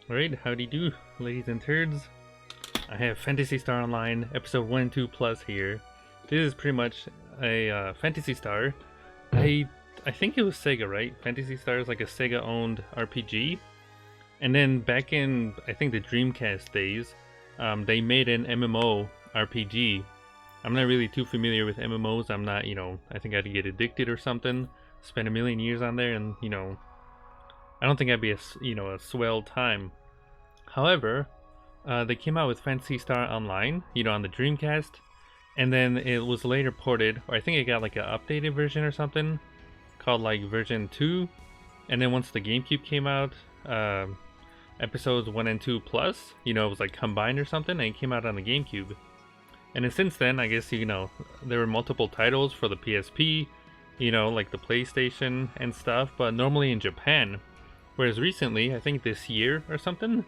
Alright, howdy do, ladies and turds. I have Phantasy Star Online, episode 1 and 2 plus here. This is pretty much a Phantasy Star. I think it was Sega, right? Phantasy Star is like a Sega-owned RPG. And then back in, I think the Dreamcast days, they made an MMO RPG. I'm not really too familiar with MMOs. I'm not, I think I'd get addicted or something. Spend a million years on there and, I don't think I'd be a swell time. However, they came out with Phantasy Star Online, on the Dreamcast, and then it was later ported, or I think it got like an updated version or something, called like version 2, and then once the GameCube came out, episodes 1 and 2 plus, it was like combined or something, and it came out on the GameCube. And then since then, I guess, there were multiple titles for the PSP, like the PlayStation and stuff, but normally in Japan. Whereas recently, I think this year or something,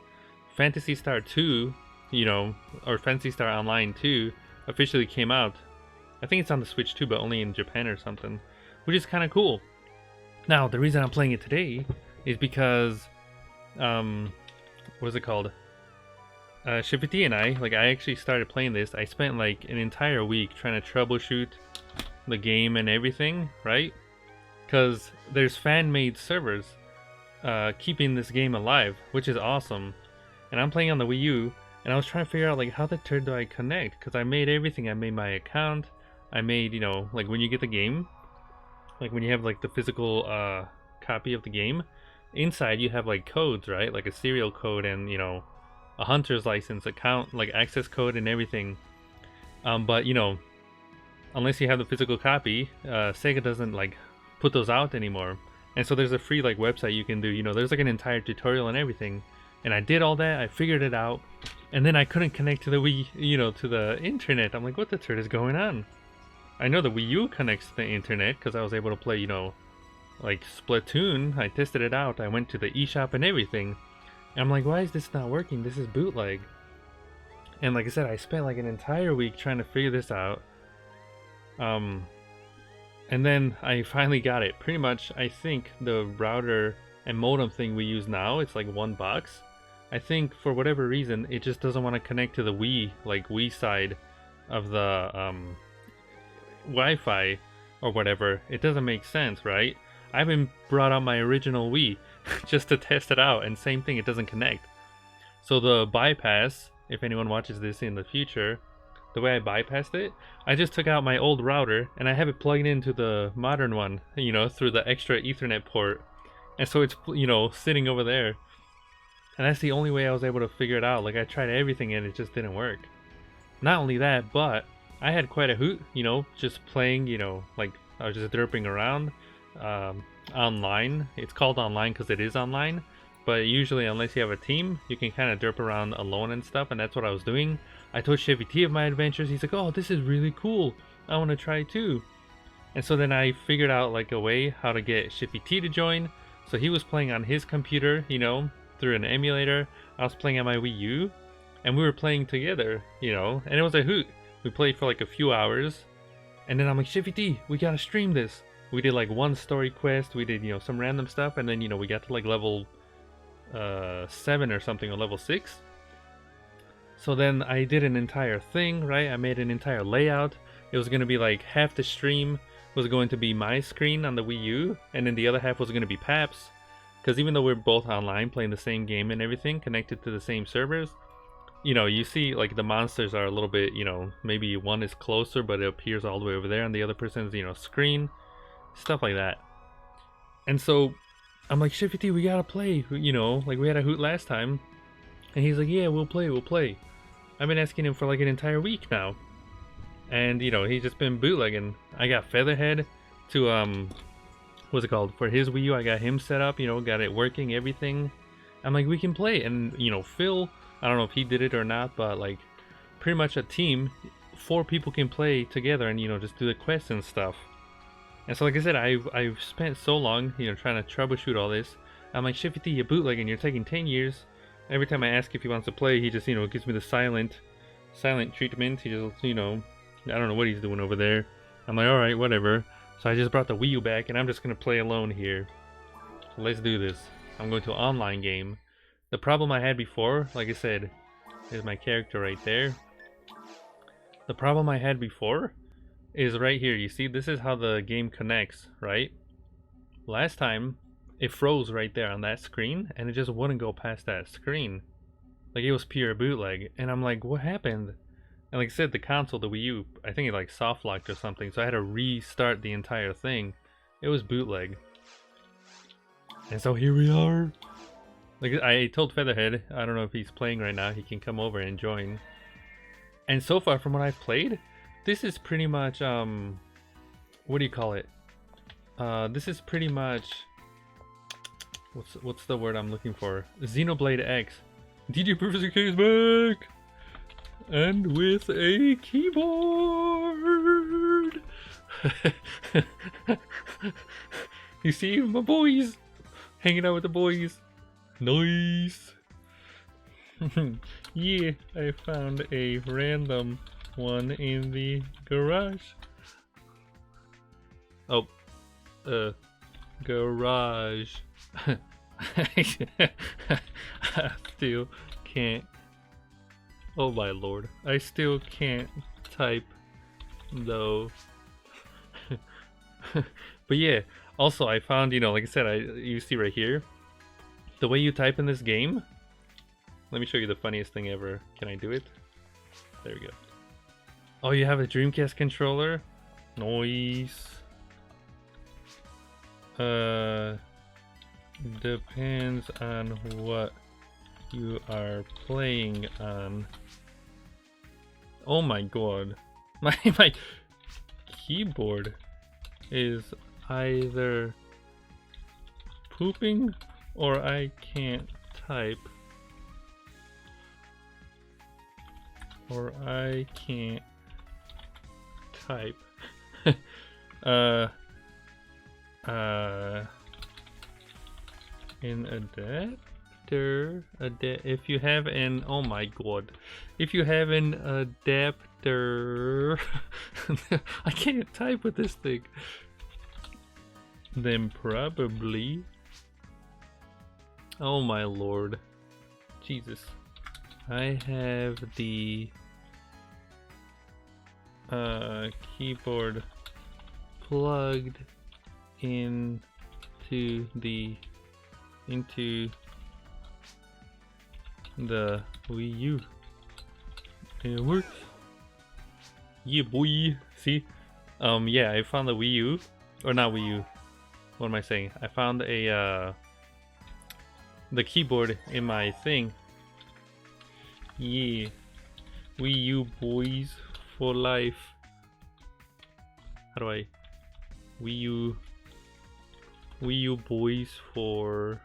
Phantasy Star 2, or Phantasy Star Online 2 officially came out. I think it's on the Switch too, but only in Japan or something, which is kind of cool. Now, the reason I'm playing it today is because, what is it called? Cheffy and I actually started playing this. I spent like an entire week trying to troubleshoot the game and everything, right? Because there's fan-made servers keeping this game alive, which is awesome. And I'm playing on the Wii U, and I was trying to figure out like how the turd do I connect, because I made everything. I made my account, I made, like when you get the game, like when you have like the physical copy of the game, inside you have like codes, right? Like a serial code and a hunter's license, account, like access code and everything. But unless you have the physical copy, Sega doesn't like put those out anymore. And so there's a free like website you can do, there's like an entire tutorial and everything. And I did all that, I figured it out, and then I couldn't connect to the Wii, to the internet. I'm like, what the turd is going on? I know the Wii U connects to the internet because I was able to play, like Splatoon. I tested it out, I went to the eShop and everything. And I'm like, why is this not working? This is bootleg. And like I said, I spent like an entire week trying to figure this out. And then I finally got it. Pretty much, I think the router and modem thing we use now, it's like one box. I think for whatever reason, it just doesn't want to connect to the Wii side of the Wi-Fi or whatever. It doesn't make sense, right? I haven't brought out my original Wii just to test it out, and same thing, it doesn't connect. So the bypass, if anyone watches this in the future, the way I bypassed it, I just took out my old router and I have it plugged into the modern one, through the extra Ethernet port. And so it's, sitting over there. And that's the only way I was able to figure it out. Like, I tried everything and it just didn't work. Not only that, but I had quite a hoot, just playing, like I was just derping around online. It's called online because it is online. But usually, unless you have a team, you can kind of derp around alone and stuff. And that's what I was doing. I told Cheffy of my adventures. He's like, oh, this is really cool. I want to try too. And so then I figured out like a way how to get Cheffy to join. So he was playing on his computer, through an emulator. I was playing on my Wii U. And we were playing together, and it was a hoot. We played for like a few hours. And then I'm like, Cheffy, we gotta stream this. We did like one story quest. We did, some random stuff. And then, we got to like level 7 or something, or level 6. So then I did an entire thing, right? I made an entire layout. It was going to be like half the stream was going to be my screen on the Wii U, and then the other half was going to be Pap's. Because even though we're both online playing the same game and everything, connected to the same servers, you see like the monsters are a little bit, maybe one is closer but it appears all the way over there on the other person's, screen. Stuff like that. And so I'm like, Cheffy, we gotta play, like we had a hoot last time. And he's like, yeah, we'll play. I've been asking him for like an entire week now. And, he's just been bootlegging. I got Featherhead to, what's it called? For his Wii U, I got him set up, got it working, everything. I'm like, we can play. And, Phil, I don't know if he did it or not, but like, pretty much a team, 4 people can play together and, just do the quests and stuff. And so, like I said, I've spent so long, trying to troubleshoot all this. I'm like, Cheffy, you're bootlegging, you're taking 10 years. Every time I ask if he wants to play, he just, gives me the silent treatment. He just, I don't know what he's doing over there. I'm like, alright, whatever. So I just brought the Wii U back, and I'm just going to play alone here. So let's do this. I'm going to online game. The problem I had before, like I said, is my character right there. The problem I had before is right here. You see, this is how the game connects, right? Last time, it froze right there on that screen, and it just wouldn't go past that screen. Like, it was pure bootleg, and I'm like, what happened? And like I said, the console, the Wii U, I think it like soft locked or something, so I had to restart the entire thing. It was bootleg. And so here we are. Like, I told Featherhead, I don't know if he's playing right now, he can come over and join. And so far from what I've played, this is pretty much, what do you call it? This is pretty much, what's the word I'm looking for? Xenoblade X. DJ Professor K is back! And with a keyboard! You see my boys? Hanging out with the boys. Nice! Yeah, I found a random one in the garage. Oh, garage. I still can't. Oh my lord. I still can't type though. But yeah, also I found, you know, like I said, you see right here, the way you type in this game. Let me show you the funniest thing ever. Can I do it? There we go. Oh, you have a Dreamcast controller? Nice. Depends on what you are playing on. Oh my god. My keyboard is either pooping or I can't type. Or I can't type. An adapter, if you have an, oh my god, if you have an adapter, I can't type with this thing, then probably, oh my lord, Jesus, I have the keyboard plugged into the Wii U. It works. Yeah, boy. See? Yeah, I found the Wii U, or not Wii U. What am I saying? I found a the keyboard in my thing. Yeah, Wii U boys for life. How do I? Wii U boys for.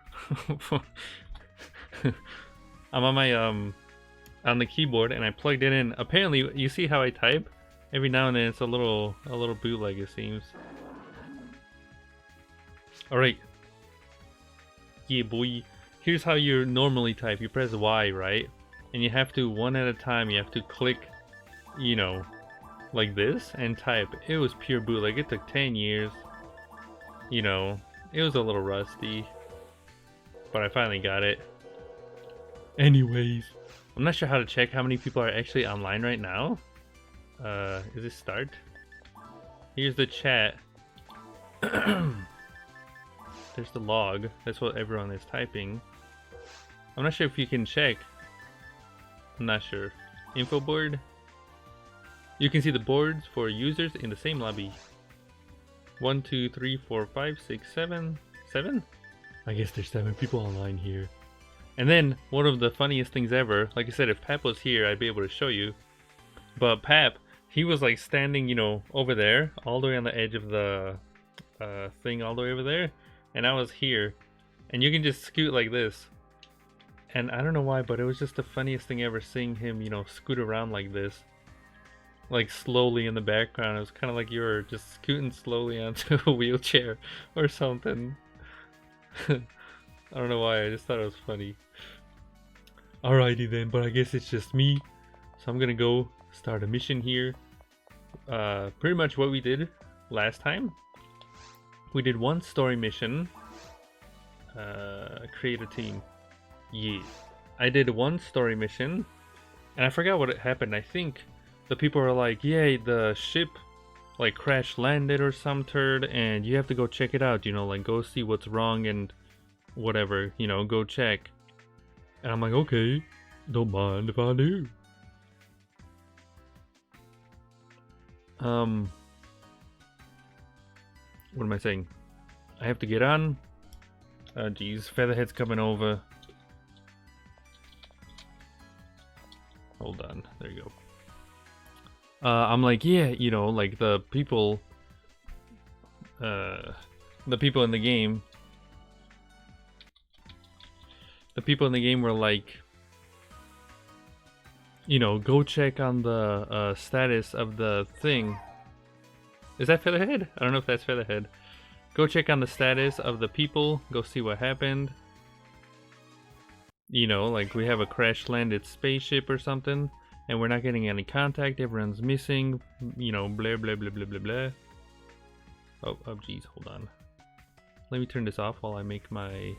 I'm on my on the keyboard and I plugged it in. Apparently, you see how I type? Every now and then it's a little bootleg, it seems. All right. Yeah, boy. Here's how you normally type. You press Y, right? And you have to, one at a time, you have to click, you know, like this and type. It was pure bootleg. It took 10 years. You know, it was a little rusty, but I finally got it. Anyways, I'm not sure how to check how many people are actually online right now. Is this start? Here's the chat. There's the log. That's what everyone is typing. I'm not sure if you can check. I'm not sure. Info board. You can see the boards for users in the same lobby. 1, 2, 3, 4, 5, 6, 7. 7? I guess there's 7 people online here. And then, one of the funniest things ever, like I said, if Pap was here, I'd be able to show you. But Pap, he was like standing, you know, over there, all the way on the edge of the thing, all the way over there. And I was here. And you can just scoot like this. And I don't know why, but it was just the funniest thing ever seeing him, you know, scoot around like this. Like slowly in the background. It was kind of like you were just scooting slowly onto a wheelchair or something. I don't know why, I just thought it was funny. Alrighty then, but I guess it's just me. So I'm gonna go start a mission here. Pretty much what we did last time. We did one story mission. Create a team. yeah, I did one story mission, and I forgot what happened. I think the people were like, yeah, the ship like crash landed or some turd, and you have to go check it out, you know, like go see what's wrong and whatever, you know, go check. And I'm like, okay, don't mind if I do. What am I saying? I have to get on. Geez, Featherhead's coming over. Hold on, there you go. I'm like, yeah, you know, like the people in the game. The people in the game were like, you know, go check on the status of the thing. Is that Featherhead? I don't know if that's Featherhead. Go check on the status of the people. Go see what happened. You know, like we have a crash landed spaceship or something, and we're not getting any contact. Everyone's missing. You know, blah blah blah blah blah blah. Oh, geez, hold on. Let me turn this off while I make my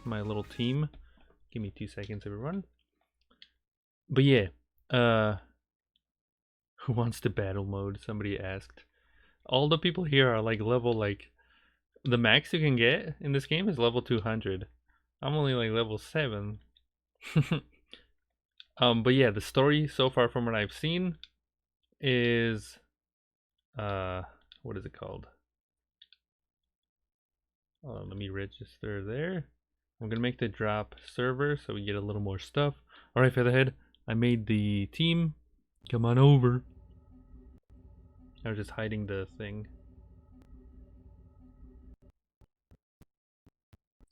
little team. Give me 2 seconds, everyone. But yeah, who wants to battle mode? Somebody asked. All the people here are like level, like the max you can get in this game is level 200. I'm only like level 7. But yeah, the story so far from what I've seen is what is it called? Let me register there. I'm gonna make the drop server so we get a little more stuff. Alright, Featherhead, I made the team. Come on over. I was just hiding the thing.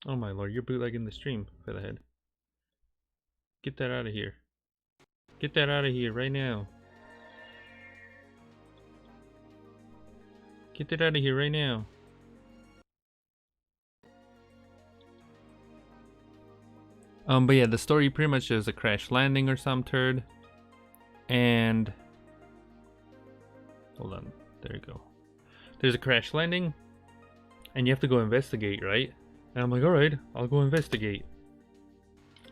Oh my lord, you're bootlegging the stream, Featherhead. Get that out of here. Get that out of here right now. Get that out of here right now. But yeah, the story pretty much is a crash landing or some turd. And hold on, there you go. There's a crash landing, and you have to go investigate, right? And I'm like, alright, I'll go investigate.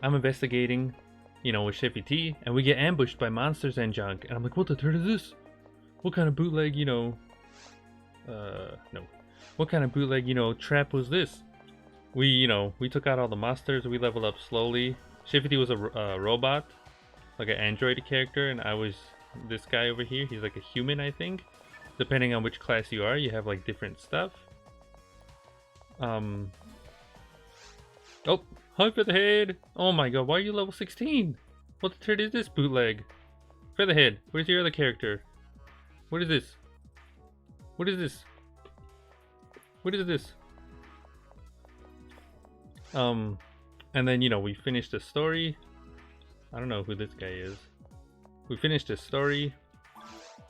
I'm investigating, you know, with Cheffy, and we get ambushed by monsters and junk. And I'm like, what the turd is this? What kind of bootleg, you know, no. What kind of bootleg, you know, trap was this? We took out all the monsters, we leveled up slowly. Cheffy was a robot, like an android character, and I was this guy over here. He's like a human, I think. Depending on which class you are, you have like different stuff. Oh, hi Featherhead! Oh my god, why are you level 16? What the turd is this bootleg? Featherhead, where's your other character? What is this? What is this? What is this? And then, you know, we finished the story. I don't know who this guy is. We finished the story,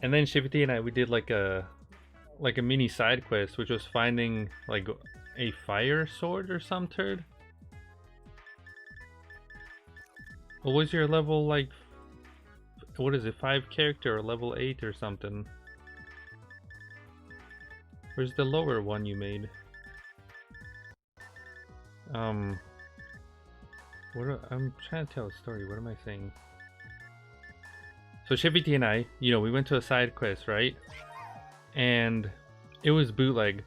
and then Cheffy and I, we did like a mini side quest, which was finding like a fire sword or some turd. What was your level, like, what is it, 5 character or level 8 or something? Where's the lower one you made? I'm trying to tell a story. What am I saying? So Cheffy and I, you know, we went to a side quest, right? And it was bootleg,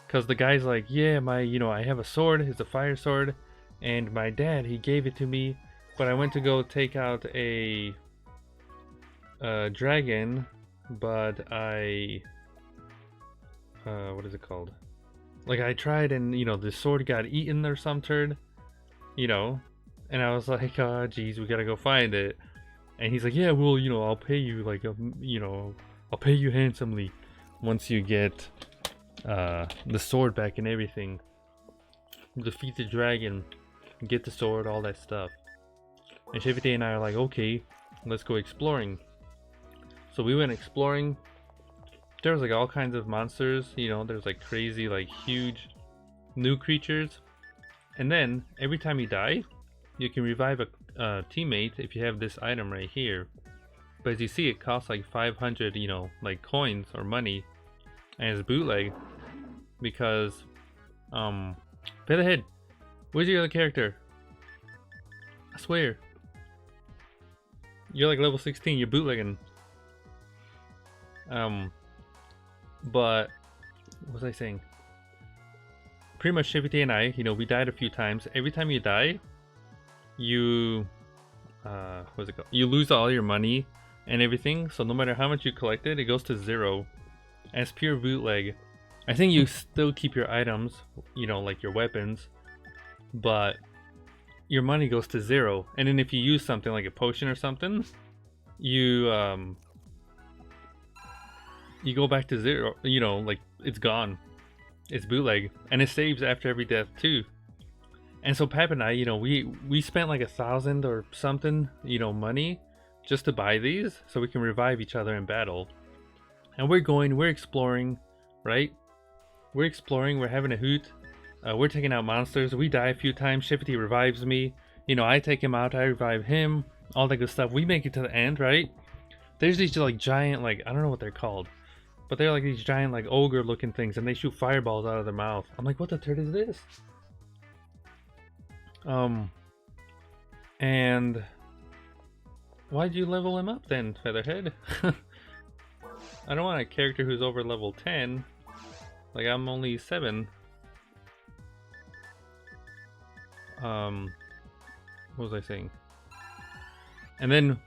cause the guy's like, yeah, I have a sword. It's a fire sword, and my dad, he gave it to me, but I went to go take out a dragon, but I what is it called? Like, I tried, and you know, the sword got eaten or some turd, you know, and I was like, oh geez, we gotta go find it. And he's like, yeah, well, you know, I'll pay you, like, you know, I'll pay you handsomely once you get the sword back and everything. Defeat the dragon, get the sword, all that stuff. And Cheffy and I are like, okay, let's go exploring. So we went exploring. There was like all kinds of monsters, you know, there's like crazy, like huge new creatures. And then every time you die, you can revive a teammate if you have this item right here. But as you see, it costs like 500, you know, like coins or money, and it's bootleg because Featherhead, where's your other character? I swear. You're like level 16, you're bootlegging. But what was I saying? Pretty much Cheffy and I, we died a few times. Every time you die, you what's it called? You lose all your money and everything. So no matter how much you collected, it goes to 0. As pure bootleg. I think you still keep your items, like your weapons, but your money goes to 0. And then if you use something like a potion or something, you go back to 0. Like it's gone. It's bootleg, and it saves after every death too. And so Pap and I, we spent like 1,000 or something, money just to buy these so we can revive each other in battle. And we're exploring, right? We're exploring, we're having a hoot. We're taking out monsters. We die a few times. Cheffy revives me. I take him out, I revive him, all that good stuff. We make it to the end, right? There's these like giant, like, I don't know what they're called, but they're like these giant like ogre looking things, and they shoot fireballs out of their mouth. I'm like, what the turd is this? And why'd you level him up then, Featherhead? I don't want a character who's over level 10. Like, I'm only 7. What was I saying? And then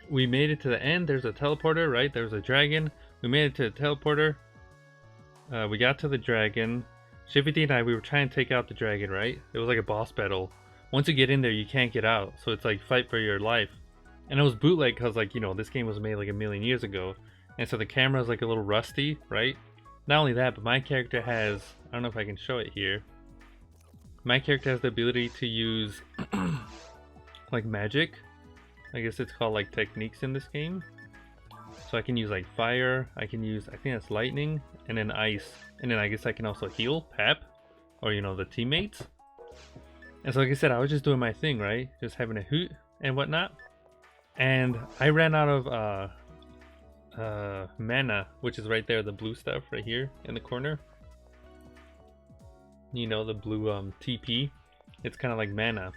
we made it to the end. There's a teleporter, right? There's a dragon. We made it to the teleporter. We got to the dragon. Cheffy and I, we were trying to take out the dragon, right? It was like a boss battle. Once you get in there, you can't get out. So it's like fight for your life. And it was bootleg because, like, this game was made like a million years ago. And so the camera's like a little rusty, right? Not only that, but my character has, I don't know if I can show it here. My character has the ability to use like magic. I guess it's called like techniques in this game. So I can use like fire, I can use, I think that's lightning, and then ice. And then I guess I can also heal Pap, or the teammates. And so like I said, I was just doing my thing, right? Just having a hoot and whatnot. And I ran out of mana, which is right there, the blue stuff right here in the corner. The blue TP. It's kind of like mana.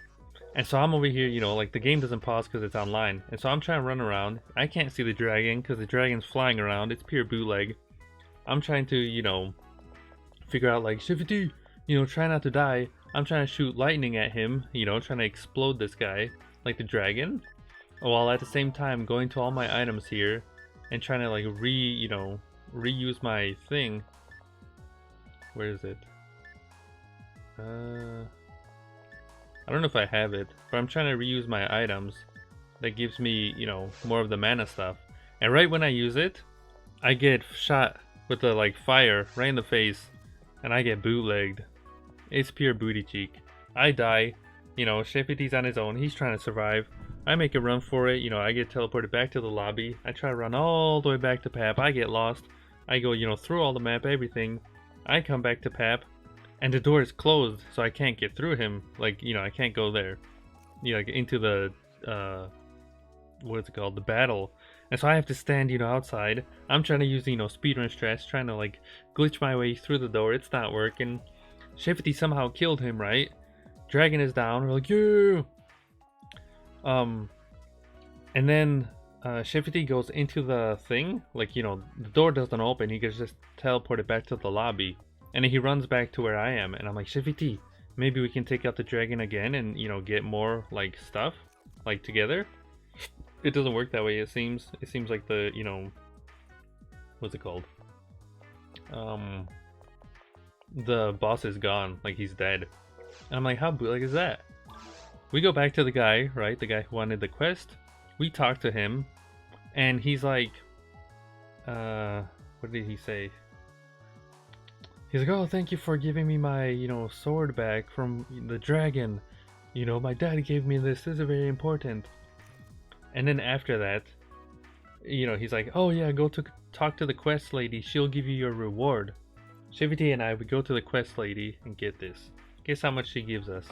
And so I'm over here, like the game doesn't pause because it's online. And so I'm trying to run around. I can't see the dragon because the dragon's flying around. It's pure bootleg. I'm trying to, figure out like, Cheffy, try not to die. I'm trying to shoot lightning at him, trying to explode this guy, like the dragon. While at the same time going to all my items here and trying to like reuse my thing. Where is it? I don't know if I have it, but I'm trying to reuse my items. That gives me, more of the mana stuff. And right when I use it, I get shot with the like fire right in the face, and I get bootlegged. It's pure booty cheek. I die. Cheffity's on his own. He's trying to survive. I make a run for it. I get teleported back to the lobby. I try to run all the way back to Pap. I get lost. I go, through all the map, everything. I come back to Pap. And the door is closed, so I can't get through him. Like, I can't go there. Like into the, what's it called? The battle. And so I have to stand, outside. I'm trying to use, speedrun strats, trying to, like, glitch my way through the door. It's not working. Cheffy somehow killed him, right? Dragon is down. We're like, yeah! And then, Cheffy goes into the thing. Like, the door doesn't open. He gets just teleported back to the lobby. And then he runs back to where I am, and I'm like, Cheffy, maybe we can take out the dragon again and, get more, like, stuff, like, together. It doesn't work that way, it seems. It seems like the, what's it called? The boss is gone, like, he's dead. And I'm like, how bootleg is that? We go back to the guy, right? The guy who wanted the quest. We talk to him, and he's like, what did he say? He's like, oh, thank you for giving me my, sword back from the dragon. My dad gave me this. This is very important. And then after that, he's like, oh yeah, go to talk to the quest lady. She'll give you your reward. Cheffy and I, we go to the quest lady and get this. Guess how much she gives us?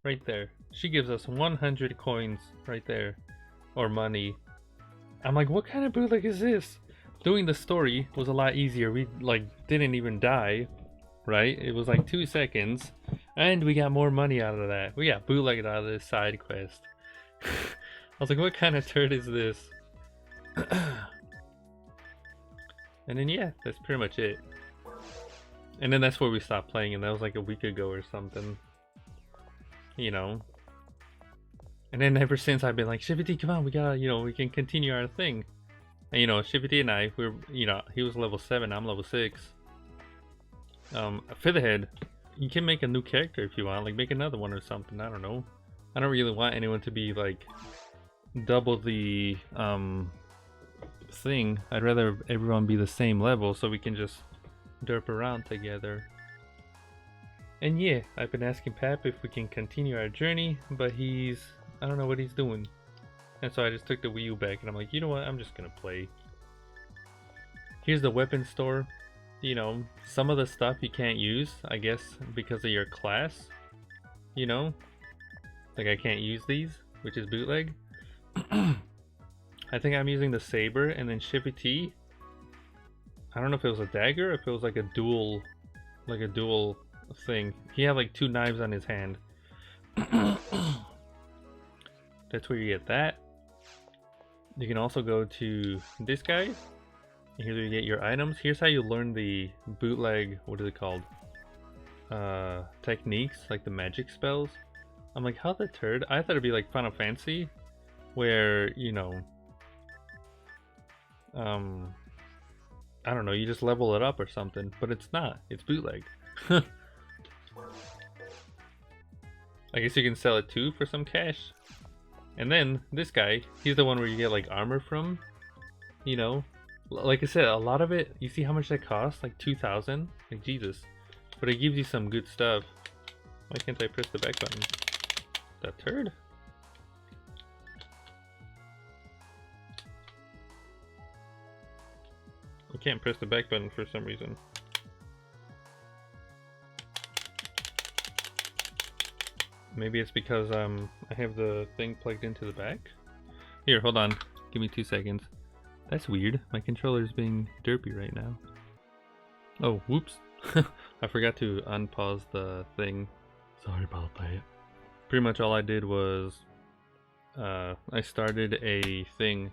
Right there. She gives us 100 coins right there. Or money. I'm like, what kind of bootleg is this? Doing the story was a lot easier. We, like, didn't even die. right? It was like 2 seconds, and we got more money out of that. We got bootlegged out of this side quest. I was like, what kind of turd is this? And then yeah, that's pretty much it. And then that's where we stopped playing, and that was like a week ago or something. You know. And then ever since I've been like, Shifty, come on, we gotta, we can continue our thing. And Shifty and I, we're, he was level 7, I'm level 6. Featherhead, you can make a new character if you want, like make another one or something, I don't know. I don't really want anyone to be like double the thing. I'd rather everyone be the same level so we can just derp around together. And yeah, I've been asking Pap if we can continue our journey, but I don't know what he's doing. And so I just took the Wii U back and I'm like, you know what, I'm just gonna play. Here's the weapon store. Some of the stuff you can't use, I guess, because of your class. Like I can't use these, which is bootleg. I think I'm using the saber, and then Shifty. I don't know if it was a dagger or if it was like a dual thing. He had like 2 knives on his hand. That's where you get that. You can also go to this guy. Here's where you get your items. Here's how you learn the bootleg, what is it called? Techniques, like the magic spells. I'm like, how the turd? I thought it'd be like Final Fantasy, where, I don't know, you just level it up or something, but it's not. It's bootleg. I guess you can sell it too for some cash. And then this guy, he's the one where you get like armor from. Like I said, a lot of it, you see how much that costs? Like 2,000? Like Jesus. But it gives you some good stuff. Why can't I press the back button? That turd? I can't press the back button for some reason. Maybe it's because I have the thing plugged into the back. Here, hold on. Give me 2 seconds. That's weird. My controller's being derpy right now. Oh, whoops. I forgot to unpause the thing. Sorry about that. Pretty much all I did was I started a thing,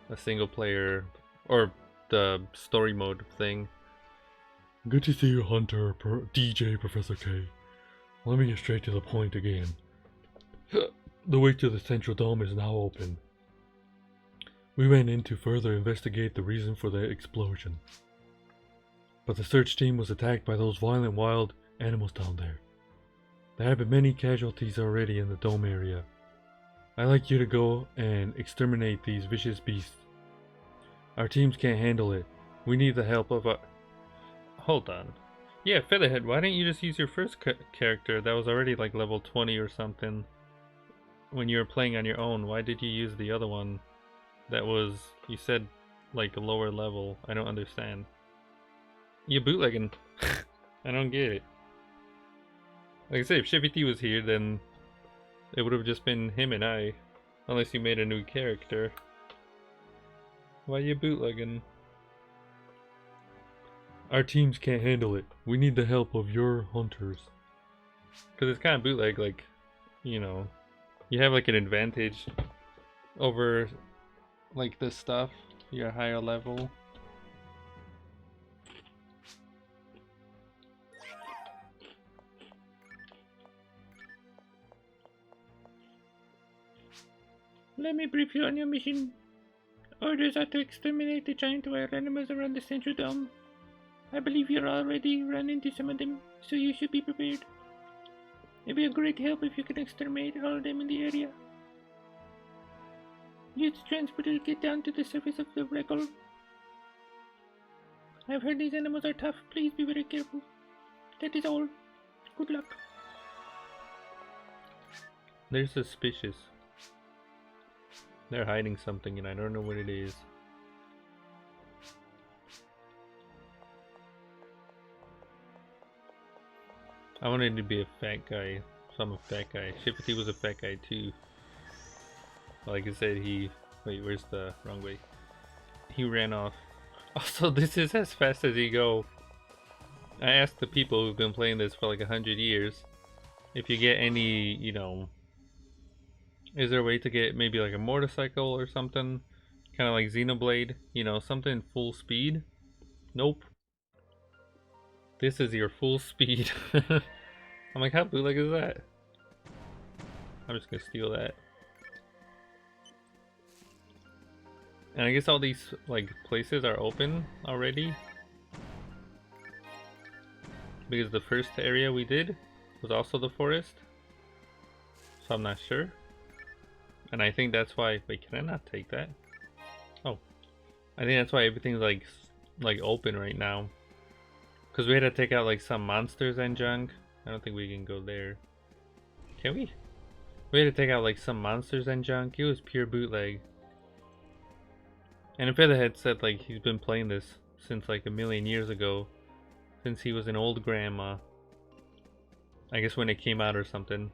a single player, or the story mode thing. Good to see you, Hunter, DJ Professor K. Let me get straight to the point again. The way to the Central Dome is now open. We went in to further investigate the reason for the explosion. But the search team was attacked by those violent wild animals down there. There have been many casualties already in the dome area. I'd like you to go and exterminate these vicious beasts. Our teams can't handle it. We need the help of a... Hold on. Yeah, Featherhead, why didn't you just use your first character that was already like level 20 or something when you were playing on your own? Why did you use the other one that was, you said, like a lower level? I don't understand. You bootlegging. I don't get it. Like I said, if Sheffy was here, then it would have just been him and I. Unless you made a new character. Why you bootlegging? Our teams can't handle it. We need the help of your hunters. Because it's kind of bootleg, like, you have like an advantage over like this stuff. You're higher level. Let me brief you on your mission. Orders are to exterminate the giant wild animals around the Central Dome. I believe you're already run into some of them, so you should be prepared. It'd be a great help if you can exterminate all of them in the area. Use the transporter to get down to the surface of the wreckle. I've heard these animals are tough. Please be very careful. That is all. Good luck. They're suspicious. They're hiding something and I don't know what it is. I wanted to be a fat guy, so I'm a fat guy. Shifty was a fat guy too. Like I said, wait, where's the wrong way? He ran off. Also, this is as fast as you go. I asked the people who've been playing this for like 100 years if you get any, you know, is there a way to get maybe like a motorcycle or something? Kind of like Xenoblade, you know, something full speed? Nope. This is your full speed. I'm like, how bootleg is that? I'm just gonna steal that. And I guess all these like places are open already. Because the first area we did was also the forest. So I'm not sure. And I think that's why, wait, can I not take that? Oh. I think that's why everything's like open right now. Because we had to take out like some monsters and junk. I don't think we can go there. Can we? We had to take out like some monsters and junk. It was pure bootleg. And Featherhead said like he's been playing this since like a million years ago. Since he was an old grandma. I guess when it came out or something.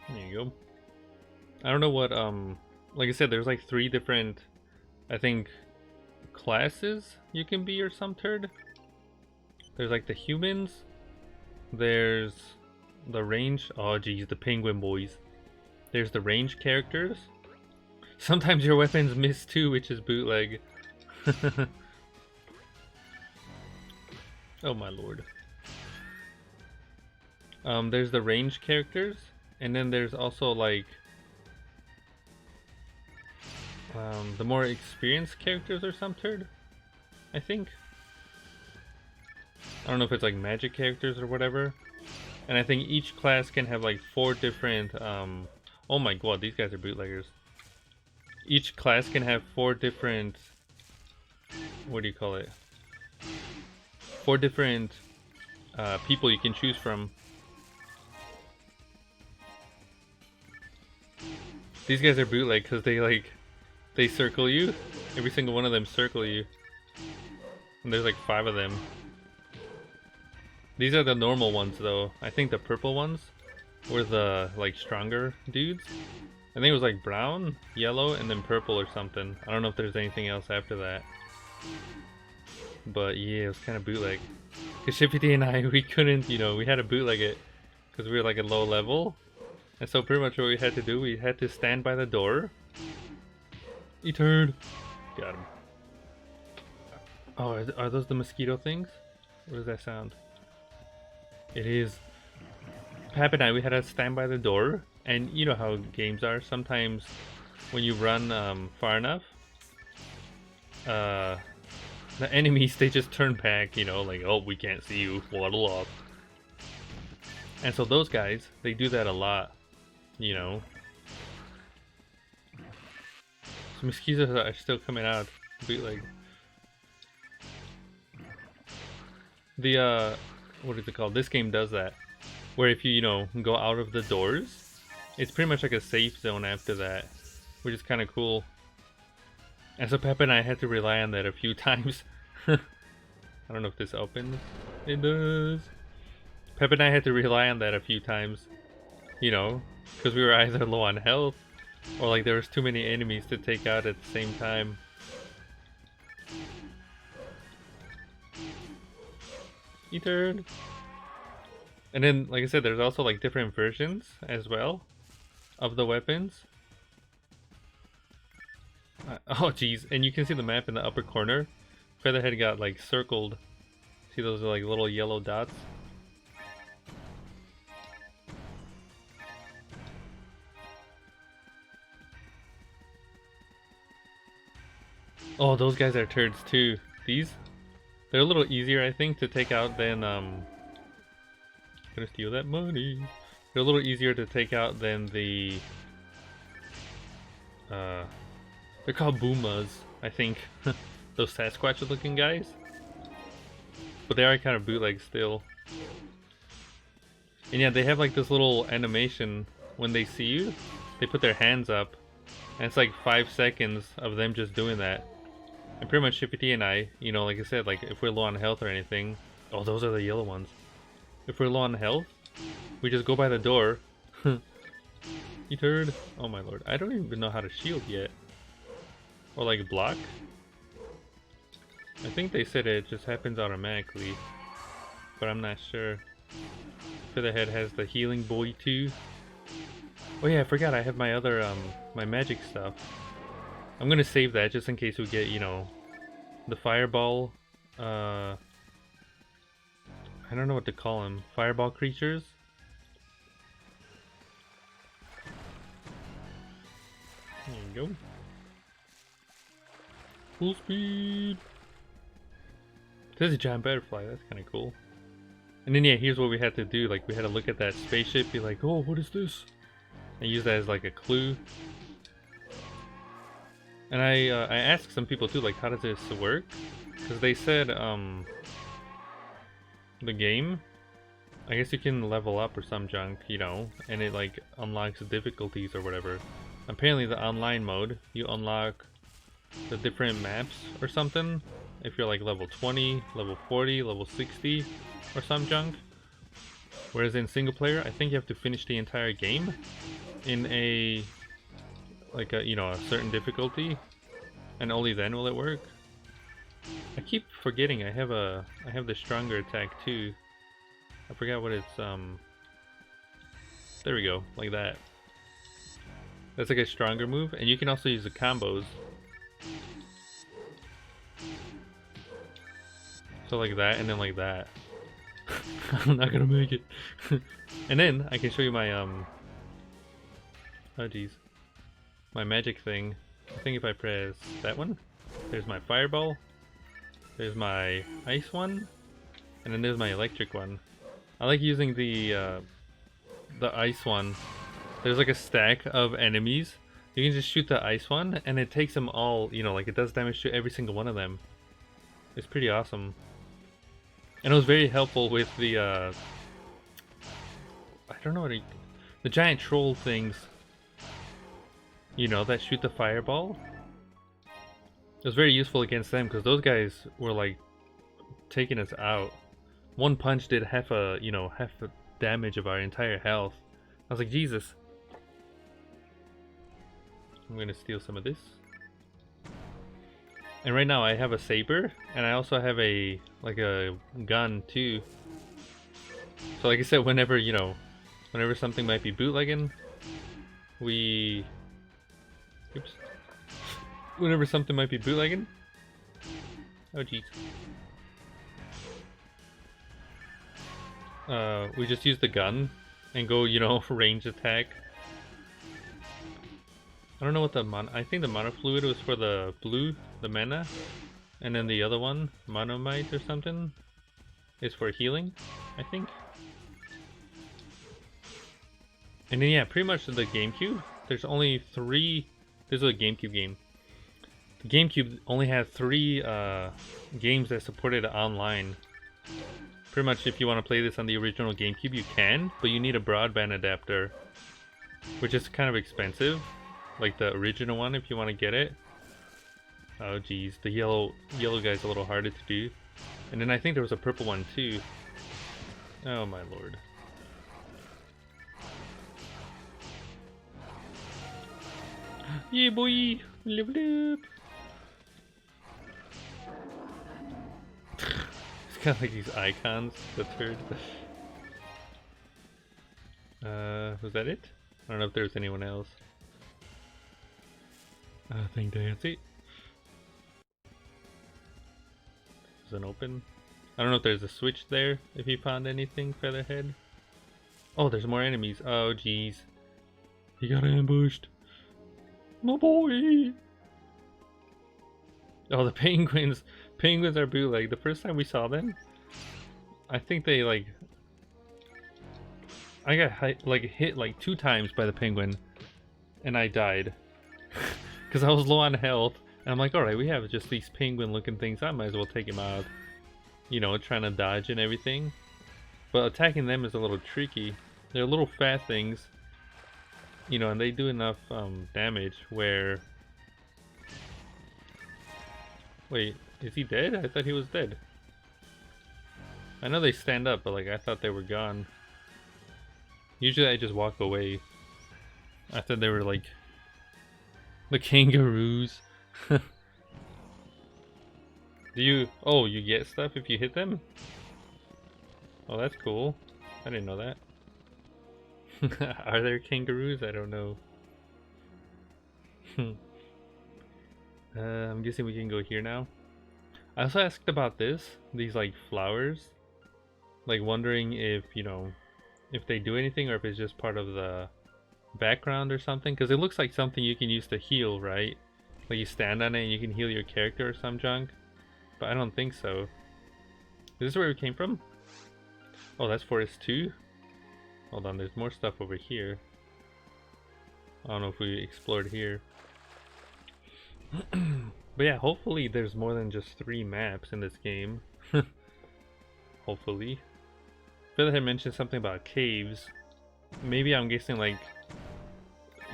There you go. I don't know what, like I said, there's like 3 different, I think, classes you can be or some turd. There's like the humans. There's the range. Oh geez, the penguin boys. There's the range characters. Sometimes your weapons miss too, which is bootleg. Oh my lord. There's the range characters, and then there's also like the more experienced characters or some turd, I think. I don't know if it's like magic characters or whatever. And I think each class can have like 4 different, oh my god, these guys are bootleggers. Each class can have 4 different, what do you call it? 4 different people you can choose from. These guys are bootleg because they circle you. Every single one of them circle you. And there's like 5 of them. These are the normal ones though. I think the purple ones were the like stronger dudes. I think it was like brown, yellow, and then purple or something. I don't know if there's anything else after that. But yeah, it was kind of bootleg. Because Cheffy and I, we couldn't, you know, we had to bootleg it. Because we were like a low level. And so pretty much what we had to do, we had to stand by the door. He turned. Got him. Oh, are those the mosquito things? What does that sound? It is. Pap and I, we had to stand by the door. And you know how games are. Sometimes when you run far enough, the enemies, they just turn back, you know, like, oh, we can't see you, waddle off. And so those guys, they do that a lot, you know. So mosquitoes are still coming out, bootleg. The, what is it called? This game does that. Where if you, you know, go out of the doors, it's pretty much like a safe zone after that. Which is kind of cool. And so Pep and I had to rely on that a few times. I don't know if this opens. It does. Pep and I had to rely on that a few times. You know, because we were either low on health, or like there was too many enemies to take out at the same time. He turned. And then, like I said, there's also like different versions as well of the weapons. Oh geez, and you can see the map in the upper corner. Featherhead got like circled. See those like little yellow dots? Oh, those guys are turds too. These? They're a little easier, I think, to take out than, gonna steal that money. They're a little easier to take out than the, they're called boomas, I think. Those Sasquatch looking guys. But they are kind of bootleg still. And yeah, they have like this little animation when they see you. They put their hands up. And it's like 5 seconds of them just doing that. And pretty much Cheffy and I, you know, like I said, like if we're low on health or anything. Oh, those are the yellow ones. If we're low on health, we just go by the door. You turd. Oh my lord. I don't even know how to shield yet. Or like block. I think they said it just happens automatically. But I'm not sure. Featherhead has the healing boy too. Oh yeah, I forgot I have my other my magic stuff. I'm gonna save that just in case we get, you know, the fireball. I don't know what to call them. Fireball creatures. There you go. Full speed. There's a giant butterfly. That's kind of cool. And then yeah, here's what we had to do. Like we had to look at that spaceship, be like, oh, what is this? And use that as like a clue. And I asked some people too, like, how does this work? Because they said the game, I guess you can level up or some junk, you know, and it like unlocks difficulties or whatever. Apparently the online mode, you unlock the different maps or something if you're like level 20, level 40, level 60 or some junk. Whereas in single player, I think you have to finish the entire game in a like a, you know, a certain difficulty, and only then will it work. I keep forgetting I have the stronger attack too. I forgot what it's there we go, like that. That's like a stronger move, and you can also use the combos. So like that, and then like that. I'm not gonna make it. And then I can show you my oh geez, my magic thing. I think if I press that one, there's my fireball, there's my ice one, and then there's my electric one. I like using the ice one. There's like a stack of enemies. You can just shoot the ice one, and it takes them all, you know, like it does damage to every single one of them. It's pretty awesome. And it was very helpful with the, I don't know what the giant troll things, you know, that shoot the fireball. It was very useful against them, because those guys were like taking us out. One punch did half the damage of our entire health. I was like, Jesus. I'm gonna steal some of this. And right now I have a saber, and I also have a gun too. So like I said, whenever something might be bootlegging, whenever something might be bootlegging. Oh jeez. We just use the gun and go, you know, range attack. I don't know what I think the mana fluid was for the blue, the mana, and then the other one, monomite or something, is for healing, I think. And then yeah, pretty much the GameCube, there's only 3, this is a GameCube game. The GameCube only had 3 games that supported online. Pretty much if you want to play this on the original GameCube you can, but you need a broadband adapter, which is kind of expensive. Like the original one if you want to get it. Oh geez, the yellow guy's a little harder to do. And then I think there was a purple one too. Oh my lord. Yeah boy! Level up! It's kind of like these icons, the third. Was that it? I don't know if there's anyone else. I think that's it. There's an open. I don't know if there's a switch there, if you found anything, Featherhead. Oh, there's more enemies. Oh, jeez. He got ambushed. My boy! Oh, the penguins. Penguins are bootleg. The first time we saw them, I think they like... I got hit like 2 times by the penguin, and I died. Because I was low on health, and I'm like, alright, we have just these penguin looking things, I might as well take him out. You know, trying to dodge and everything. But attacking them is a little tricky. They're little fat things, you know, and they do enough damage where... Wait, is he dead? I thought he was dead. I know they stand up, but like I thought they were gone. Usually I just walk away. I thought they were like the kangaroos. Do you? Oh, you get stuff if you hit them? Oh, that's cool. I didn't know that. Are there kangaroos? I don't know. I'm guessing we can go here now. I also asked about these like flowers. Like wondering if, you know, if they do anything or if it's just part of the background or something. Because it looks like something you can use to heal, right? Like you stand on it and you can heal your character or some junk. But I don't think so. Is this where we came from? Oh, that's Forest 2? Hold on, there's more stuff over here. I don't know if we explored here. But yeah, hopefully there's more than just 3 maps in this game. Hopefully. I feel like I mentioned something about caves. Maybe I'm guessing like,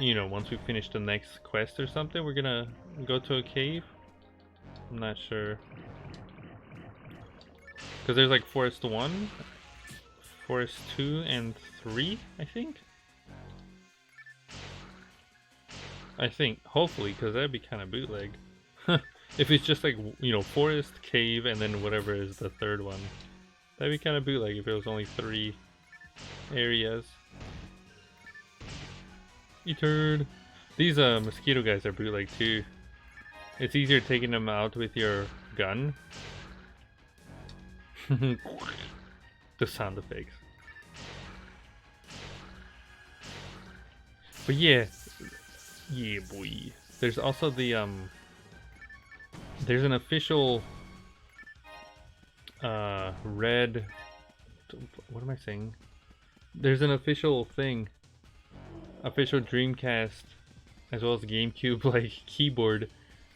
you know, once we finish the next quest or something, we're gonna go to a cave. I'm not sure. Because there's like Forest 1, Forest 2, and 3, I think? Hopefully, because that'd be kind of bootleg. If it's just like, you know, Forest, Cave, and then whatever is the third one. That'd be kind of bootleg if it was only 3 areas. You turd. These mosquito guys are bootleg too. It's easier taking them out with your gun. The sound effects. But yeah. Yeah, boy. There's also the there's an official red, what am I saying? There's an official thing, official Dreamcast as well as GameCube like keyboard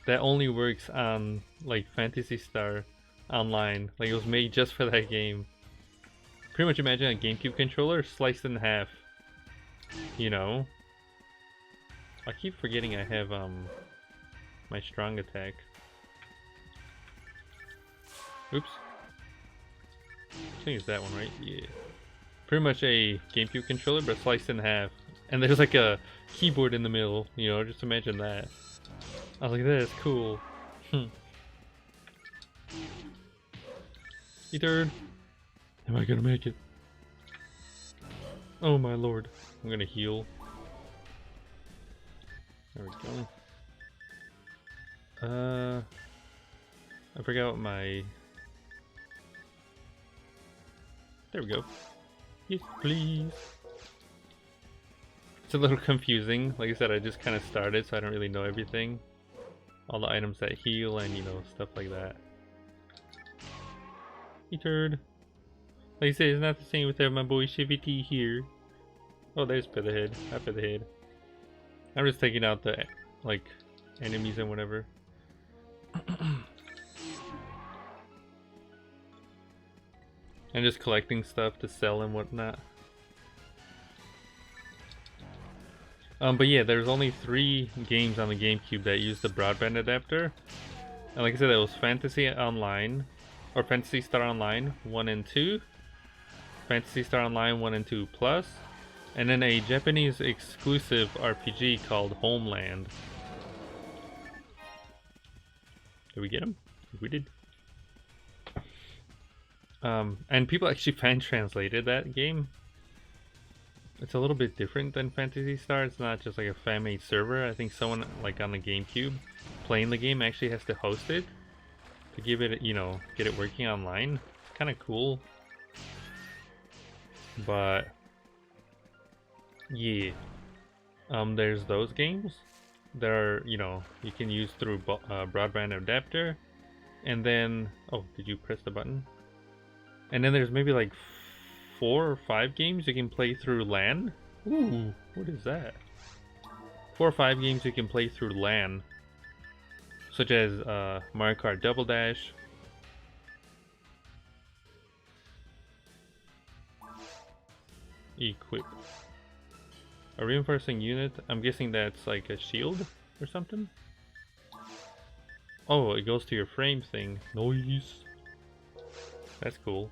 that only works on like Phantasy Star Online. Like it was made just for that game. Pretty much imagine a GameCube controller sliced in half. You know? I keep forgetting I have my strong attack. Oops. I think it's that one, right? Yeah. Pretty much a GameCube controller, but sliced in half. And there's like a keyboard in the middle, you know, just imagine that. I was like, that is cool. You turd. Am I gonna make it? Oh my lord. I'm gonna heal. There we go. I forgot what my... There we go. Yes, please. It's a little confusing. Like I said, I just kind of started, so I don't really know everything. All the items that heal and, you know, stuff like that. You turd. Like I said, it's not the same without my boy Cheffy here. Oh, there's Featherhead. Hi, Featherhead. I'm just taking out the, like, enemies and whatever. And just collecting stuff to sell and whatnot. But yeah, there's only 3 games on the GameCube that use the broadband adapter. And like I said, it was Phantasy Online, or Phantasy Star Online 1 and 2, Phantasy Star Online 1 and 2 Plus, and then a Japanese exclusive RPG called Homeland. Did we get him? We did. And people actually fan translated that game. It's a little bit different than Phantasy Star. It's not just like a fan-made server. I think someone like on the GameCube playing the game actually has to host it to give it, you know, get it working online. It's kind of cool. But yeah, there's those games that are, you know, you can use through broadband adapter. And then, oh, did you press the button? And then there's maybe like 4 or 5 games you can play through LAN. Ooh, what is that? 4 or 5 games you can play through LAN, such as Mario Kart Double Dash, equip a reinforcing unit. I'm guessing that's like a shield or something. Oh, it goes to your frame thing. Nice. That's cool.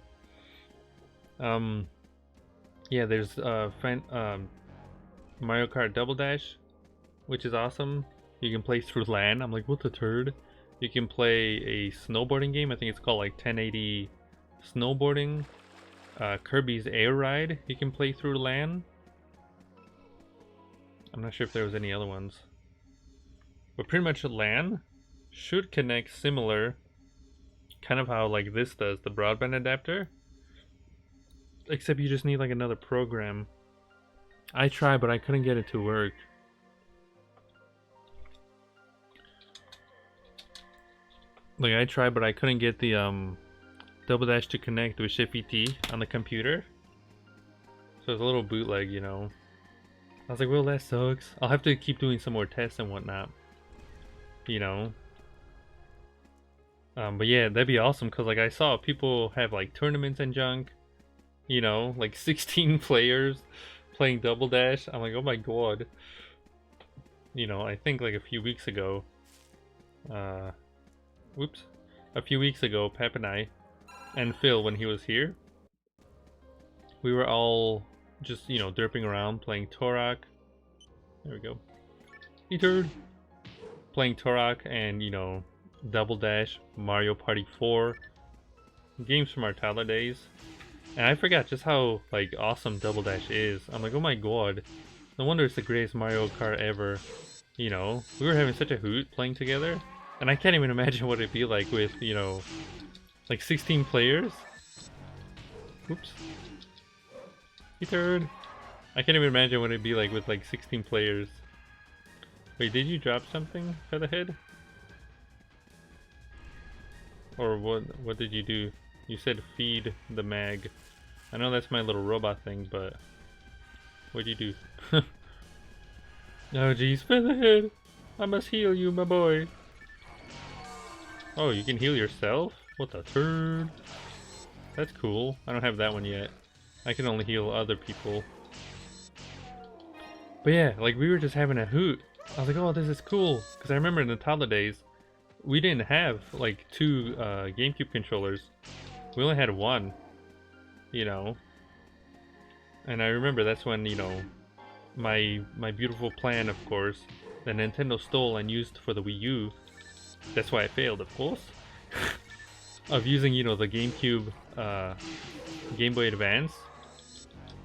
Yeah, there's Mario Kart Double Dash, which is awesome. You can play through LAN. I'm like, what the turd? You can play a snowboarding game. I think it's called like 1080 snowboarding. Kirby's Air Ride. You can play through LAN. I'm not sure if there was any other ones, but pretty much LAN should connect similar, kind of how like this does, the broadband adapter. Except you just need like another program. I tried, but I couldn't get it to work. Like I tried, but I couldn't get the Double Dash to connect with Cheffy on the computer. So it's a little bootleg, you know. I was like, well, that sucks. I'll have to keep doing some more tests and whatnot. You know. But yeah, that'd be awesome because like I saw people have like tournaments and junk. You know, like 16 players playing Double Dash. I'm like, oh my god. You know, I think like a few weeks ago, a few weeks ago, Pep and I, and Phil, when he was here, we were all just, you know, derping around playing Torok. There we go. Eater! Playing Torok and, you know, Double Dash, Mario Party 4. Games from our toddler days. And I forgot just how, like, awesome Double Dash is. I'm like, oh my god. No wonder it's the greatest Mario Kart ever. You know, we were having such a hoot playing together. And I can't even imagine what it'd be like with, you know, like 16 players. Oops. He turned. I can't even imagine what it'd be like with like 16 players. Wait, did you drop something, Featherhead? Or what did you do? You said feed the mag. I know that's my little robot thing, but what'd you do? Oh geez, Featherhead! I must heal you, my boy. Oh, you can heal yourself? What the turd? That's cool. I don't have that one yet. I can only heal other people. But yeah, like we were just having a hoot. I was like, oh, this is cool. Because I remember in the toddler days, we didn't have like two GameCube controllers. We only had one, you know. And I remember that's when, you know, my beautiful plan, of course, that Nintendo stole and used for the Wii U. That's why I failed, of course. Of using, you know, the GameCube Game Boy Advance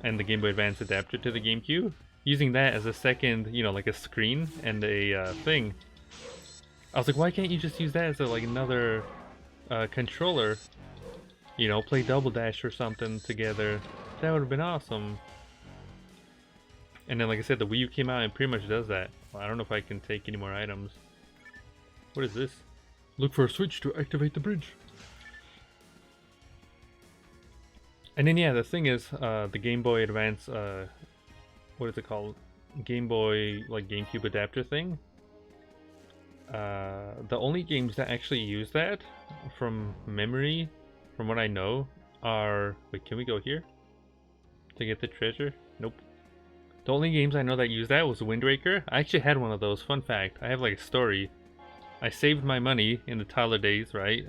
and the Game Boy Advance adapter to the GameCube. Using that as a second, you know, like a screen and a thing. I was like, why can't you just use that as a, like another controller? You know, play Double Dash or something together. That would have been awesome. And then, like I said, the Wii U came out and pretty much does that. Well, I don't know if I can take any more items. What is this? Look for a switch to activate the bridge. And then yeah, the thing is, the Game Boy Advance, what is it called? Game Boy, like GameCube adapter thing. The only games that actually use that, from memory, from what I know, are... Wait, can we go here? To get the treasure? Nope. The only games I know that use that was Wind Waker. I actually had one of those. Fun fact, I have like a story. I saved my money in the toddler days, right?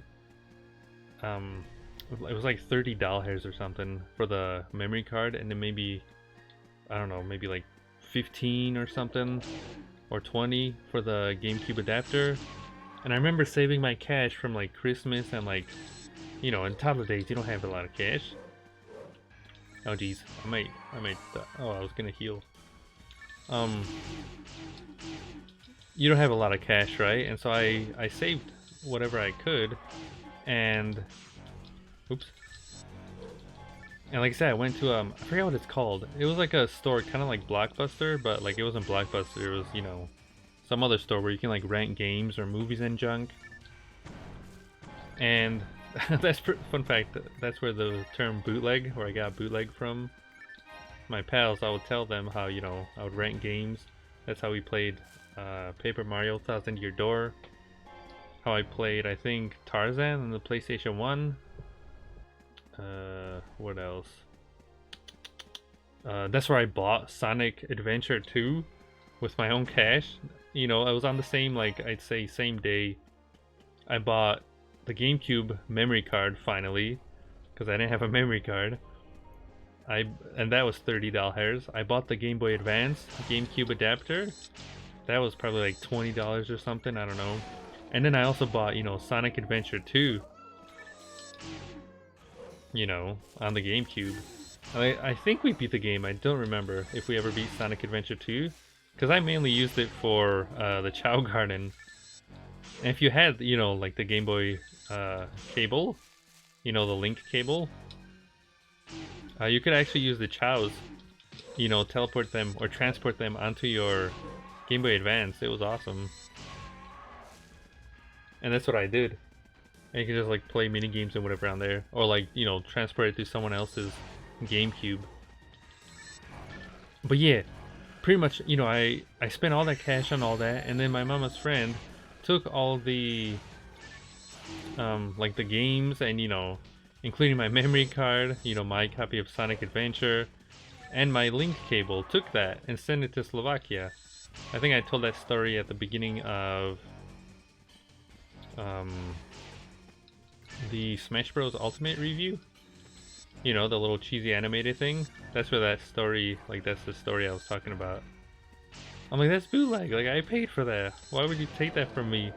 It was like $30 or something for the memory card, and then maybe, I don't know, maybe like 15 or something, or 20 for the GameCube adapter. And I remember saving my cash from like Christmas and like, you know, in toddler days you don't have a lot of cash. Oh geez, I might, oh, I was gonna heal. You don't have a lot of cash, right? And so I saved whatever I could, and oops. And like I said, I went to I forget what it's called. It was like a store, kind of like Blockbuster, but like it wasn't Blockbuster. It was, you know, some other store where you can like rent games or movies and junk. And that's fun fact. That's where the term bootleg, where I got bootleg from. My pals, I would tell them how, you know, I would rent games. That's how we played Paper Mario Thousand Year Door. How I played, I think, Tarzan on the PlayStation 1. What else? That's where I bought Sonic Adventure 2 with my own cash. You know, I was on the same, like, I'd say same day I bought the GameCube memory card finally, because I didn't have a memory card. and that was $30. I bought the Game Boy Advance GameCube adapter. That was probably like $20 or something, I don't know. And then I also bought, you know, Sonic Adventure 2, you know, on the GameCube. I think we beat the game. I don't remember if we ever beat Sonic Adventure 2, because I mainly used it for the Chow Garden. And if you had, you know, like the Game Boy cable, you know, the link cable, you could actually use the Chows, you know, teleport them or transport them onto your Game Boy Advance. It was awesome. And that's what I did. And you can just like play mini games and whatever on there, or like, you know, transport it to someone else's GameCube. But yeah, pretty much, you know, I spent all that cash on all that, and then my mama's friend took all the like the games, and you know, including my memory card, you know, my copy of Sonic Adventure, and my link cable, took that and sent it to Slovakia. I think I told that story at the beginning of the Smash Bros. Ultimate review. You know, the little cheesy animated thing. That's where that story, like that's the story I was talking about. I'm like, that's bootleg, like I paid for that. Why would you take that from me?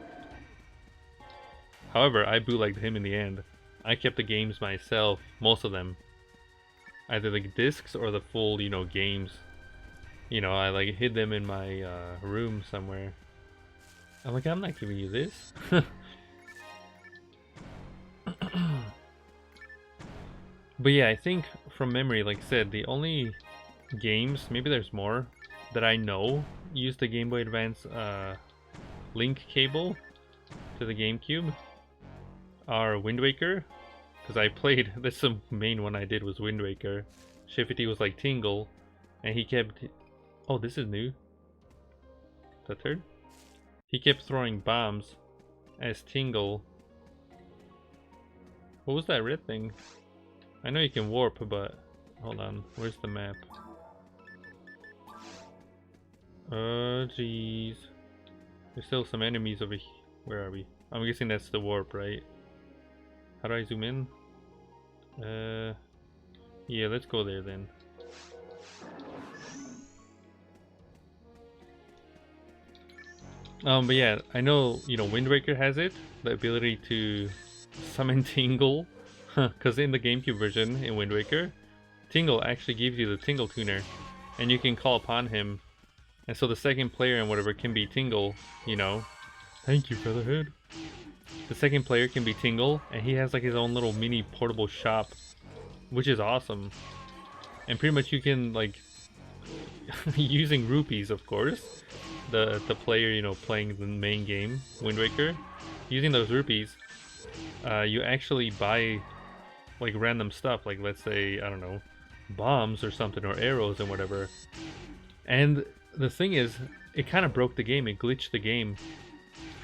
However, I bootlegged him in the end. I kept the games myself, most of them. Either the discs or the full, you know, games. You know, I like hid them in my room somewhere. I'm like, I'm not giving you this. But yeah, I think from memory, like I said, the only games, maybe there's more, that I know use the Game Boy Advance link cable to the GameCube are Wind Waker, because I played, that's the main one I did was Wind Waker. Shifty was like Tingle, and he kept, oh, this is new. The third? He kept throwing bombs as Tingle. What was that red thing? I know you can warp, but hold on, where's the map? Oh jeez, there's still some enemies over here. Where are we? I'm guessing that's the warp, right? How do I zoom in? Yeah, let's go there then. But yeah, I know, you know, Wind Waker has it, the ability to summon Tingle. Because in the GameCube version, in Wind Waker, Tingle actually gives you the Tingle Tuner, and you can call upon him, and so the second player and whatever can be Tingle, you know. Thank you, Featherhead. The second player can be Tingle, and he has like his own little mini portable shop, which is awesome. And pretty much you can like, using rupees, of course, the player, you know, playing the main game, Wind Waker, using those rupees, you actually buy like random stuff, like let's say, I don't know, bombs or something, or arrows and whatever. And the thing is, it kind of broke the game, it glitched the game,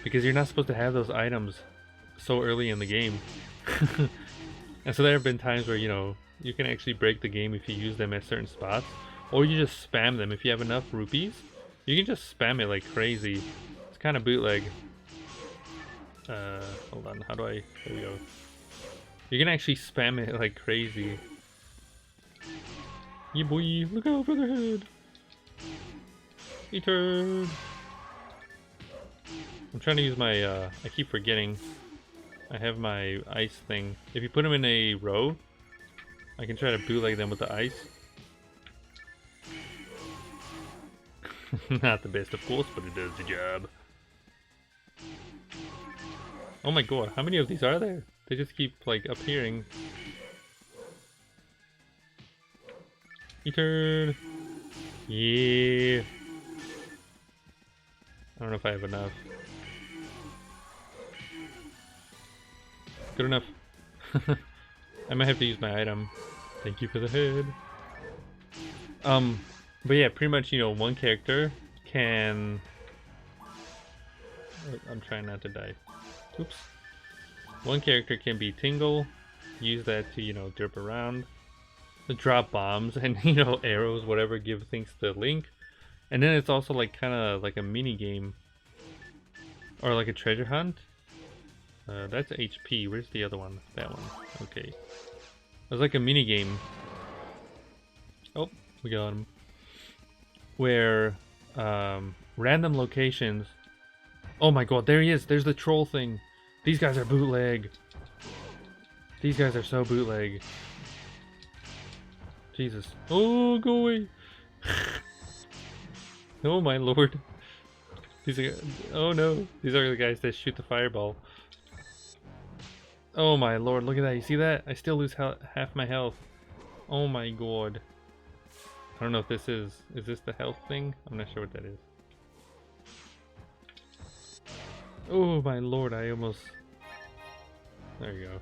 because you're not supposed to have those items so early in the game. And so there have been times where, you know, you can actually break the game if you use them at certain spots, or you just spam them. If you have enough rupees, you can just spam it like crazy. It's kind of bootleg. Hold on, how do I, there we go. You can actually spam it like crazy. Yeah boy, look out for the head. Eater. I'm trying to use my, I keep forgetting. I have my ice thing. If you put them in a row, I can try to bootleg them with the ice. Not the best, of course, but it does the job. Oh my god, how many of these are there? They just keep like appearing. Eater. Yeah. I don't know if I have enough. Good enough. I might have to use my item. Thank you for the head. But yeah, pretty much, you know, one character can... I'm trying not to die. Oops. One character can be Tingle, use that to, you know, derp around, drop bombs and, you know, arrows, whatever, give things to Link. And then it's also like kind of like a mini game, or like a treasure hunt. That's HP. Where's the other one? That one. Okay. It's like a mini game Oh, we got him. Where random locations. Oh my god, there he is. There's the troll thing. These guys are bootleg. These guys are so bootleg. Jesus. Oh, go away. Oh my lord. These are, oh no. These are the guys that shoot the fireball. Oh my lord, look at that. You see that? I still lose half my health. Oh my god. I don't know if this is this the health thing? I'm not sure what that is. Oh my lord, I almost... There you go.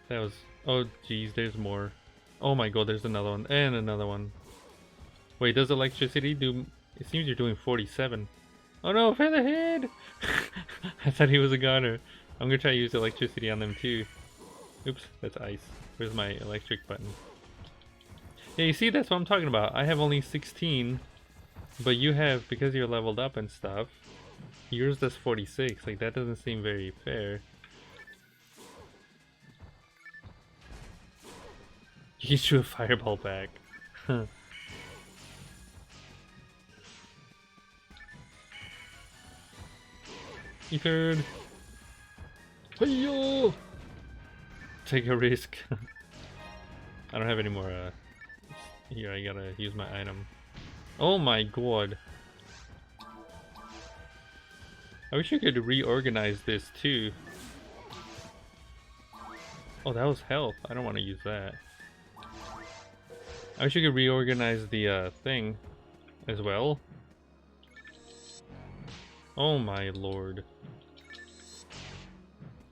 That was... Oh geez, there's more. Oh my god, there's another one. And another one. Wait, does electricity do... It seems you're doing 47. Oh no, Featherhead! I thought he was a goner. I'm gonna try to use electricity on them too. Oops, that's ice. Where's my electric button? Yeah, you see, that's what I'm talking about. I have only 16, but you have, because you're leveled up and stuff, yours does 46. Like, that doesn't seem very fair. You can shoot a fireball back. You heard. Hey-yo! Take a risk. I don't have any more, here, I gotta use my item. Oh my god. I wish you could reorganize this too. Oh, that was health. I don't want to use that. I wish you could reorganize the thing as well. Oh my lord.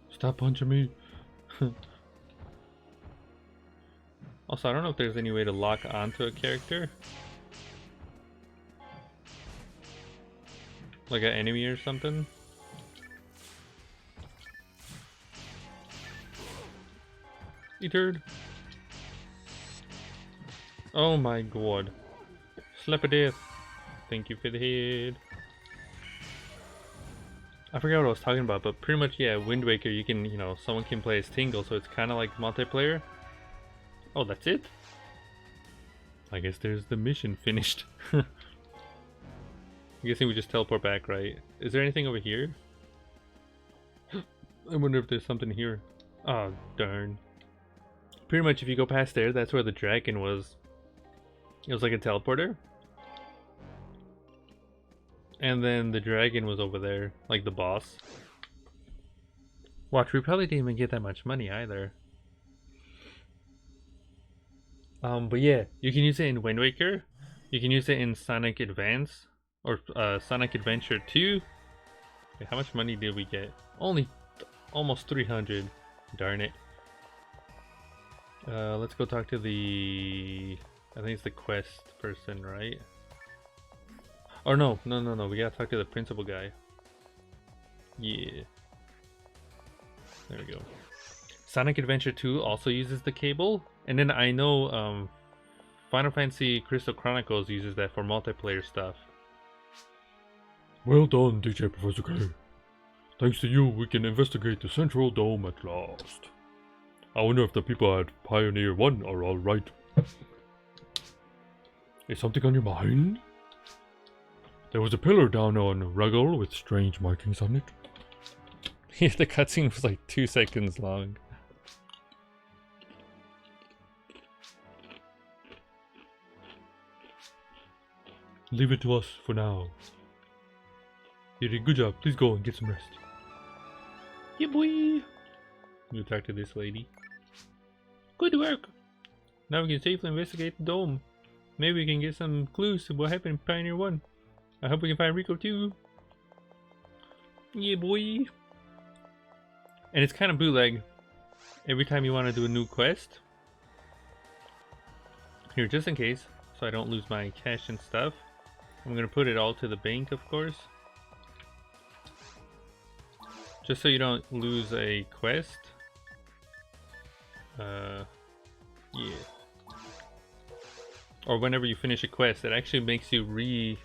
Stop punching me. Also, I don't know if there's any way to lock onto a character. Like an enemy or something. You turd. Oh my god. Slap a death. Thank you for the head. I forgot what I was talking about, but pretty much, yeah, Wind Waker, you can, you know, someone can play as Tingle, so it's kind of like multiplayer. Oh, that's it? I guess there's the mission finished. I'm guessing we just teleport back, right? Is there anything over here? I wonder if there's something here. Oh, darn. Pretty much if you go past there, that's where the dragon was. It was like a teleporter. And then the dragon was over there, like the boss. Watch, we probably didn't even get that much money either. But yeah, you can use it in Wind Waker. You can use it in Sonic Advance or Sonic Adventure 2. Wait, how much money did we get? Only almost 300. Darn it. Let's go talk to the... I think it's the quest person, right? Or no, we gotta talk to the principal guy. Yeah. There we go. Sonic Adventure 2 also uses the cable. And then I know Final Fantasy Crystal Chronicles uses that for multiplayer stuff. Well done, DJ Professor K. Thanks to you, we can investigate the Central Dome at last. I wonder if the people at Pioneer 1 are alright. Is something on your mind? There was a pillar down on Ruggle with strange markings on it. Yeah, the cutscene was like 2 seconds long. Leave it to us for now. You did a good job. Please go and get some rest. Yeah, boy. You talk to this lady. Good work. Now we can safely investigate the dome. Maybe we can get some clues to what happened in Pioneer 1. I hope we can find Rico too. Yeah, boy. And it's kind of bootleg. Every time you want to do a new quest. Here, just in case, so I don't lose my cash and stuff. I'm going to put it all to the bank, of course. Just so you don't lose a quest. Yeah. Or whenever you finish a quest, it actually makes you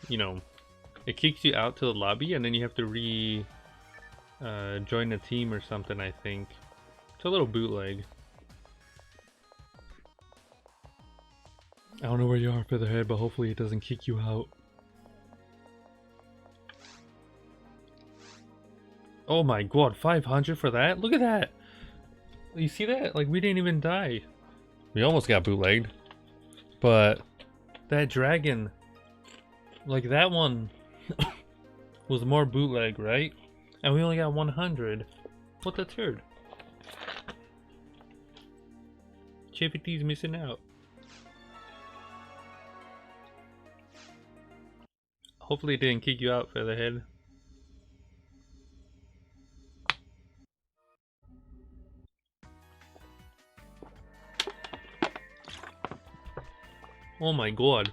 it kicks you out to the lobby and then you have to join a team or something, I think. It's a little bootleg. I don't know where you are, Featherhead, but hopefully it doesn't kick you out. Oh my god, 500 for that? Look at that! You see that? Like, we didn't even die. We almost got bootlegged. But that dragon, like that one, was more bootleg, right? And we only got 100. What the turd? Cheffity's missing out. Hopefully it didn't kick you out, Featherhead. Oh my god.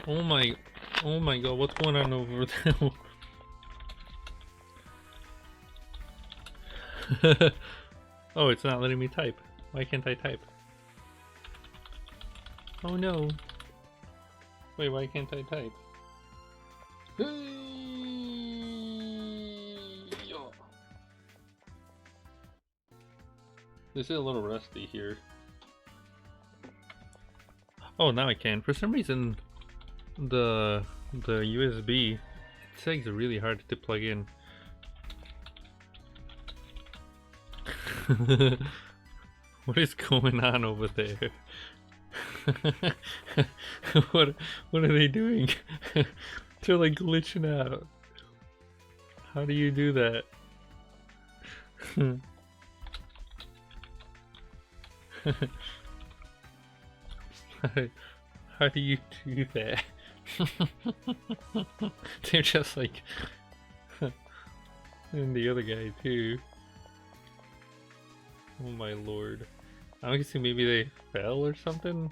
Oh my god, what's going on over there? Oh, it's not letting me type. Why can't I type? Oh no. Wait, why can't I type? This is a little rusty here. Oh, now I can. For some reason, the USB it's really hard to plug in. What is going on over there? what are they doing? They're like glitching out. How do you do that? How do you do that? They're just like and the other guy too. Oh my lord. I'm guessing maybe they fell or something.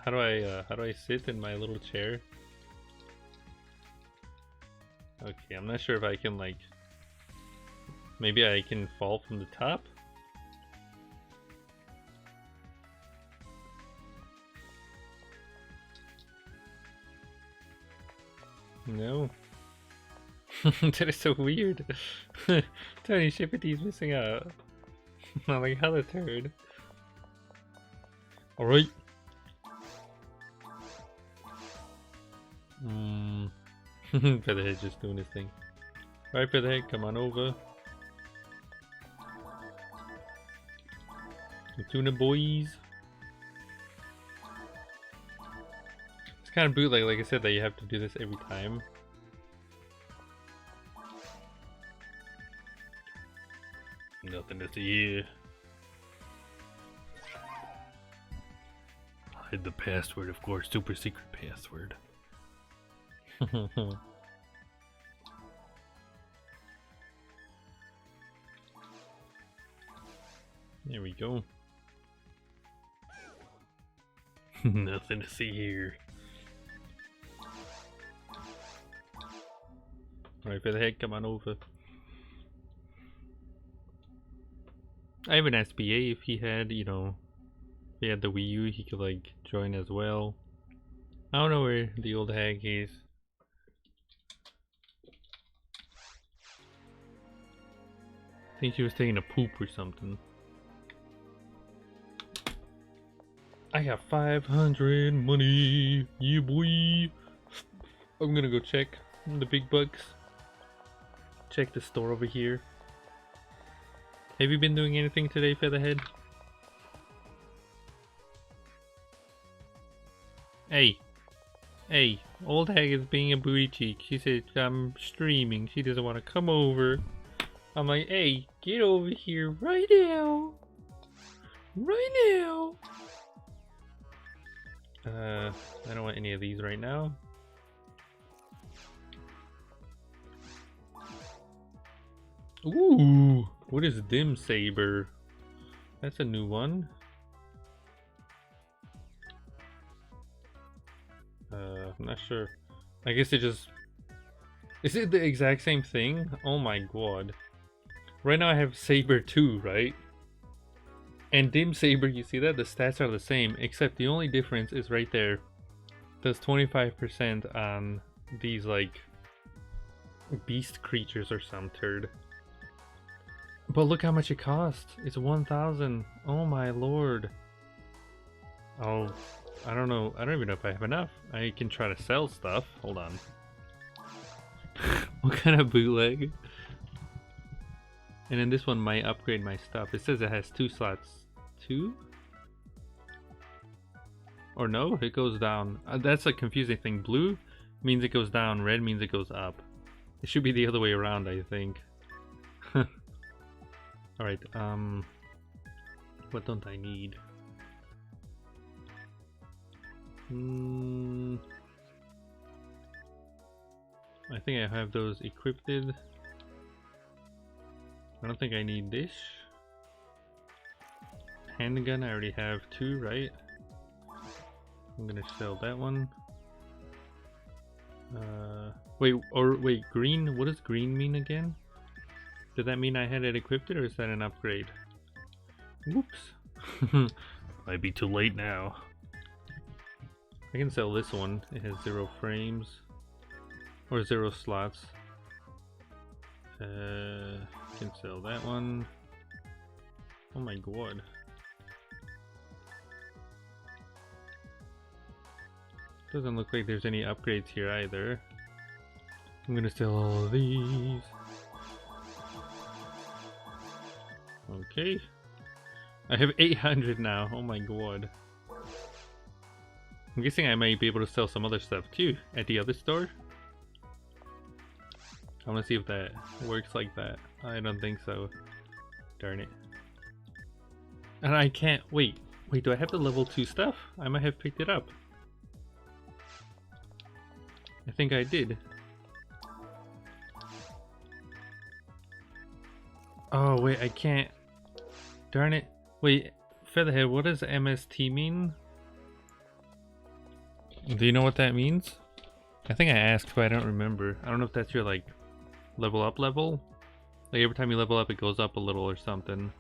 How do I sit in my little chair? Okay, I'm not sure if I can like maybe I can fall from the top. No. That is so weird. Tony Shippity's missing out. I'm like, how the turd. Alright. Featherhead just doing his thing. Alright, Featherhead, come on over. Tuna boys. It's kind of bootleg, like I said, that you have to do this every time. Nothing to see here. Hide the password, of course. Super secret password. There we go. Nothing to see here. Alright, Featherhead, come on over. I haven't asked BA if he had, you know, if he had the Wii U, he could like join as well. I don't know where the old hag is. I think she was taking a poop or something. I got 500 money, yeah boy. I'm gonna go check the big bucks. Check the store over here. Have you been doing anything today, Featherhead? Hey. Hey, old hag is being a booty cheek. She said, I'm streaming. She doesn't want to come over. I'm like, hey, get over here right now. Right now. I don't want any of these right now. Ooh, what is Dim Saber? That's a new one. I'm not sure. I guess it just... Is it the exact same thing? Oh my god. Right now I have Saber 2, right? And Dim Saber, you see that? The stats are the same, except the only difference is right there. Does 25% on these, like, beast creatures or some turd. But look how much it costs. It's 1,000. Oh my lord. Oh, I don't know. I don't even know if I have enough. I can try to sell stuff. Hold on. What kind of bootleg? And then this one might upgrade my stuff. It says it has 2 slots. 2? Or no, it goes down. That's a confusing thing. Blue means it goes down, red means it goes up. It should be the other way around, I think. Alright, what don't I need? I think I have those equipped. I don't think I need this. Handgun, I already have 2, right? I'm gonna sell that one. Wait, green? What does green mean again? Does that mean I had it equipped or is that an upgrade? Whoops. Might be too late now. I can sell this one. It has 0 frames. Or 0 slots. Can sell that one. Oh my god. Doesn't look like there's any upgrades here either. I'm gonna sell all of these. Okay. I have 800 now. Oh my god. I'm guessing I might be able to sell some other stuff too at the other store. I want to see if that works like that. I don't think so. Darn it. And I can't. Wait, do I have the level 2 stuff? I might have picked it up. I think I did. Oh wait, I can't. Darn it. Wait, Featherhead, what does MST mean? Do you know what that means? I think I asked, but I don't remember. I don't know if that's your like level up level. Like every time you level up it goes up a little or something.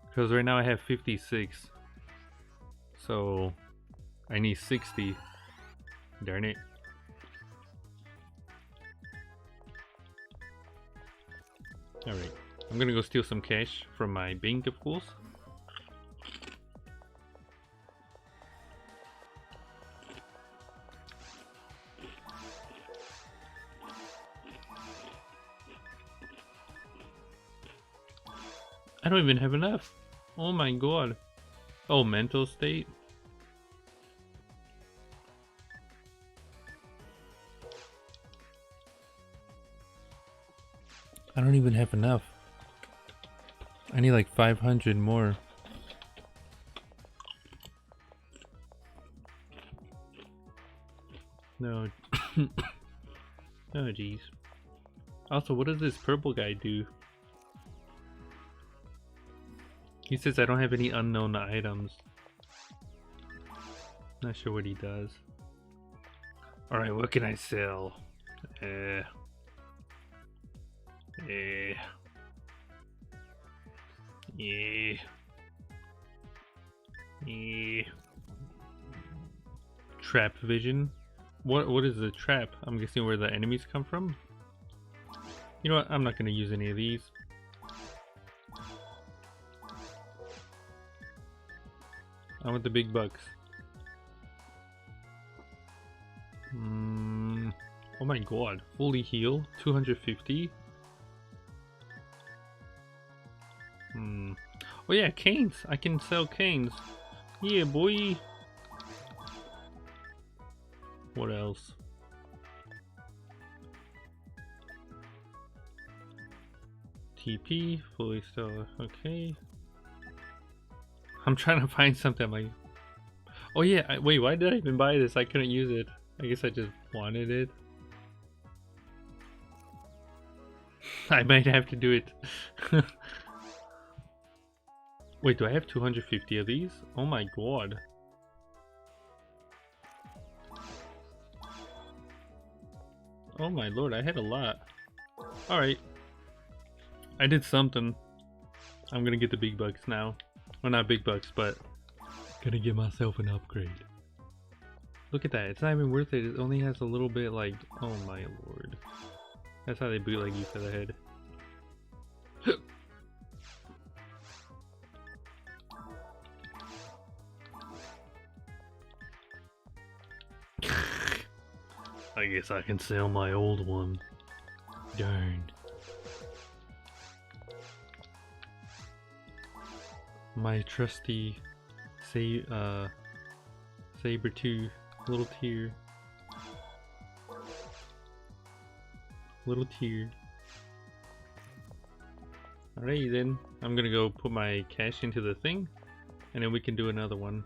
Because right now I have 56. So I need 60. Darn it. Alright. I'm gonna go steal some cash from my bank, of course. I don't even have enough. Oh my god. Oh, mental state. I don't even have enough. I need like 500 more. No. Oh jeez. Also, what does this purple guy do? He says I don't have any unknown items. Not sure what he does. Alright, what can I sell? Trap vision. What is the trap? I'm guessing where the enemies come from. You know what? I'm not gonna use any of these. I want the big bucks. Oh my god, fully heal, 250. Oh yeah, canes. I can sell canes. Yeah, boy. What else? TP, fully still, okay. I'm trying to find something like... Oh yeah, wait, why did I even buy this? I couldn't use it. I guess I just wanted it. I might have to do it. Wait, do I have 250 of these? Oh my god. Oh my lord, I had a lot. Alright. I did something. I'm gonna get the big bucks now. Well, not big bucks, but gonna get myself an upgrade. Look at that, it's not even worth it. It only has a little bit like, oh my lord. That's how they bootleg you for the head. I guess I can sell my old one. Darn. My trusty saber-tooth little tear. Little tear. Alright then, I'm gonna go put my cash into the thing, and then we can do another one.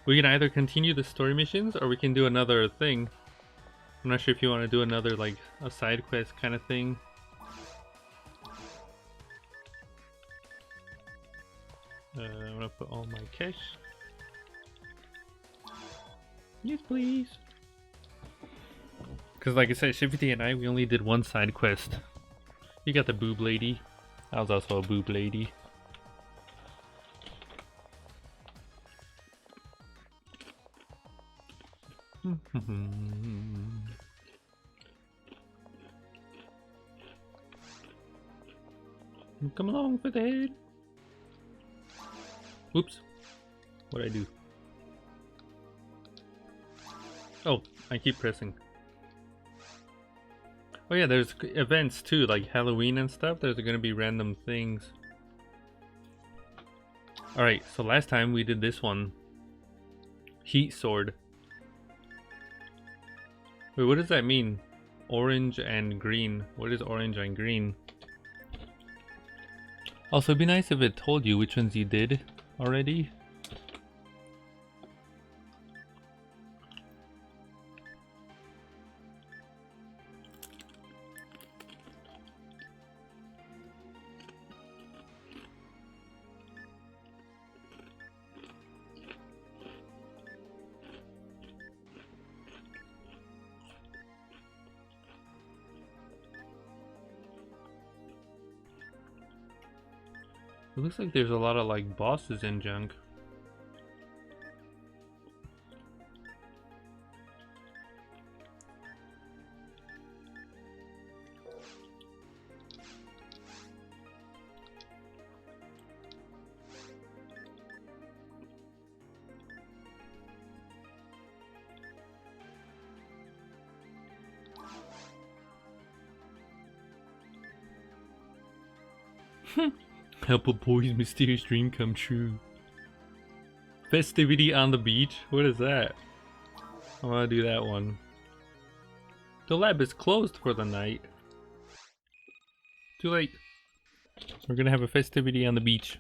We can either continue the story missions, or we can do another thing. I'm not sure if you want to do another, like, a side quest kind of thing. I'm gonna put all my cash. Yes, please. Because like I said, Shifty and I, we only did one side quest. You got the boob lady. I was also a boob lady. Come along for the head. Oops. What'd I do? Oh, I keep pressing. Oh yeah, there's events too, like Halloween and stuff. There's gonna be random things. Alright, so last time we did this one. Heat sword. Wait, what does that mean? Orange and green. What is orange and green? Also, it'd be nice if it told you which ones you did already. It looks like there's a lot of like bosses and junk. Help a boy's mysterious dream come true. Festivity on the beach? What is that? I want to do that one. The lab is closed for the night. Too late. We're gonna have a festivity on the beach.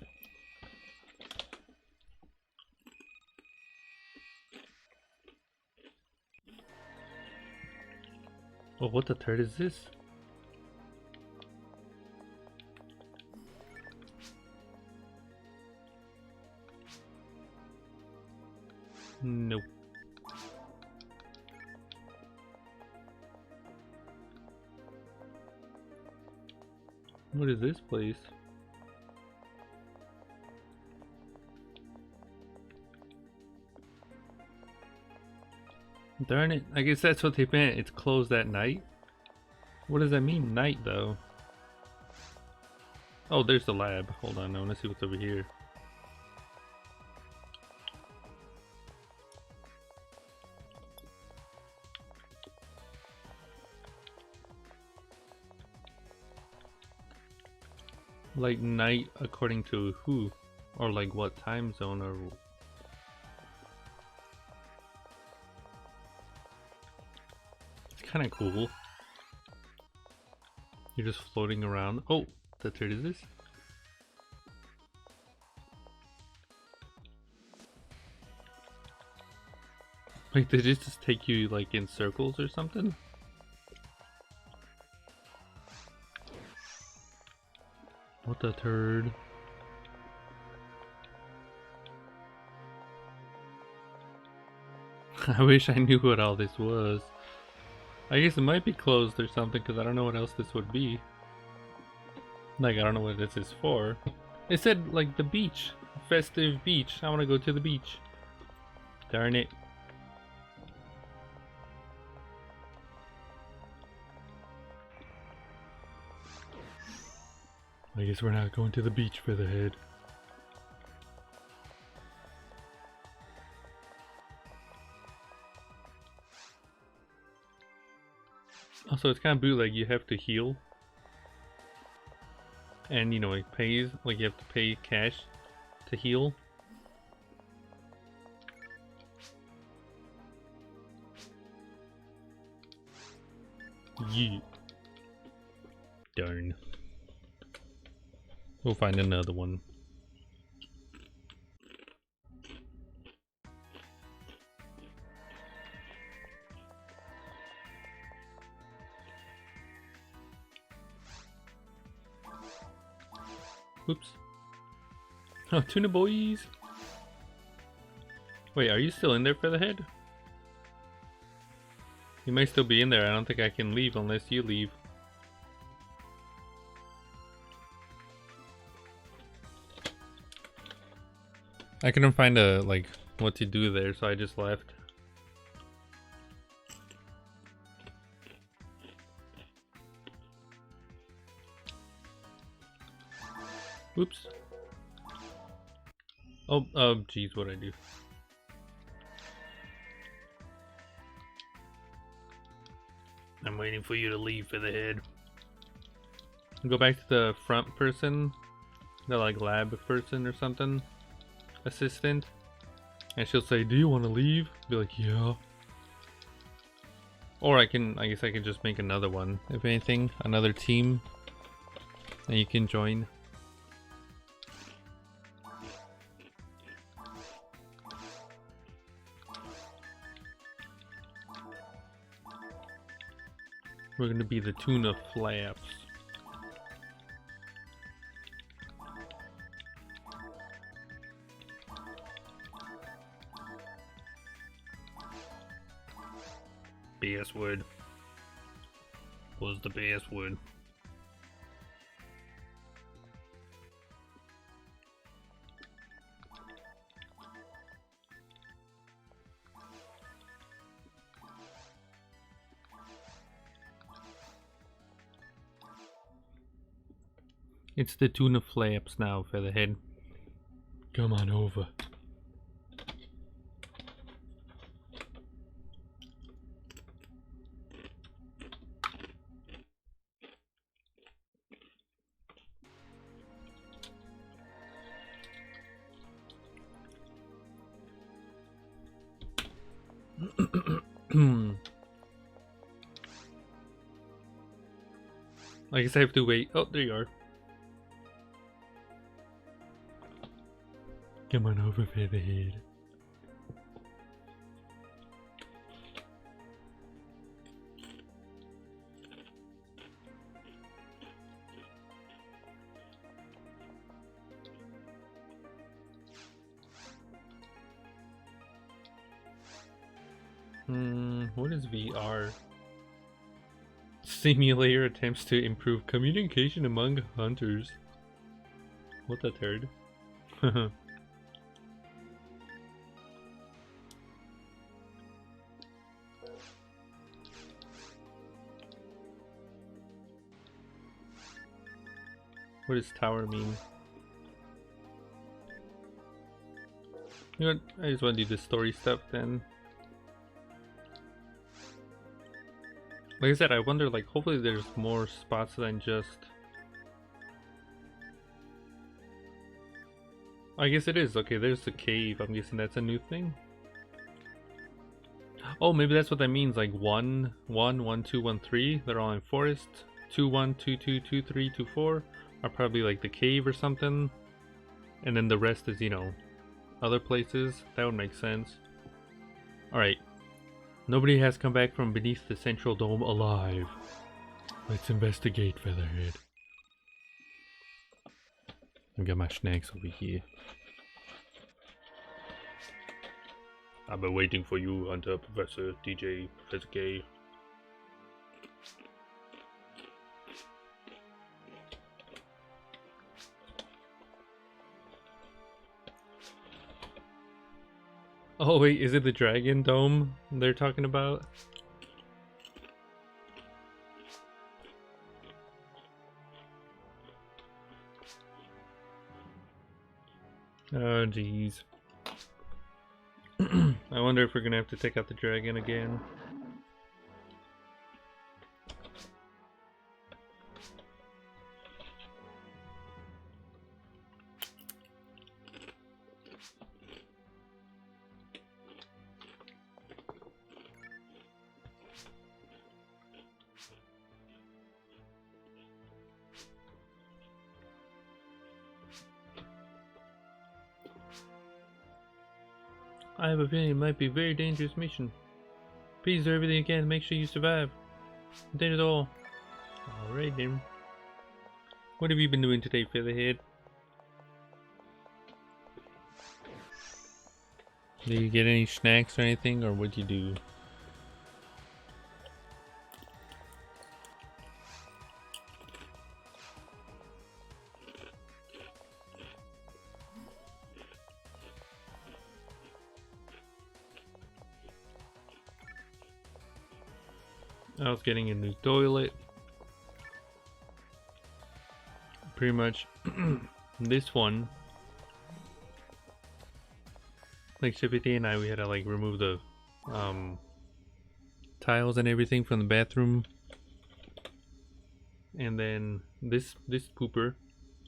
Oh, what the turd is this? Nope. What is this place? Darn it, I guess that's what they meant. It's closed at night? What does that mean, night though? Oh, there's the lab. Hold on, I want to see what's over here. Like night according to who? Or like what time zone or... It's kind of cool. You're just floating around. Oh, the turd is this? Like did it just take you like in circles or something? What the turd? I wish I knew what all this was. I guess it might be closed or something because I don't know what else this would be. Like I don't know what this is for. It said like the beach. Festive beach. I want to go to the beach. Darn it. I guess we're not going to the beach for the head. Also, it's kind of bootleg. You have to heal, and you know it pays. Like you have to pay cash to heal. Yeah. Darn. We'll find another one. Oops. Oh, tuna boys. Wait, are you still in there, Featherhead? You may still be in there. I don't think I can leave unless you leave. I couldn't find like what to do there, so I just left. Oops. Oh, geez, what'd I do? I'm waiting for you to leave, Featherhead. Go back to the front person, the like lab person or something, assistant, and she'll say, "Do you want to leave?" Be like, "Yeah." Or I guess I can just make another one, if anything, another team that you can join. We're gonna be the tuna flaps. BS word. Was the BS word. It's the tuna flaps now, Featherhead. Come on over. I guess I have to wait. Oh, there you are. Come on over, Featherhead. What is VR? Simulator attempts to improve communication among hunters. What a turd. What does tower mean? You know what? I just want to do the story stuff then. Like I said, I wonder, like, hopefully there's more spots than just... I guess it is. Okay, there's the cave. I'm guessing that's a new thing. Oh, maybe that's what that means. Like 1, 1, 1, 2, 1, 3. They're all in forest. 2, 1, 2, 2, 2, 3, 2, 4 are probably like the cave or something. And then the rest is, you know, other places. That would make sense. Alright. Nobody has come back from beneath the central dome alive. Let's investigate, Featherhead. I've got my snacks over here. I've been waiting for you, Hunter, Professor, DJ, Professor K. Oh wait, is it the dragon dome they're talking about? Oh jeez. I wonder if we're gonna have to take out the dragon again. I have a feeling it might be a very dangerous mission. Please do everything you can to make sure you survive. That is all. Alright then. What have you been doing today, Featherhead? Did you get any snacks or anything, or what'd you do? I was getting a new toilet. Pretty much this one, like Cheffy and I, we had to like remove the tiles and everything from the bathroom. And then this pooper,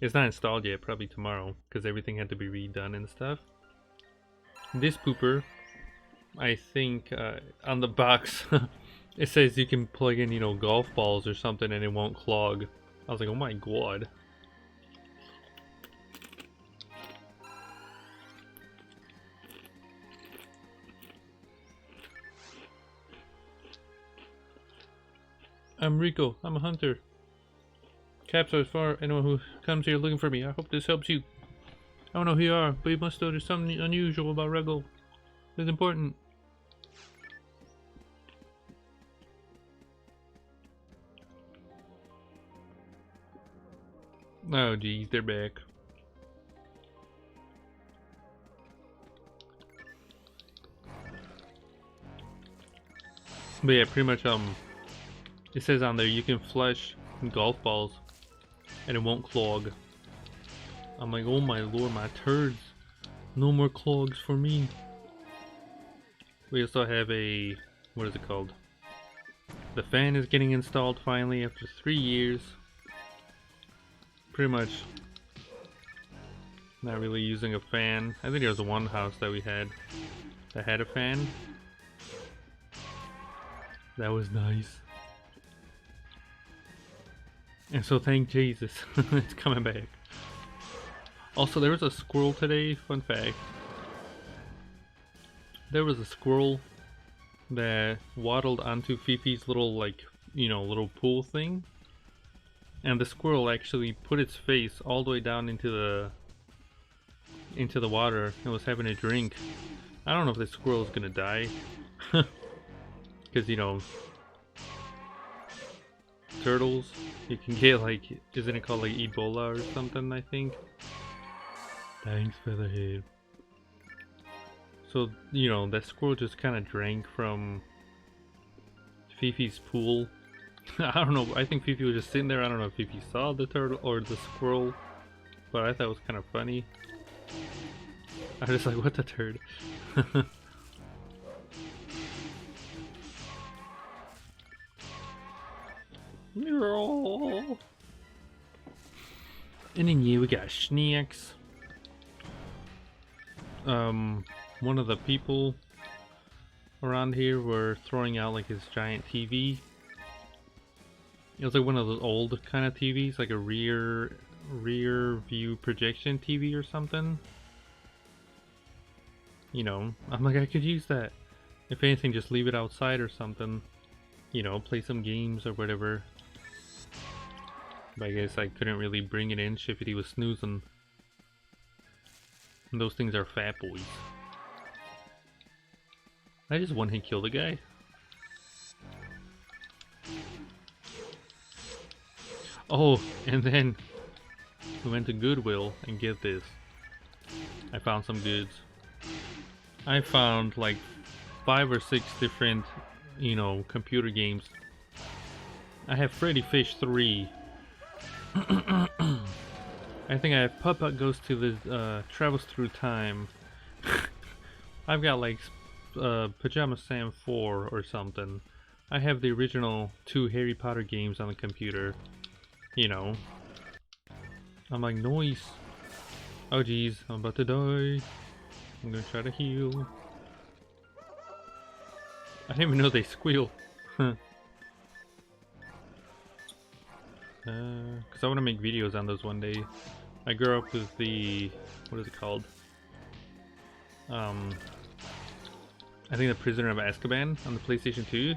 it's not installed yet, probably tomorrow, because everything had to be redone and stuff. This pooper, I think on the box it says you can plug in, you know, golf balls or something and it won't clog. I was like, oh my god. I'm Rico. I'm a hunter. Caps are for anyone who comes here looking for me. I hope this helps you. I don't know who you are, but you must know there's something unusual about Regal. It's important. Oh geez, they're back. But yeah, pretty much it says on there you can flush golf balls and it won't clog. I'm like, oh my lord, my turds. No more clogs for me. We also have a, what is it called? The fan is getting installed finally after 3 years. Pretty much not really using a fan. I think there was one house that we had that had a fan. That was nice. And so thank Jesus, it's coming back. Also, there was a squirrel today, fun fact. There was a squirrel that waddled onto Fifi's little, like, you know, little pool thing. And the squirrel actually put its face all the way down into the water and was having a drink. I don't know if this squirrel is gonna die. Because, you know, turtles, you can get like, isn't it called like Ebola or something, I think? Thanks, Featherhead. So, you know, that squirrel just kind of drank from Fifi's pool. I don't know, I think Fifi was just sitting there. I don't know if Fifi saw the turtle or the squirrel, but I thought it was kind of funny. I was just like, what the turd? And then yeah, we got snacks. One of the people around here were throwing out like his giant TV. It was like one of those old kind of TVs, like a rear view projection TV or something. You know, I'm like, I could use that. If anything, just leave it outside or something. You know, play some games or whatever. But I guess I couldn't really bring it in. Shifty was snoozing. And those things are fat boys. I just one-hit killed the guy. Oh, and then we went to Goodwill and get this. I found some goods. I found like 5 or 6 different, you know, computer games. I have Freddy Fish 3. I think I have Puppet Goes to the Travels Through Time. I've got like Pajama Sam 4 or something. I have the original 2 Harry Potter games on the computer. You know. I'm like, noise. Oh geez, I'm about to die. I'm gonna try to heal. I didn't even know they squeal. Cause I want to make videos on those one day. I grew up with the, what is it called? I think the Prisoner of Azkaban on the PlayStation 2.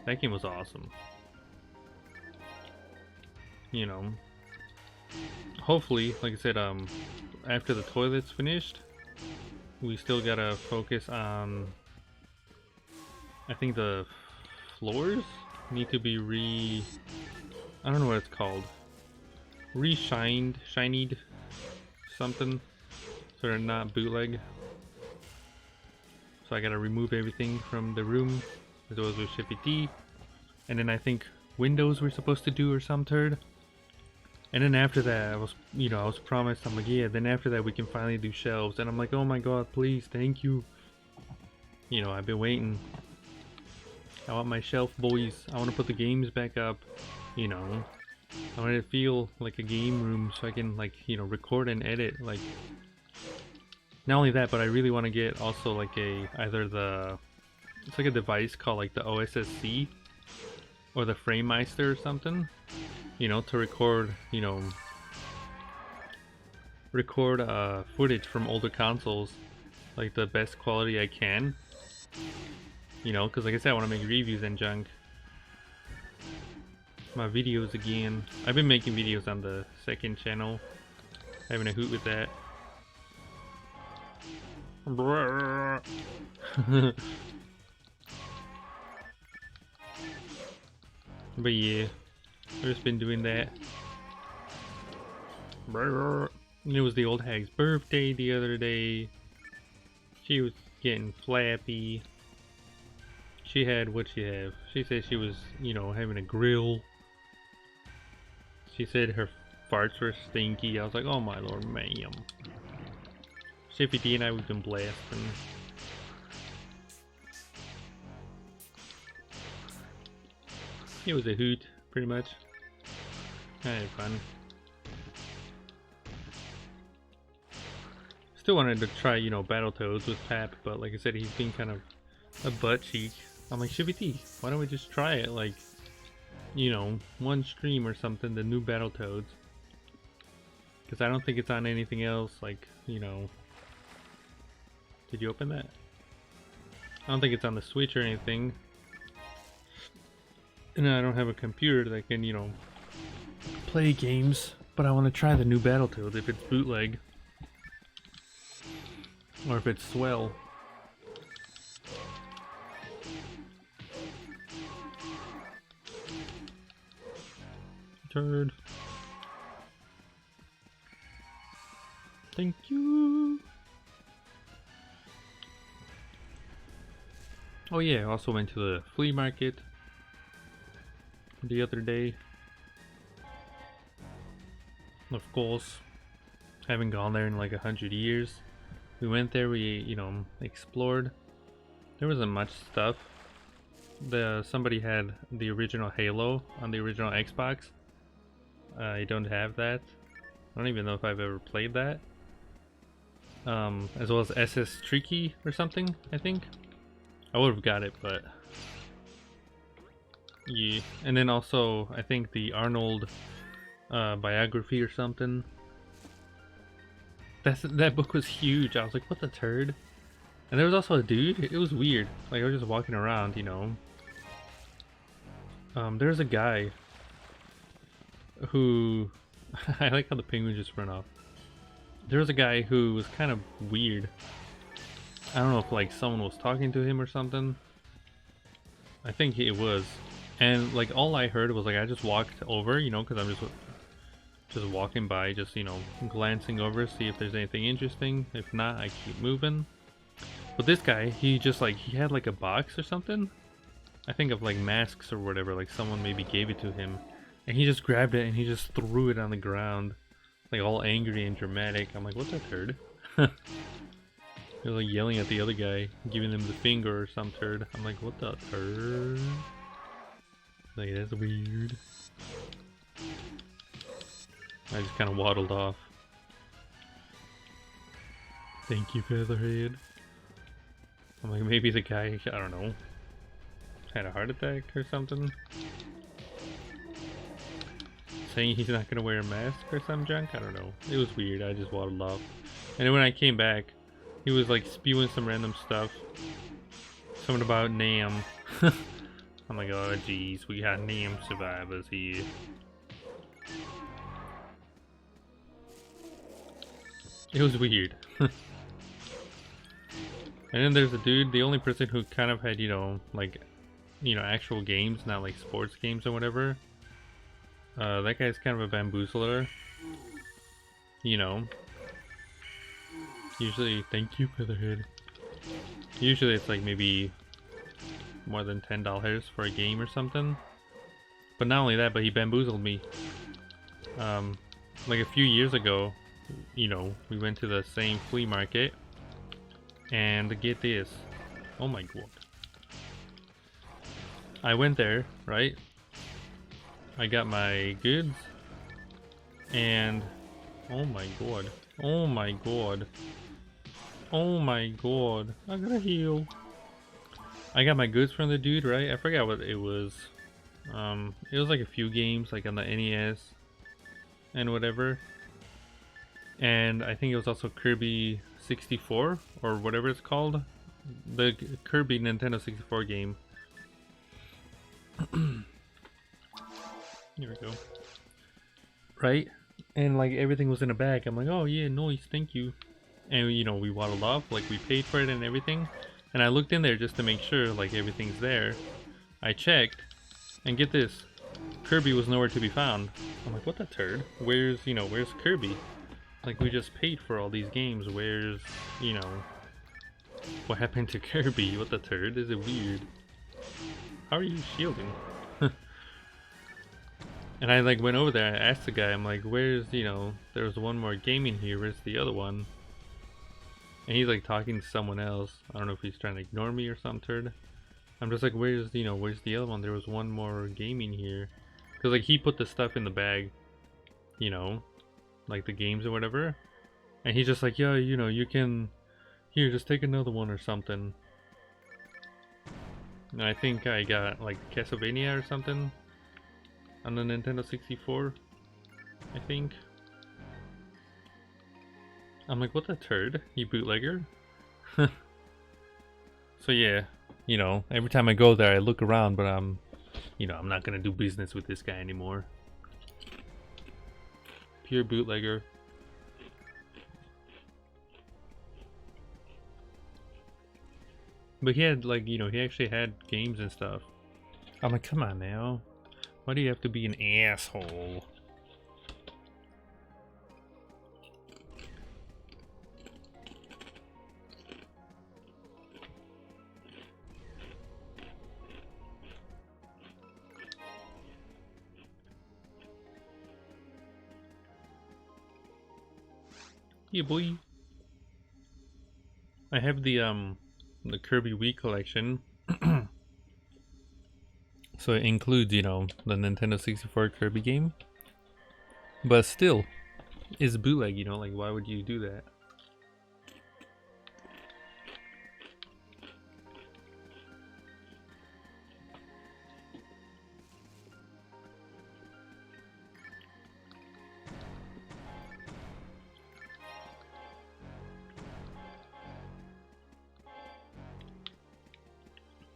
That game was awesome. You know, hopefully, like I said, after the toilet's finished, we still gotta focus on. I think the floors need to be I don't know what it's called. Shinied, something, so they're not bootleg. So I gotta remove everything from the room, as well as with Cheffy. And then I think windows we're supposed to do or some turd. And then after that, I was promised, I'm like, yeah, then after that we can finally do shelves. And I'm like, oh my god, please, thank you. You know, I've been waiting. I want my shelf, boys. I want to put the games back up, you know. I want it to feel like a game room so I can, like, you know, record and edit. Like, not only that, but I really want to get also like it's like a device called like the OSSC or the FrameMeister or something, you know, to record, you know, footage from older consoles, like the best quality I can, you know, because like I said, I want to make reviews and junk. My videos again. I've been making videos on the second channel, having a hoot with that. But yeah, I've just been doing that. It was the old hag's birthday the other day. She was getting flappy. She had what she have. She said she was, you know, having a grill. She said her farts were stinky. I was like, oh my lord, ma'am. Cheffy and I, we've been blasting. It was a hoot, pretty much. I had fun. Still wanted to try, you know, Battletoads with Pap, but like I said, he's being kind of a butt cheek. I'm like, Cheffy, why don't we just try it? Like, you know, one stream or something, the new Battletoads. Because I don't think it's on anything else, like, you know. Did you open that? I don't think it's on the Switch or anything. And I don't have a computer that can, you know, play games. But I want to try the new Battletoads if it's bootleg. Or if it's swell. Turd. Thank you. Oh yeah, I also went to the flea market the other day. Of course, haven't gone there in like 100 years. We went there, we, you know, explored. There wasn't much stuff. Somebody had the original Halo on the original Xbox. I don't have that. I don't even know if I've ever played that. As well as SS Tricky or something, I think. I would have got it, but yeah. And then also, I think the Arnold biography or something. That book was huge. I was like, what the turd? And there was also a dude. It was weird. Like, I was just walking around, you know. There's a guy who I like how the penguin just ran off. There was a guy who was kind of weird. I don't know if like someone was talking to him or something. I think it was. And like all I heard was like I just walked over, you know, because I'm just walking by, just, you know, glancing over, see if there's anything interesting. If not, I keep moving. But this guy, he just like, he had like a box or something. I think of like masks or whatever, like someone maybe gave it to him. And he just grabbed it and he just threw it on the ground. Like all angry and dramatic. I'm like, what's that turd? He was like yelling at the other guy, giving him the finger or some turd. I'm like, what the turd? Like, that's weird. I just kind of waddled off. Thank you, Featherhead. I'm like, maybe the guy, I don't know, had a heart attack or something. Saying he's not gonna wear a mask or some junk? I don't know. It was weird. I just waddled off. And then when I came back, he was like spewing some random stuff. Something about Nam. I'm like, oh jeez, we got Nam survivors here. It was weird. And then there's a dude, the only person who kind of had, like, actual games, not like sports games or whatever. That guy's kind of a bamboozler. Usually, thank you, Featherhead. Usually it's like maybe more than $10 for a game or something. But not only that, but he bamboozled me. Like a few years ago, we went to the same flea market, and get this. Oh my god. I went there, right? I got my goods, and oh my god. Oh my god. Oh my god. I gotta heal. I got my goods from the dude, right? I forgot what it was. It was like a few games, like on the NES and whatever. And I think it was also Kirby 64 or whatever it's called. The Kirby Nintendo 64 game. Here we go. Right? And like everything was in a bag. I'm like, oh yeah, nice, thank you. And we waddled off, like we paid for it and everything. And I looked in there just to make sure like everything's there. I checked, and get this, Kirby was nowhere to be found. I'm like, what the turd? Where's Kirby? Like, we just paid for all these games. Where's, what happened to Kirby? What the turd? Is it weird? How are you shielding? And I like went over there, I asked the guy, I'm like, where's, there's one more game in here, where's the other one? And he's like talking to someone else. I don't know if he's trying to ignore me or some turd. I'm just like, where's the other one? There was one more game in here. Cause like he put the stuff in the bag, like the games or whatever. And he's just like, yeah, you can, here, just take another one or something. And I think I got like Castlevania or something on the Nintendo 64, I think. I'm like, what the turd? You bootlegger? So yeah, every time I go there I look around, but I'm not gonna do business with this guy anymore. Pure bootlegger. But he had like, he actually had games and stuff. I'm like, come on now. Why do you have to be an asshole? Yeah, boy. I have the Kirby Wii collection. So it includes, the Nintendo 64 Kirby game. But still, it's bootleg, like why would you do that?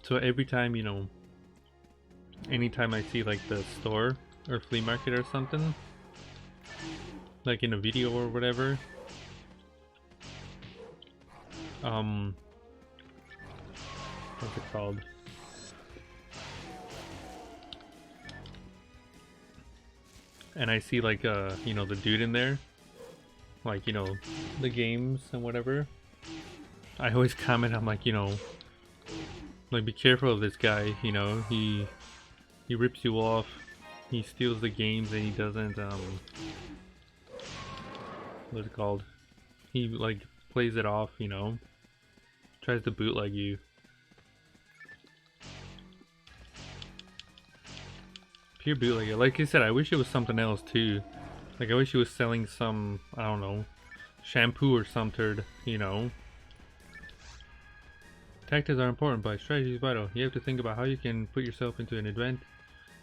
So every time, anytime I see like the store or flea market or something, like in a video or whatever, what's it called? And I see like the dude in there, like the games and whatever, I always comment, I'm like, like be careful of this guy, he rips you off, he steals the games, and he doesn't what's it called, he like plays it off, tries to bootleg you. Pure bootlegger. Like I said, I wish it was something else too. Like I wish he was selling some, I don't know, shampoo or some turd, Tactics are important, but strategy is vital. You have to think about how you can put yourself into an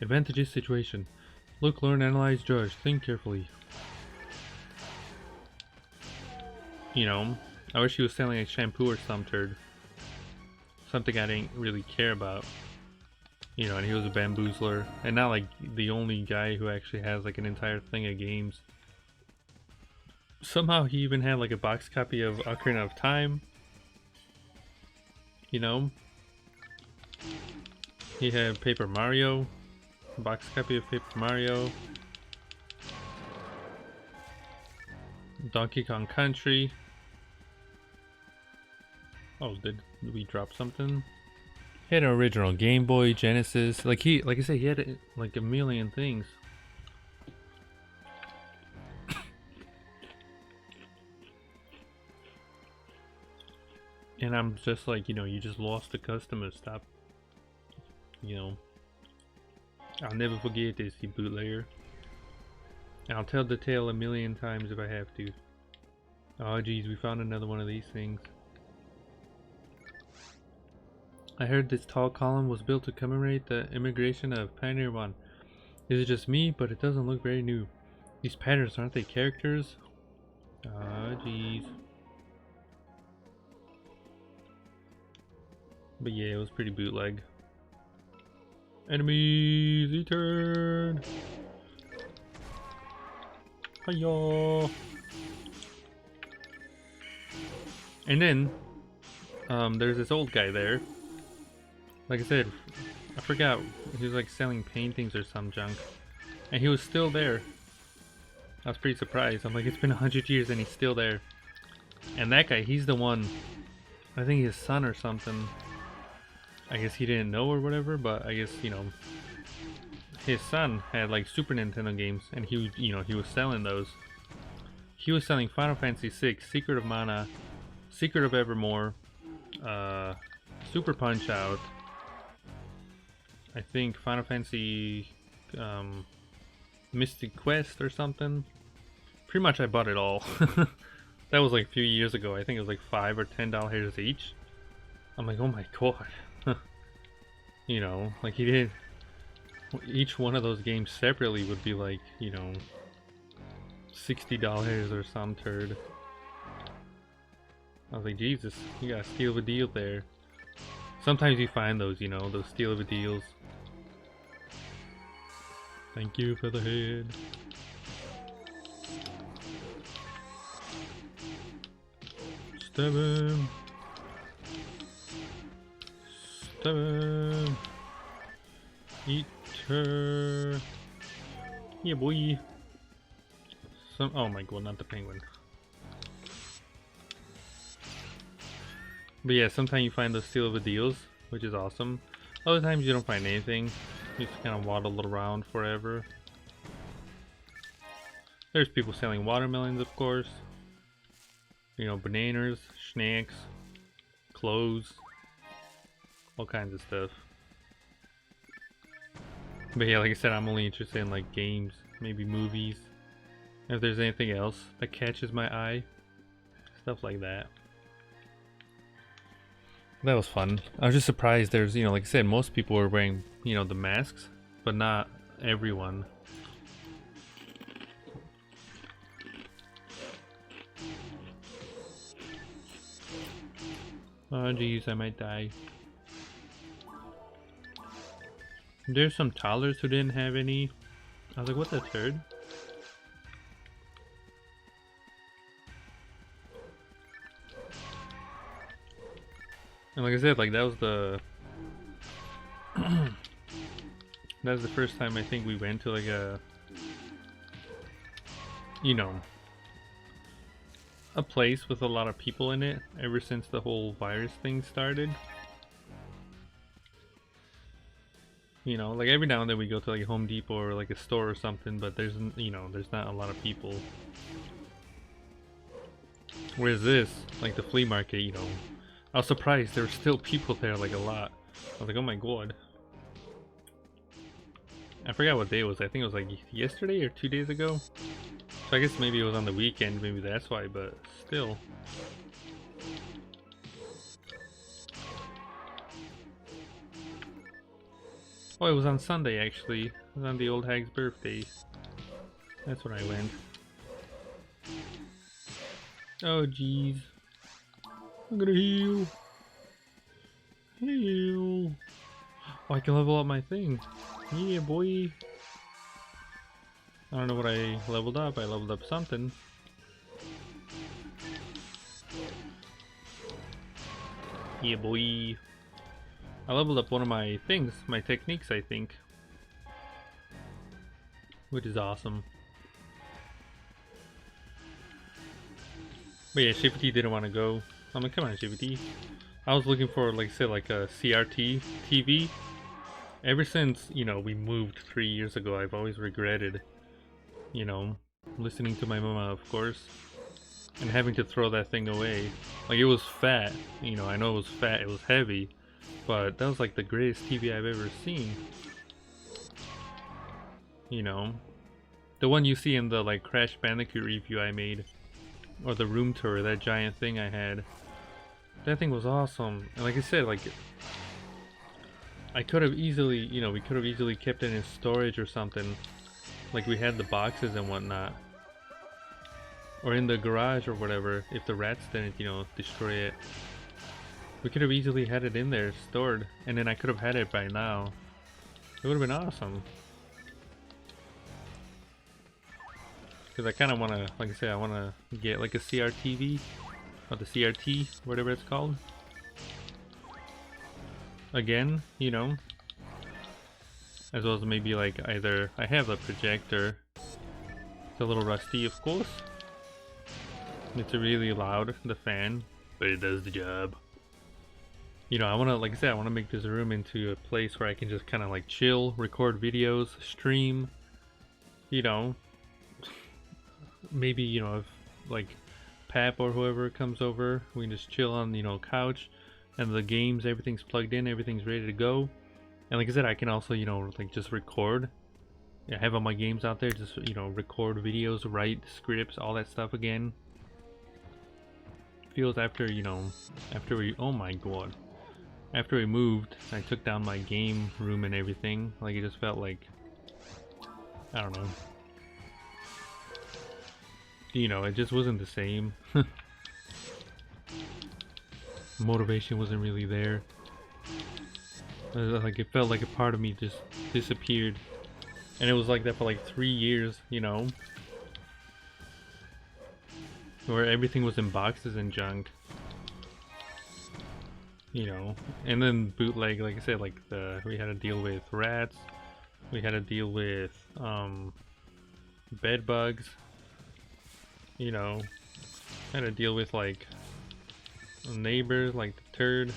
advantageous situation. Look, learn, analyze, judge. Think carefully. I wish he was selling a shampoo or some turd. something I didn't really care about. You know, and he was a bamboozler, and not like the only guy who actually has like an entire thing of games. Somehow he even had like a box copy of Ocarina of Time. You know, he had Paper Mario, box copy of Paper Mario, Donkey Kong Country. Oh, did we drop something? He had an original Game Boy, Genesis. Like I said, he had like a million things. And I'm just like, you know, you just lost the customer. Stop. You know, I'll never forget this, you bootlegger. And I'll tell the tale a million times if I have to. Oh geez, we found another one of these things. I heard this tall column was built to commemorate the immigration of Pioneer 1. Is it just me? But it doesn't look very new. These patterns, aren't they characters? Ah, jeez. But yeah, it was pretty bootleg. Enemies, E-turn! Hiya! And then, there's this old guy there. Like I said, I forgot, he was like selling paintings or some junk. And he was still there. I was pretty surprised. I'm like, it's been 100 years and he's still there. And that guy, he's the one, I think his son or something. I guess he didn't know or whatever, but I guess, you know, his son had like Super Nintendo games and he, you know, he was selling those. He was selling Final Fantasy VI, Secret of Mana, Secret of Evermore, Super Punch Out, I think Final Fantasy Mystic Quest or something. Pretty much I bought it all. That was like a few years ago. I think it was like $5 or $10 each. I'm like, oh my god. You know, like he did. Each one of those games separately would be like, you know, $60 or some turd. I was like, Jesus, you got a steal of a deal there. Sometimes you find those, you know, those steal of a deals. Thank you for the head. Stab him. Stab him. Eat her. Yeah, boy. Oh my god, not the penguin. But yeah, sometimes you find those steal of the deals, which is awesome. Other times you don't find anything. You just kind of waddle around forever. There's people selling watermelons, of course. You know, bananas, snacks, clothes, all kinds of stuff. But yeah, like I said, I'm only interested in like games, maybe movies. If there's anything else that catches my eye, stuff like that. That was fun. I was just surprised there's, you know, like I said, most people were wearing, you know, the masks, but not everyone. Oh geez, I might die. There's some toddlers who didn't have any. I was like, what the turd? And like I said, like that was the that was the first time I think we went to like a, you know, a place with a lot of people in it ever since the whole virus thing started. You know, like every now and then we go to like a Home Depot or like a store or something, but there's, you know, there's not a lot of people. Whereas this, like the flea market, you know, I was surprised there were still people there, like a lot. I was like, oh my god. I forgot what day it was. I think it was like yesterday or 2 days ago. So I guess maybe it was on the weekend, maybe that's why, but still. Oh, it was on Sunday actually. It was on the old hag's birthday. That's when I went. Oh jeez. I'm gonna heal. Ew. Oh, I can level up my thing. Yeah, boy. I don't know what I leveled up. I leveled up something. Yeah, boy. I leveled up one of my things, my techniques, I think. Which is awesome. But yeah, Cheffy didn't want to go. I'm like, come on, Cheffy. I was looking for, like, say, like a CRT TV. Ever since, you know, we moved 3 years ago, I've always regretted, you know, listening to my mama, of course, and having to throw that thing away. Like, it was fat, you know, I know it was fat, it was heavy, but that was like the greatest TV I've ever seen. You know, the one you see in the, like, Crash Bandicoot review I made, or the room tour, that giant thing I had. That thing was awesome. And like I said, like, I could have easily, you know, we could have easily kept it in storage or something. Like, we had the boxes and whatnot. Or in the garage or whatever, if the rats didn't, you know, destroy it. We could have easily had it in there, stored. And then I could have had it by now. It would have been awesome. Because I kind of want to, like I said, I want to get like a CRTV. Or the CRT, whatever it's called. Again, you know, as well as maybe like either I have a projector. It's a little rusty, of course. It's really loud, the fan, but it does the job. You know, I want to, like I said, I want to make this room into a place where I can just kind of like chill, record videos, stream. You know, maybe, you know, if like Pap or whoever comes over, we can just chill on, you know, couch. And the games, everything's plugged in, everything's ready to go. And like I said, I can also, you know, like just record. I have all my games out there, just, you know, record videos, write scripts, all that stuff again. Feels after, you know, after we, oh my god. After we moved, I took down my game room and everything. Like, it just felt like, I don't know. You know, it just wasn't the same. Motivation wasn't really there. Like, it felt like a part of me just disappeared, and it was like that for like 3 years, you know, where everything was in boxes and junk, you know. And then bootleg, like I said, like we had to deal with rats, we had to deal with bed bugs, you know, had to deal with like neighbors like the turd,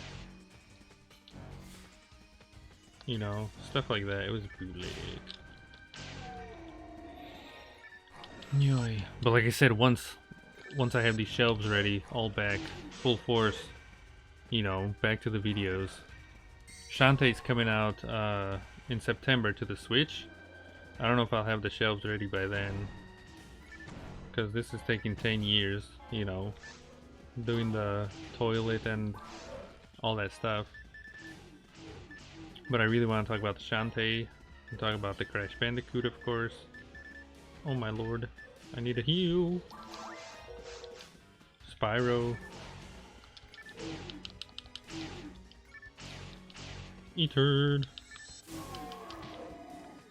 you know, stuff like that. It was bootleg. Yoy. But like I said, once I have these shelves ready, all back, full force, you know, back to the videos. Shantae's coming out in September to the Switch. I don't know if I'll have the shelves ready by then, because this is taking 10 years, you know, doing the toilet and all that stuff. But I really want to talk about the Shantae, and talk about the Crash Bandicoot, of course. Oh my lord, I need a heal. Spyro. E-turd.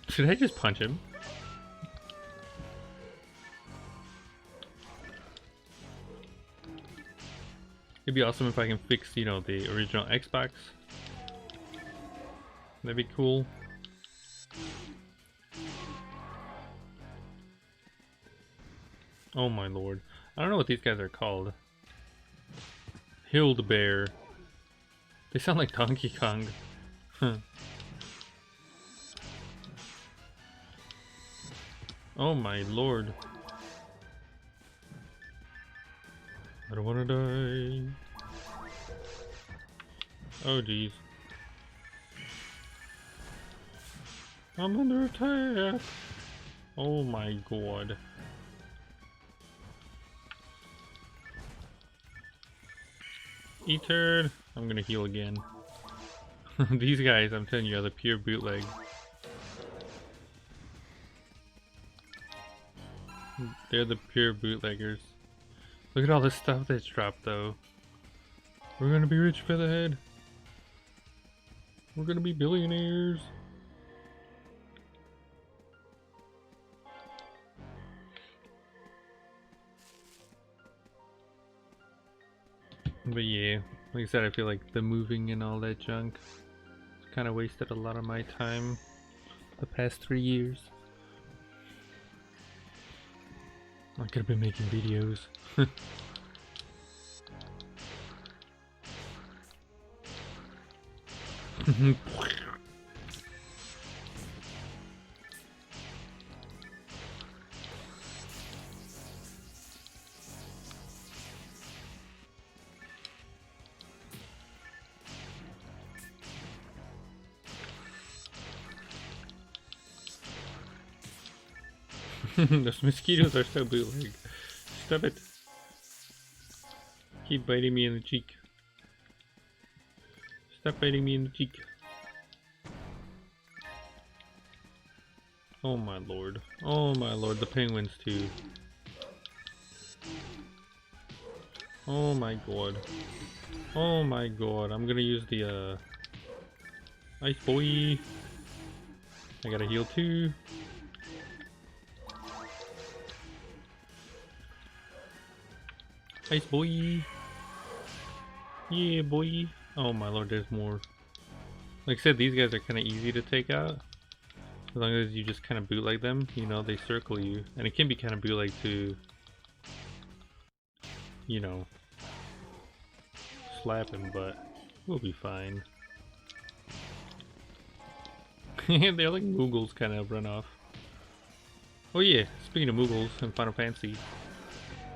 Should I just punch him? It'd be awesome if I can fix, you know, the original Xbox. That'd be cool. Oh my lord. I don't know what these guys are called. Hild Bear. They sound like Donkey Kong. Oh my lord. I don't wanna die. Oh jeez. I'm under attack. Oh my god. E-turd. I'm gonna heal again. These guys, I'm telling you, are the pure bootleg. They're the pure bootleggers. Look at all this stuff that's dropped though. We're gonna be rich for the head. We're gonna be billionaires. But yeah, like I said, I feel like the moving and all that junk kind of wasted a lot of my time the past 3 years. I could have been making videos. Those mosquitoes are so bootleg. Stop it. Keep biting me in the cheek. Stop biting me in the cheek. Oh my lord. Oh my lord, the penguins too. Oh my god. Oh my god, I'm gonna use the ice boy. I gotta heal too. Ice boy. Yeah, boy. Oh my lord, there's more. Like I said, these guys are kind of easy to take out. As long as you just kind of bootleg them, you know, they circle you. And it can be kind of bootleg to, you know, slap him, but we'll be fine. They're like Moogles kind of run off. Oh yeah, speaking of Moogles in Final Fantasy,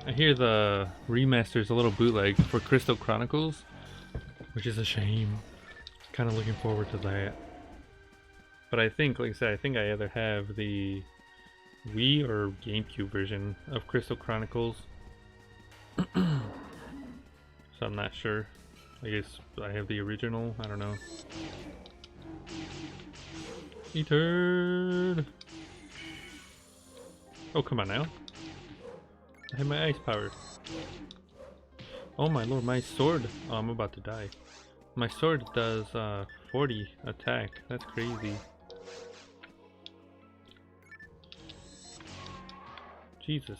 I hear the remaster's a little bootleg for Crystal Chronicles, which is a shame. Kind of looking forward to that. But I think, like I said, I think I either have the Wii or GameCube version of Crystal Chronicles. So I'm not sure. I guess I have the original, I don't know. E-turd! Oh, come on now. I have my ice power. Oh my lord, my sword. Oh, I'm about to die. My sword does 40 attack. That's crazy. Jesus.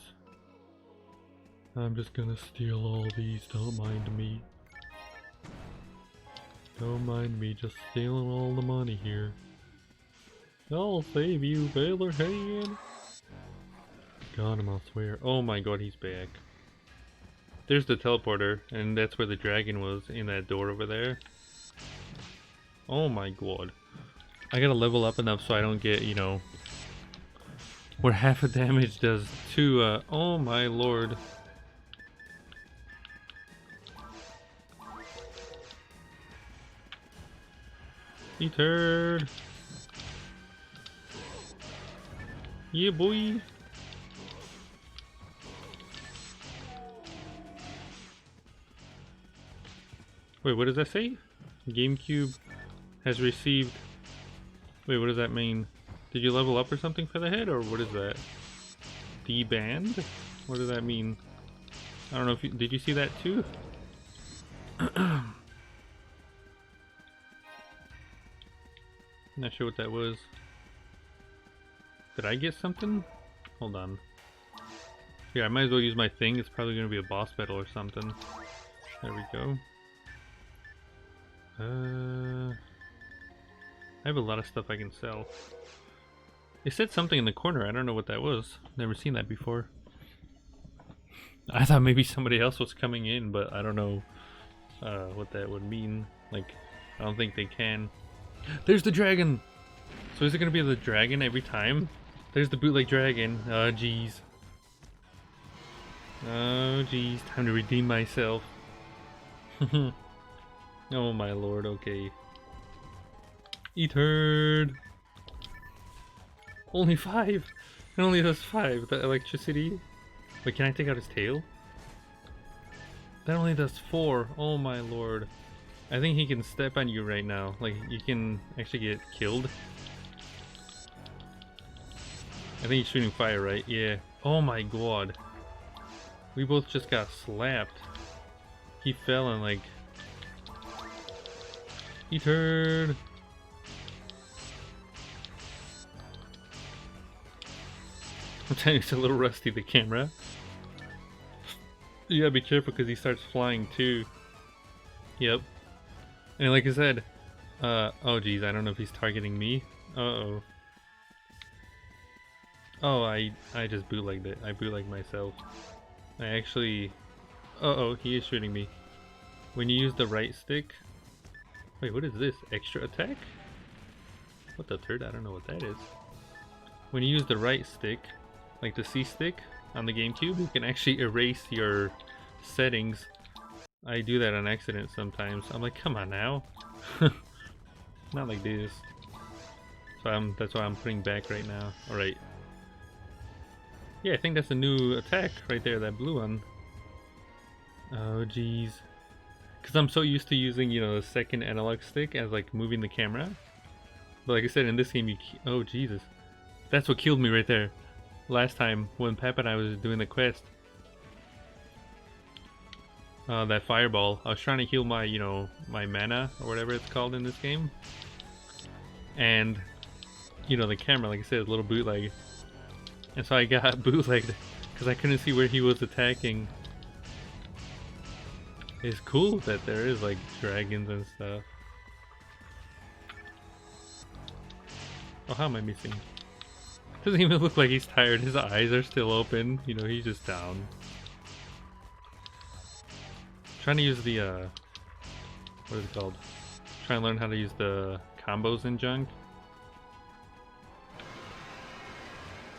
I'm just gonna steal all these, don't mind me. Don't mind me just stealing all the money here. I'll save you, Baylorhan. Got him, I'll swear. Oh my god, he's back. There's the teleporter, and that's where the dragon was, in that door over there. Oh my god. I gotta level up enough so I don't get, you know, where half a damage does to, oh my lord. E-turd. Yeah, boy. Wait, what does that say? GameCube has received... Wait, what does that mean? Did you level up or something for the head, or what is that? D-band? What does that mean? I don't know if you... Did you see that too? Not sure what that was. Did I get something? Hold on. Yeah, I might as well use my thing. It's probably going to be a boss battle or something. There we go. I have a lot of stuff I can sell. It said something in the corner. I don't know what that was. Never seen that before. I thought maybe somebody else was coming in, but I don't know what that would mean. Like, I don't think they can. There's the dragon! So is it going to be the dragon every time? There's the bootleg dragon. Oh, jeez. Oh, jeez. Time to redeem myself. Oh, my lord. Okay. E-turd. Only 5. It only does 5. The electricity. Wait, can I take out his tail? That only does 4. Oh, my lord. I think he can step on you right now. Like, you can actually get killed. I think he's shooting fire, right? Yeah. Oh my god. We both just got slapped. He fell and like... E-turd. I'm telling you, it's a little rusty, the camera. You gotta be careful because he starts flying too. Yep. And like I said, oh geez, I don't know if he's targeting me. Uh-oh. Oh, I just bootlegged it. I bootlegged myself. I actually... Uh-oh, he is shooting me. When you use the right stick... Wait, what is this? Extra attack? What the third? I don't know what that is. When you use the right stick, like the C stick on the GameCube, you can actually erase your settings. I do that on accident sometimes. I'm like, come on now. Not like this. So that's why I'm putting back right now. Alright. Yeah, I think that's a new attack right there, that blue one. Oh, jeez. Because I'm so used to using, you know, the second analog stick as like moving the camera. But like I said, in this game, oh, Jesus. That's what killed me right there. Last time when Pep and I was doing the quest. That fireball. I was trying to heal my, you know, my mana or whatever it's called in this game. And, you know, the camera, like I said, a little bootleg. And so I got bootlegged because I couldn't see where he was attacking. It's cool that there is like dragons and stuff. Oh, how am I missing? Doesn't even look like he's tired. His eyes are still open. You know, he's just down. Trying to use the what is it called? Trying to learn how to use the combos and junk.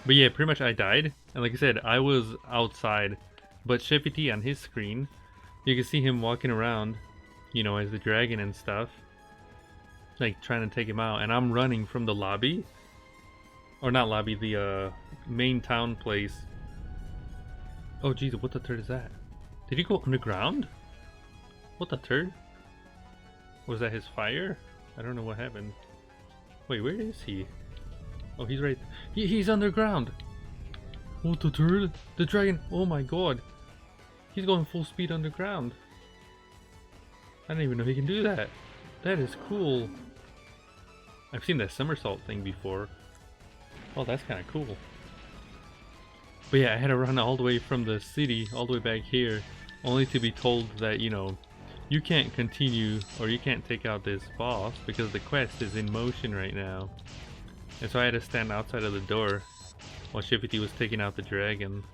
But yeah, pretty much I died. And like I said, I was outside. But Cheffy on his screen, you can see him walking around, you know, as the dragon and stuff. Like trying to take him out. And I'm running from the lobby. Or not lobby, the main town place. Oh jeez, what the turd is that? Did he go underground? What the turd? Was that his fire? I don't know what happened. Wait, where is he? Oh, he's right. He's underground. What the turd? The dragon. Oh my god. He's going full speed underground. I didn't even know he can do that. That is cool. I've seen that somersault thing before. Oh, that's kind of cool. But yeah, I had to run all the way from the city all the way back here, only to be told that, you know, you can't continue or you can't take out this boss because the quest is in motion right now. And so I had to stand outside of the door while Cheffy was taking out the dragon.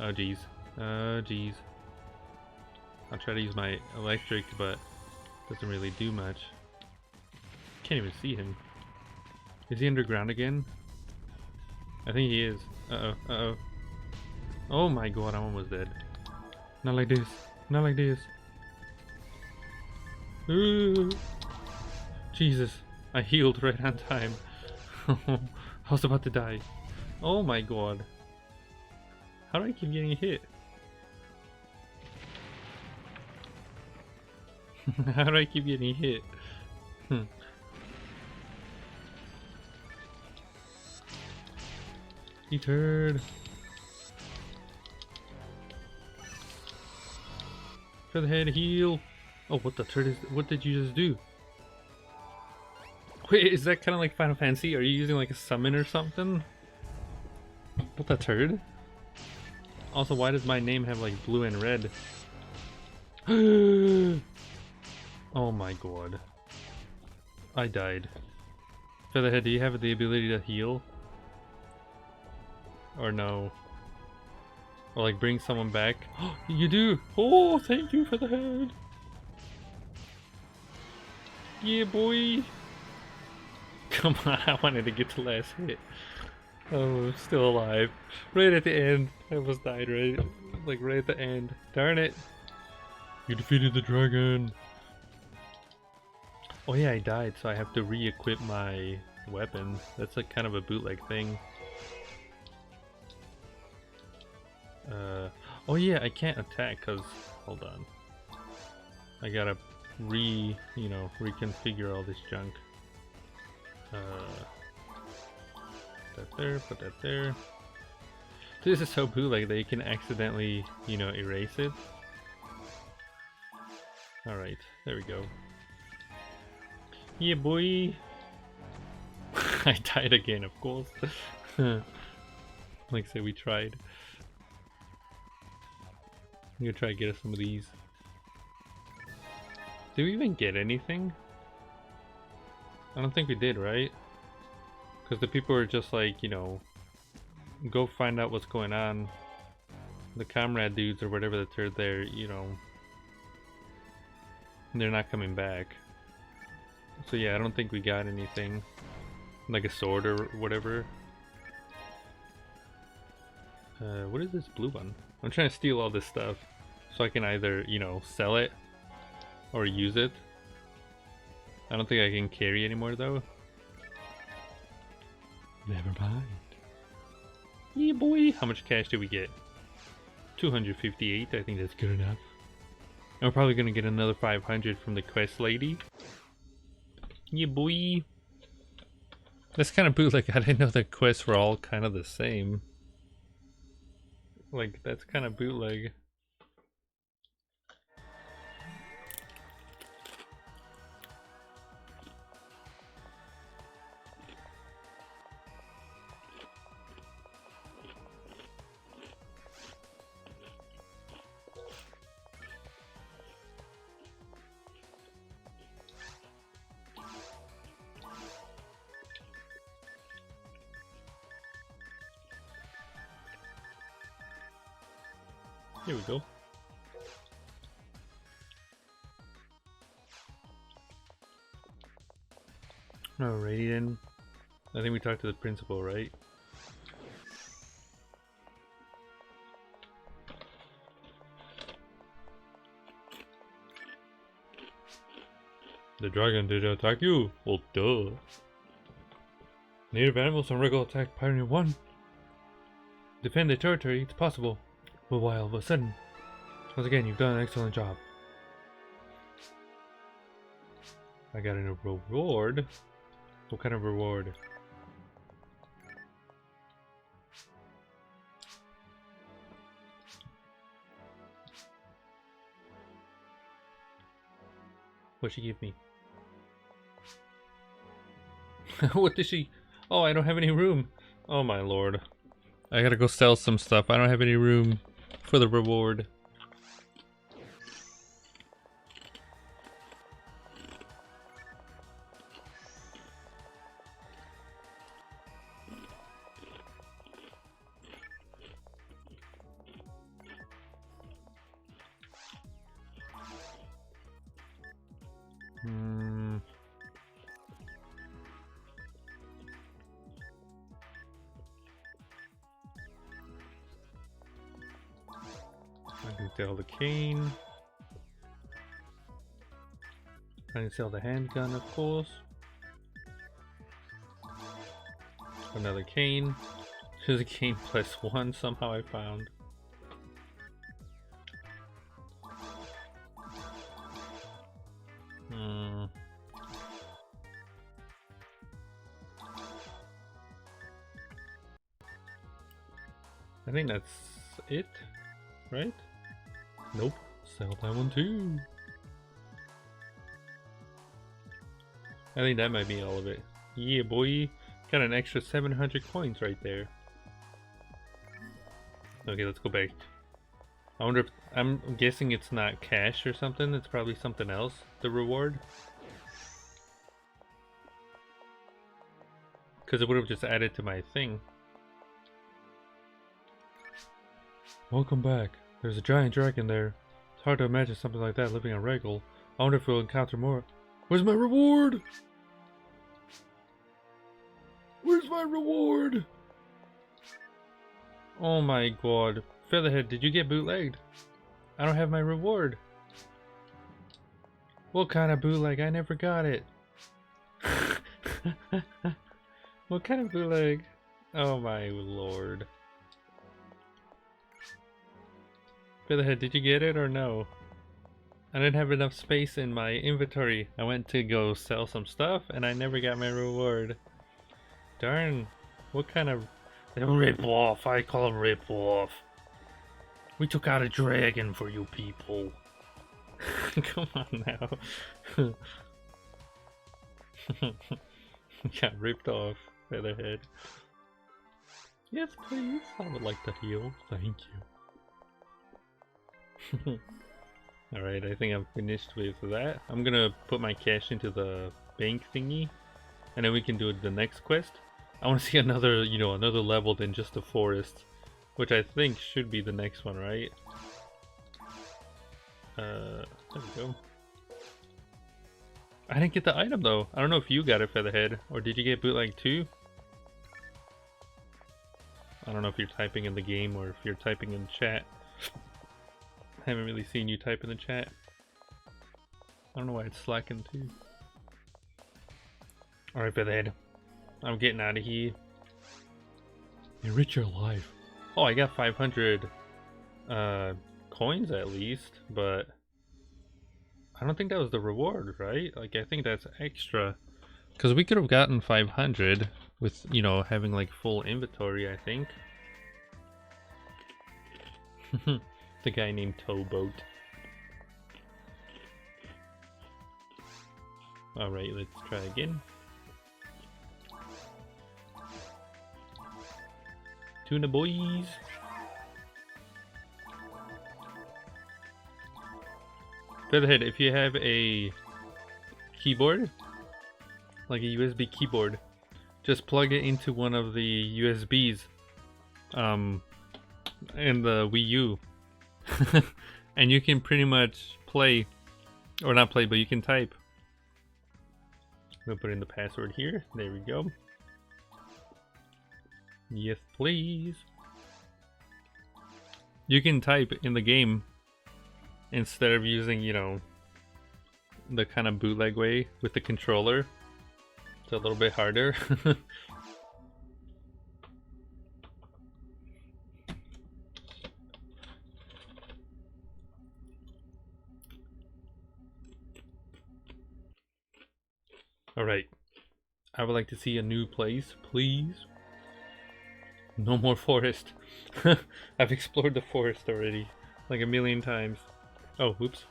Oh jeez. Oh jeez. I'll try to use my electric, but it doesn't really do much. Can't even see him. Is he underground again? I think he is. Uh-oh, uh-oh. Oh my god, I'm almost dead. Not like this. Not like this. Ooh. Jesus, I healed right on time. I was about to die. Oh my god. How do I keep getting hit? How do I keep getting hit? You turd. For the head heal. Oh, what the turd is? What did you just do? Wait, is that kind of like Final Fantasy? Are you using like a summon or something? What the turd? Also, why does my name have like blue and red? Oh my god. I died. Featherhead, do you have the ability to heal? Or no? Or like bring someone back? You do! Oh, thank you, Featherhead! Yeah, boy! Come on, I wanted to get the last hit. Oh, still alive. Right at the end. I almost died right at the end. Darn it. You defeated the dragon. Oh yeah, I died, so I have to re-equip my weapon. That's like kind of a bootleg thing. Oh yeah, I can't attack because, hold on. I gotta reconfigure all this junk. Put that there, put that there. This is so bootleg that you can accidentally, you know, erase it. Alright, there we go. Yeah, boy! I died again, of course. Like I said, we tried. I'm gonna try to get us some of these. Did we even get anything? I don't think we did, right? Because the people were just like, you know, go find out what's going on. The comrade dudes or whatever that are there, you know, they're not coming back. So yeah, I don't think we got anything. Like a sword or whatever. What is this blue one? I'm trying to steal all this stuff so I can either, you know, sell it or use it. I don't think I can carry anymore though. Never mind. Yeah, boy. How much cash did we get? 258. I think that's good enough. And we're probably gonna get another 500 from the quest lady. Yeah, boy. That's kind of bootleg. I didn't know the quests were all kind of the same. Like, that's kind of bootleg. Here we go. Alrighty then. I think we talked to the principal, right? The dragon did attack you? Well, duh. Native animals on regular attack Pioneer 1. Defend the territory, it's possible. But why all of a sudden? Once again, you've done an excellent job. I got a reward. What kind of reward? What'd she give me? What did she? Oh, I don't have any room. Oh my lord. I gotta go sell some stuff. I don't have any room for the reward. I can sell the cane. I can sell the handgun, of course. Another cane. There's a cane +1 somehow I found. I think that's it, right? Nope. Sell that one too. I think that might be all of it. Yeah, boy. Got an extra 700 coins right there. Okay, let's go back. I wonder if... I'm guessing it's not cash or something. It's probably something else, the reward. Because it would have just added to my thing. Welcome back. There's a giant dragon there. It's hard to imagine something like that living on Regal. I wonder if we'll encounter more. Where's my reward? Where's my reward? Oh my god. Featherhead, did you get bootlegged? I don't have my reward. What kind of bootleg? I never got it. What kind of bootleg? Oh my lord. Featherhead, did you get it or no? I didn't have enough space in my inventory. I went to go sell some stuff and I never got my reward. Darn. What kind of... Rip off. I call them rip off. We took out a dragon for you people. Come on now. Got ripped off, Featherhead. Yes, please. I would like to heal. Thank you. Alright, I think I'm finished with that. I'm gonna put my cash into the bank thingy, and then we can do the next quest. I want to see another, another level than just the forest, which I think should be the next one, right? There we go. I didn't get the item though. I don't know if you got it, Featherhead, or did you get bootleg too? I don't know if you're typing in the game or if you're typing in chat. I haven't really seen you type in the chat. I don't know why it's slacking too. Alright, Featherhead. I'm getting out of here. Enrich your life. Oh, I got 500 coins at least, but I don't think that was the reward, right? Like, I think that's extra. Because we could have gotten 500 with, having like full inventory, I think. The guy named Towboat. Alright, let's try again. Tuna boys. Featherhead, if you have a keyboard, like a USB keyboard, just plug it into one of the USBs in the Wii U. And you can pretty much play, or not play, but you can type. We'll put in the password here. There we go. Yes, please. You can type in the game instead of using, the kind of bootleg way with the controller. It's a little bit harder. Alright. I would like to see a new place, please. No more forest. I've explored the forest already, like a million times. Oh, whoops.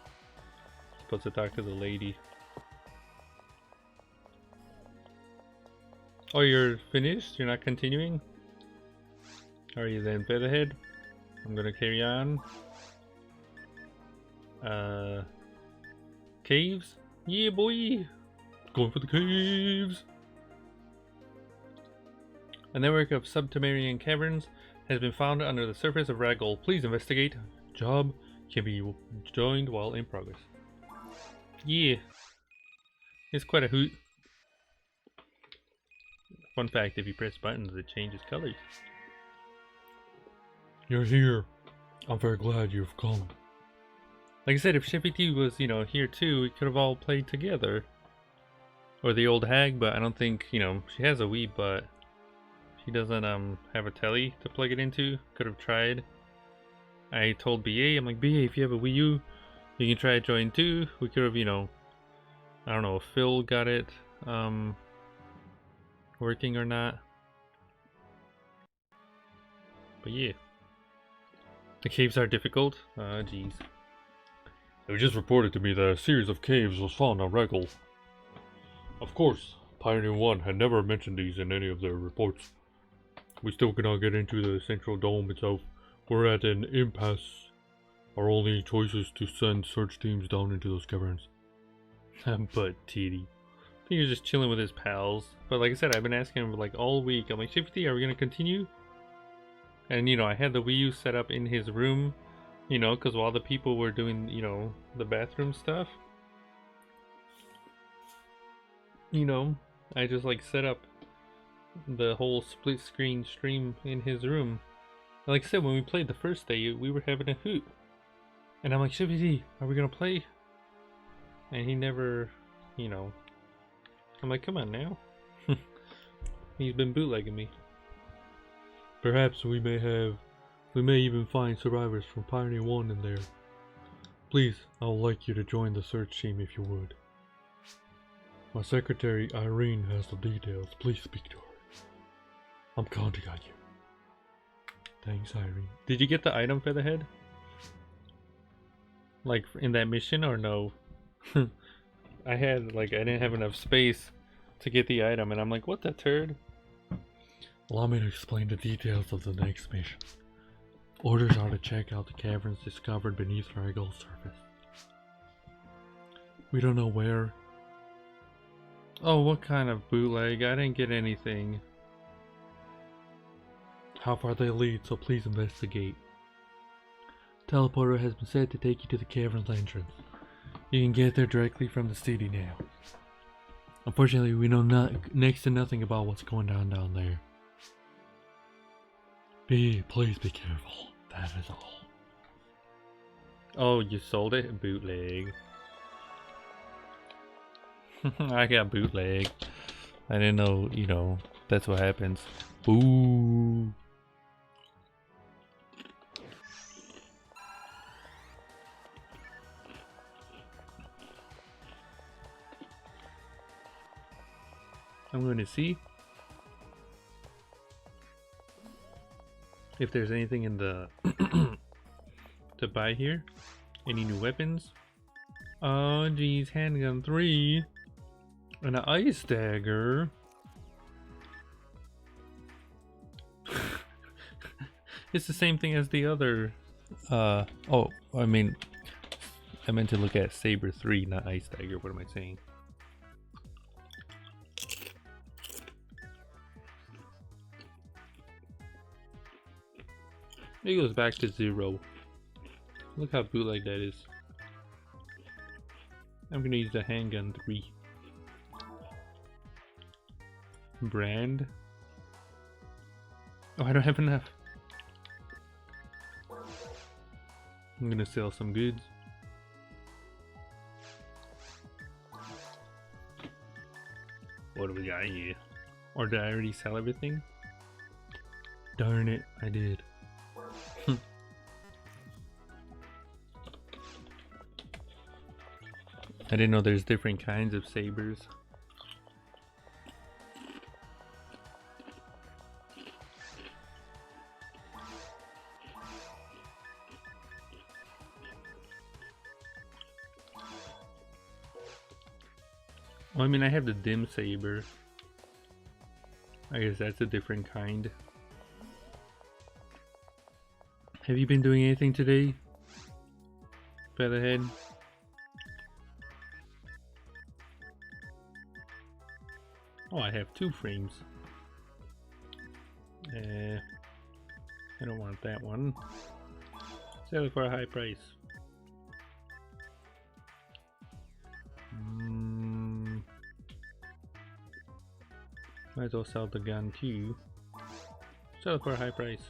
Supposed to talk to the lady. Oh, you're finished? You're not continuing? Are you then, Featherhead? I'm gonna carry on. Caves? Yeah, boy! Going for the caves! A network of subterranean caverns has been found under the surface of Ragol. Please investigate. Job can be joined while in progress. Yeah. It's quite a hoot. Fun fact, if you press buttons, it changes colors. You're here. I'm very glad you've come. Like I said, if Cheffy was, here too, we could have all played together. Or the old hag, but I don't think, she has a Wii, but she doesn't have a telly to plug it into. Could have tried. I told BA, I'm like, BA, if you have a Wii U, you can try join too. We could have, I don't know if Phil got it working or not. But yeah. The caves are difficult. Jeez. It was just reported to me that a series of caves was found on Ragol. Of course, Pioneer 1 had never mentioned these in any of their reports. We still cannot get into the central dome itself. We're at an impasse. Our only choice is to send search teams down into those caverns. But Titty. I think he was just chilling with his pals. But like I said, I've been asking him like all week. I'm like, Shifty, are we gonna continue? And I had the Wii U set up in his room, because while the people were doing, the bathroom stuff, I just like set up the whole split screen stream in his room. And like I said, when we played the first day, we were having a hoot. And I'm like, Shifty, are we gonna play? And he never, I'm like, come on now. He's been bootlegging me. Perhaps we may even find survivors from Pioneer 1 in there. Please, I would like you to join the search team if you would. My secretary Irene has the details. Please speak to her. I'm counting on you. Thanks, Irene. Did you get the item, Featherhead? Like in that mission or no? I didn't have enough space to get the item, and I'm like, what the turd? Allow me to explain the details of the next mission. Orders are to check out the caverns discovered beneath Regal's surface. We don't know where. Oh, what kind of bootleg? I didn't get anything. How far they lead, so please investigate. Teleporter has been set to take you to the cavern's entrance. You can get there directly from the city now. Unfortunately, we know next to nothing about what's going on down there. Please be careful. That is all. Oh, you sold it? Bootleg. I got bootleg. I didn't know, you know, that's what happens. Boo. I'm going to see if there's anything in the to buy here. Any new weapons? Oh geez, handgun 3 and an ice dagger. It's the same thing as the other. Oh, I mean, I meant to look at Saber 3, not ice dagger. What am I saying? It goes back to 0. Look how bootleg that is. I'm gonna use the handgun 3. Brand. Oh, I don't have enough. I'm gonna sell some goods. What do we got here? Or did I already sell everything? Darn it, I did. I didn't know there's different kinds of sabers. Well, I mean, I have the dim saber. I guess that's a different kind. Have you been doing anything today, Featherhead? Oh, I have 2 frames. I don't want that one. Sell it for a high price. Might as well sell the gun too. Sell it for a high price.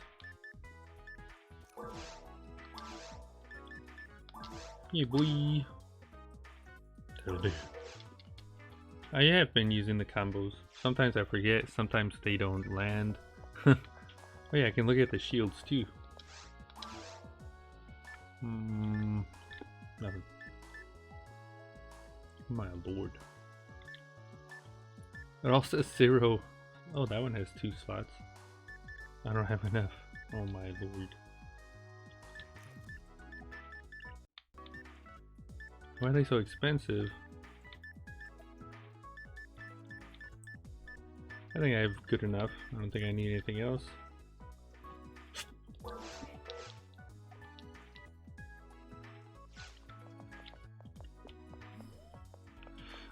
Yeah, boy. That'll do. I have been using the combos. Sometimes I forget, sometimes they don't land. Oh yeah, I can look at the shields too. Nothing. My lord. It all says 0. Oh, that one has 2 slots. I don't have enough. Oh my lord. Why are they so expensive? I think I have good enough. I don't think I need anything else.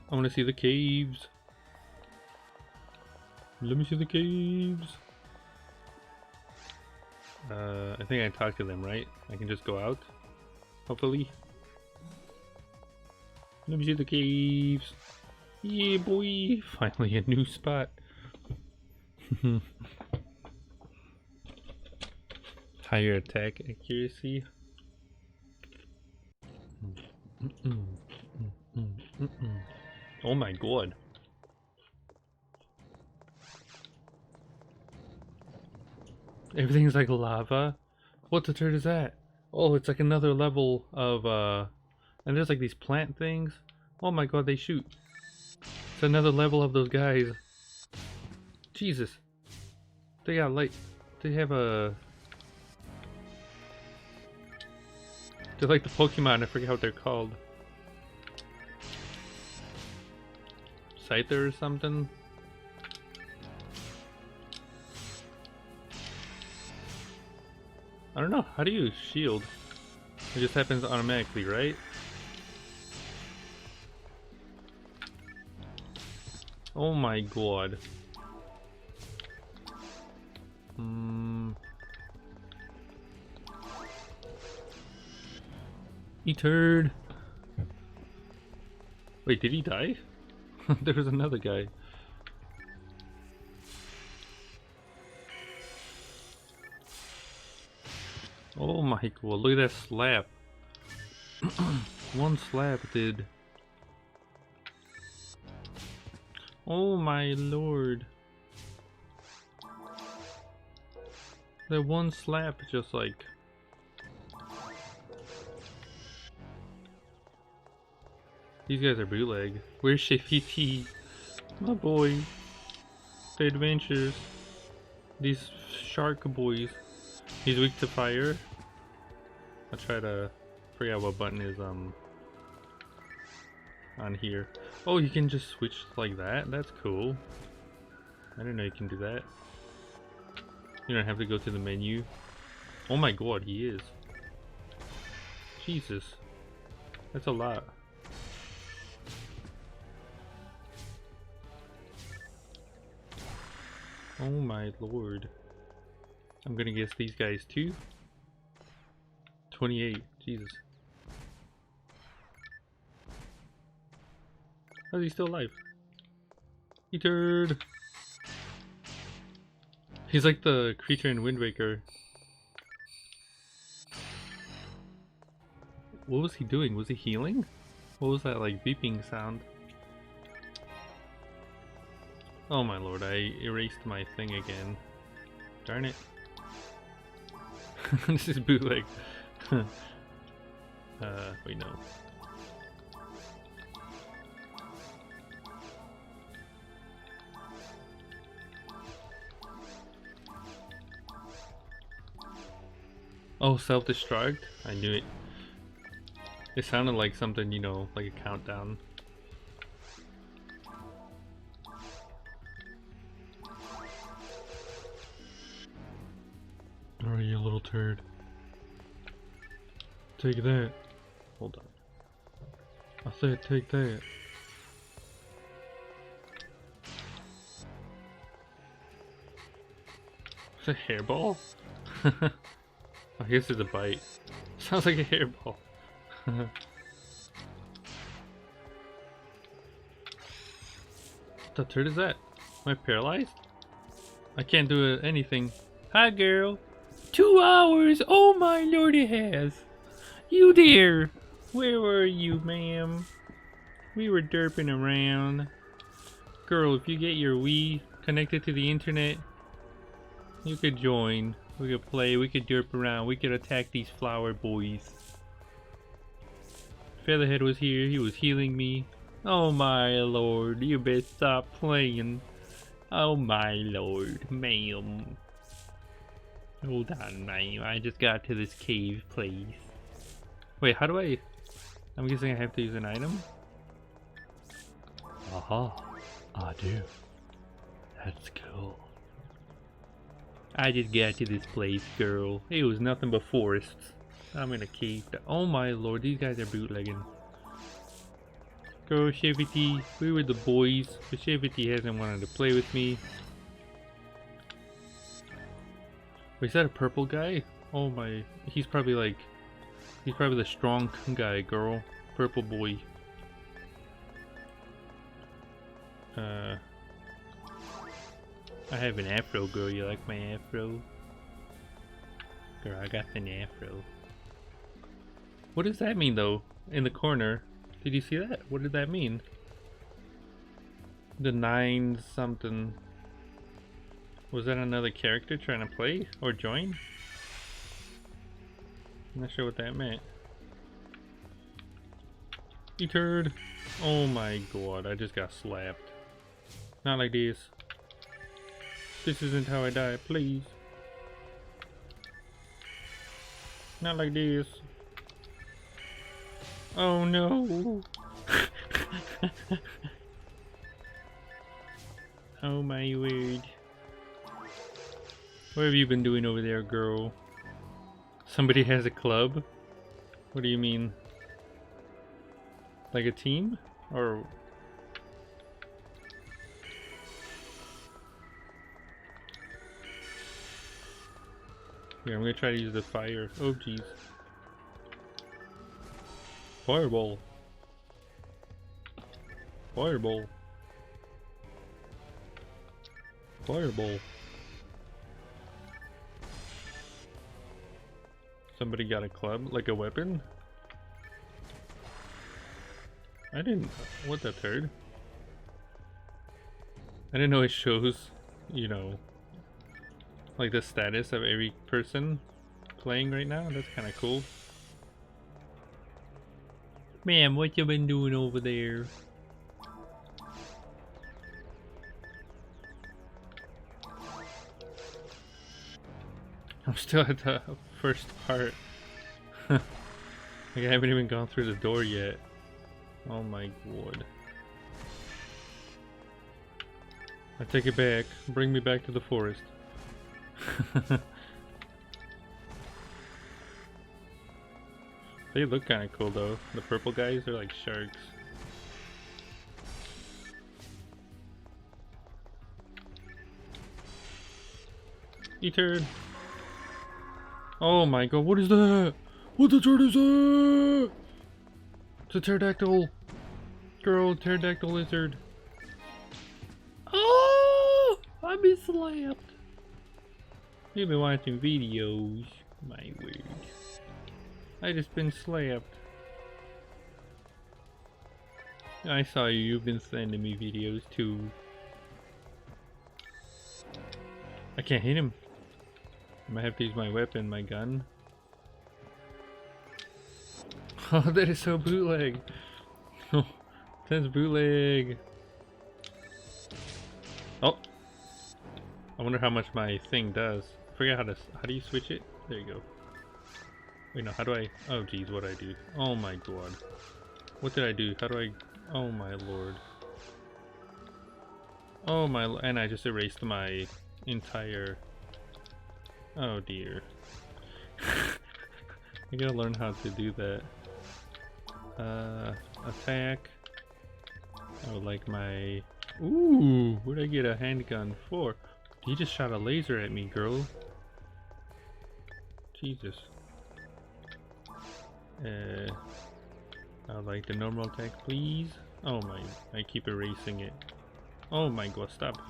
I want to see the caves. Let me see the caves. I think I talked to them, right? I can just go out, hopefully. Let me see the caves. Yeah, boy! Finally a new spot. Higher attack accuracy. Oh my god. Everything's like lava. What the turd is that? Oh, it's like another level of and there's like these plant things. Oh my god, they shoot. It's another level of those guys. Jesus. They got like, they have a, they're like the Pokemon, I forget what they're called. Scyther or something? I don't know. How do you shield? It just happens automatically, right? Oh my god. He turd. Wait, did he die? There was another guy. Oh my god, look at that slap. One slap did. Oh my lord. That one slap just like... These guys are bootleg. Where's Cheffy? My boy. The adventures. These shark boys. He's weak to fire. I'll try to figure out what button is on here. Oh, you can just switch like that? That's cool. I didn't know you can do that. You don't have to go to the menu. Oh my god, he is. Jesus. That's a lot. Oh my lord. I'm gonna guess these guys too. 28. Jesus. How's he still alive? He turd. He's like the creature in Wind Waker. What was he doing? Was he healing? What was that like beeping sound? Oh my lord, I erased my thing again. Darn it. This is bootleg. Wait, no. Oh, self-destruct? I knew it. It sounded like something, you know, like a countdown. Alright, you little turd. Take that. Hold on. I said take that. It's a hairball? I guess it's a bite. Sounds like a hairball. What the turd is that? Am I paralyzed? I can't do anything. Hi girl. 2 hours! Oh my lord it has! You there! Where were you, ma'am? We were derping around. Girl, if you get your Wii connected to the internet, you could join. We could play, we could derp around, we could attack these flower boys. Featherhead was here, he was healing me. Oh my lord, you better stop playing. Oh my lord, ma'am. Hold on, ma'am, I just got to this cave, please. Wait, how do I... I'm guessing I have to use an item? Aha, I do. That's cool. I just got to this place, girl. It was nothing but forests. I'm in a cave. Oh my lord, these guys are bootlegging. Girl, Festivity, we were the boys, but Festivity hasn't wanted to play with me. Wait, is that a purple guy? Oh my, he's probably like... He's probably the strong guy, girl. Purple boy. I have an afro, girl. You like my afro? Girl, I got an afro. What does that mean, though? In the corner. Did you see that? What did that mean? The 9 something. Was that another character trying to play? Or join? I'm not sure what that meant. You turd. Oh my god, I just got slapped. Not like this. This isn't how I die, please. Not like this. Oh no. Oh my word. What have you been doing over there, girl? Somebody has a club? What do you mean? Like a team? Or... Here, I'm gonna try to use the fire. Oh jeez. Fireball. Fireball. Fireball. Somebody got a club, like a weapon? I didn't... What, that third? I didn't know it shows, you know, like the status of every person playing right now. That's kind of cool. Ma'am, what you been doing over there? I'm still at the first part. Like I haven't even gone through the door yet. Oh my god. I take it back. Bring me back to the forest. They look kind of cool though. The purple guys are like sharks. E-turd. Oh my god, what is that? What the turd is that? It's a pterodactyl. Girl, pterodactyl lizard. Oh! I've been slapped. You've been watching videos. My word. I just been slapped. I saw you. You've been sending me videos too. I can't hit him. I might have to use my weapon, my gun. Oh, that is so bootleg. That's bootleg. Oh, I wonder how much my thing does. I forget how do you switch it? There you go. Wait, no, how do I? Oh, geez, what did I do? Oh my god, what did I do? How do I? Oh my lord. Oh my, and I just erased my entire. Oh dear. I gotta learn how to do that. Attack. I would like my... Ooh, what did I get a handgun for? You just shot a laser at me, girl. Jesus. I would like the normal attack, please. Oh my, I keep erasing it. Oh my god, stop.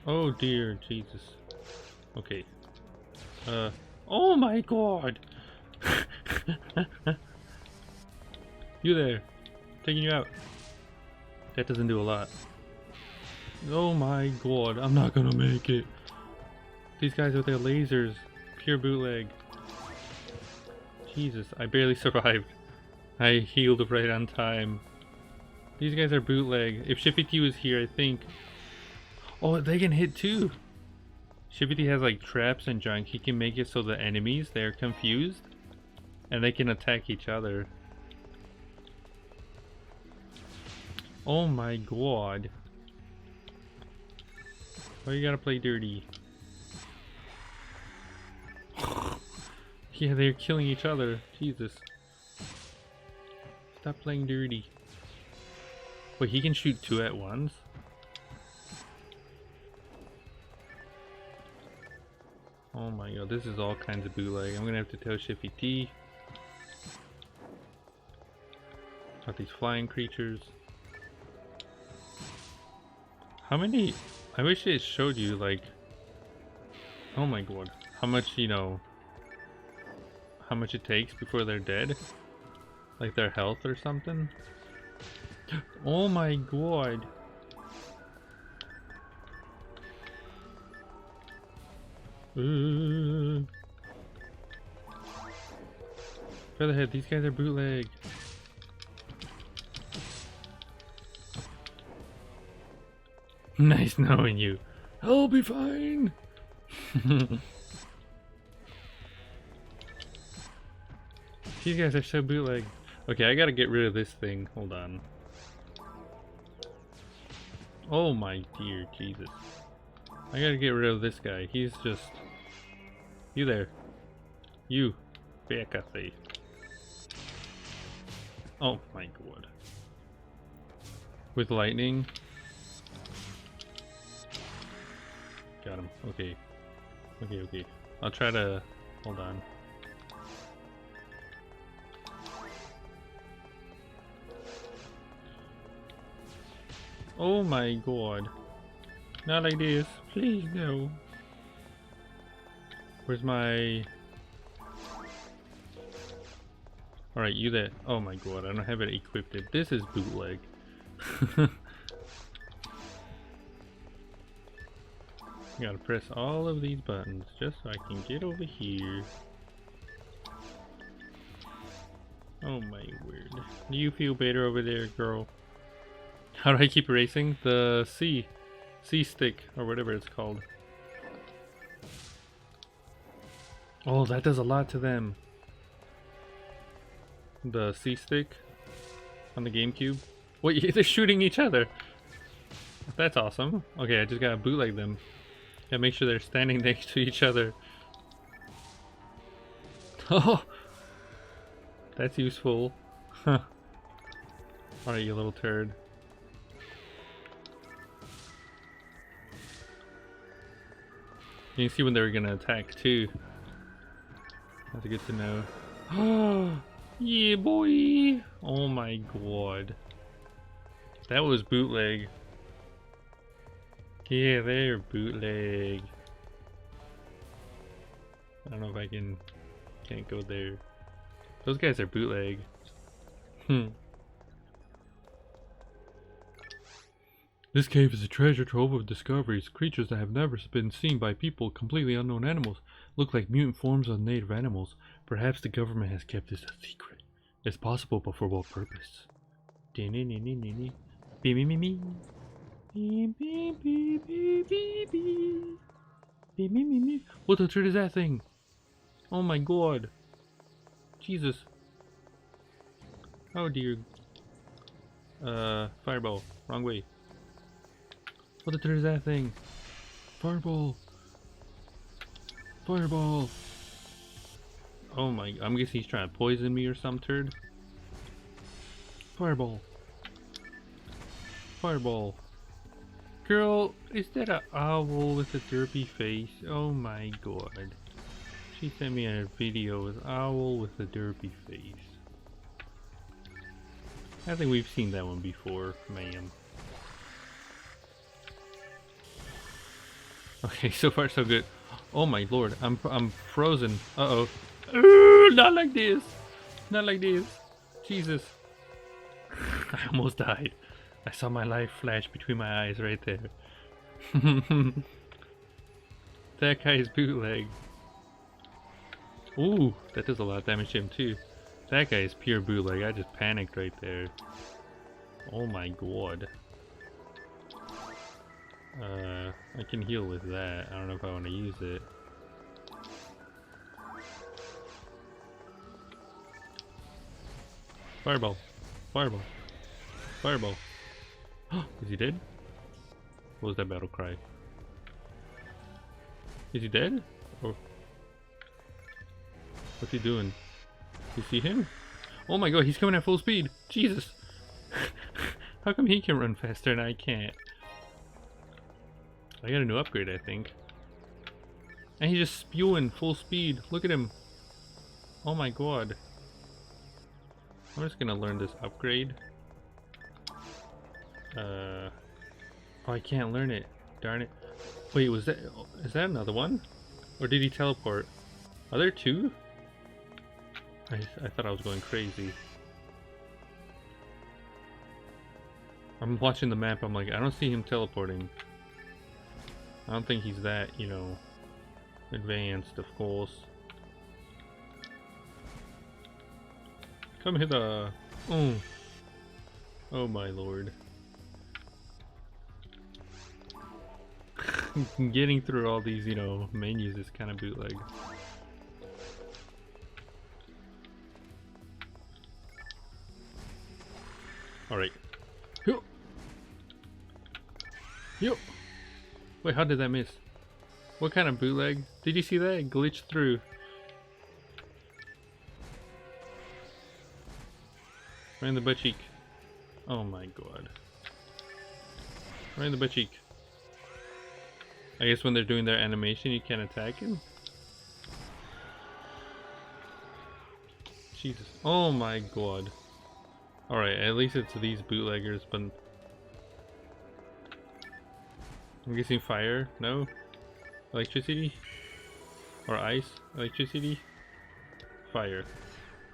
Oh dear, Jesus. Okay. Oh my god! You there. Taking you out. That doesn't do a lot. Oh my god, I'm not gonna make it. These guys with their lasers. Pure bootleg. Jesus, I barely survived. I healed right on time. These guys are bootleg. If Cheffy was here, I think... Oh, they can hit too! Cheffy has like traps and junk. He can make it so the enemies, they're confused. And they can attack each other. Oh my god. Why you gotta play dirty? Yeah, they're killing each other. Jesus. Stop playing dirty. Wait, he can shoot two at once? Oh my god, this is all kinds of bootleg. I'm gonna have to tell Cheffy about these flying creatures. How many? I wish it showed you, like... Oh my god. How much, you know... How much it takes before they're dead? Like their health or something? Oh my god. Featherhead, these guys are bootleg. Nice knowing you. I'll be fine. These guys are so bootleg. Okay, I gotta get rid of this thing. Hold on. Oh my dear Jesus. I gotta get rid of this guy. He's just You there. You. Back, I say. Oh my god. With lightning. Got him. Okay. Okay. I'll try to... Hold on. Oh my god. Not like this. Please, no. Where's my... Alright, you there. Oh my god, I don't have it equipped. This is bootleg. Gotta press all of these buttons just so I can get over here. Oh my word. Do you feel better over there, girl? How do I keep erasing? The C stick, or whatever it's called. Oh, that does a lot to them. The C stick on the GameCube. Wait, they're shooting each other. That's awesome. Okay, I just gotta bootleg them. Gotta make sure they're standing next to each other. Oh, that's useful. Huh. Alright, you little turd. You can see when they were gonna attack too. That's good to know. Oh, yeah, boy! Oh my god. That was bootleg. Yeah, they're bootleg. I don't know if I can't go there. Those guys are bootleg. This cave is a treasure trove of discoveries. Creatures that have never been seen by people, completely unknown animals, look like mutant forms of native animals. Perhaps the government has kept this a secret. It's possible, but for what purpose? What the turd is that thing? Oh my god. Jesus. Oh dear. Fireball. Wrong way. What the turd is that thing? Fireball! Fireball! Oh my, I'm guessing he's trying to poison me or some turd. Fireball! Fireball. Girl, is that an owl with a derpy face? Oh my god. She sent me a video with owl with a derpy face. I think we've seen that one before, ma'am. Okay, so far so good. Oh my lord, I'm frozen. Uh oh. Not like this. Not like this. Jesus. I almost died. I saw my life flash between my eyes right there. That guy is bootleg. Ooh, that does a lot of damage to him too. That guy is pure bootleg. I just panicked right there. Oh my god. I can heal with that. I don't know if I want to use it. Fireball. Fireball. Fireball. Is he dead? What was that battle cry? Is he dead? Or what's he doing? You see him? Oh my god, he's coming at full speed! Jesus! How come he can run faster and I can't? I got a new upgrade, I think. And he's just spewing full speed. Look at him. Oh my god. I'm just gonna learn this upgrade. Oh, I can't learn it. Darn it. Wait, is that another one? Or did he teleport? Are there two? I thought I was going crazy. I'm watching the map, I'm like, I don't see him teleporting. I don't think he's that, you know, advanced, of course. Come hither. Oh. Oh my lord. Getting through all these, you know, menus is kind of bootleg. Alright. Yo. Yo. Wait, how did that miss? What kind of bootleg? Did you see that? It glitched through. Right in the butt cheek. Oh my god. Right in the butt cheek. I guess when they're doing their animation, you can't attack him. Jesus. Oh my god. Alright, at least it's these bootleggers, but... I'm guessing fire? No? Electricity? Or ice? Electricity? Fire.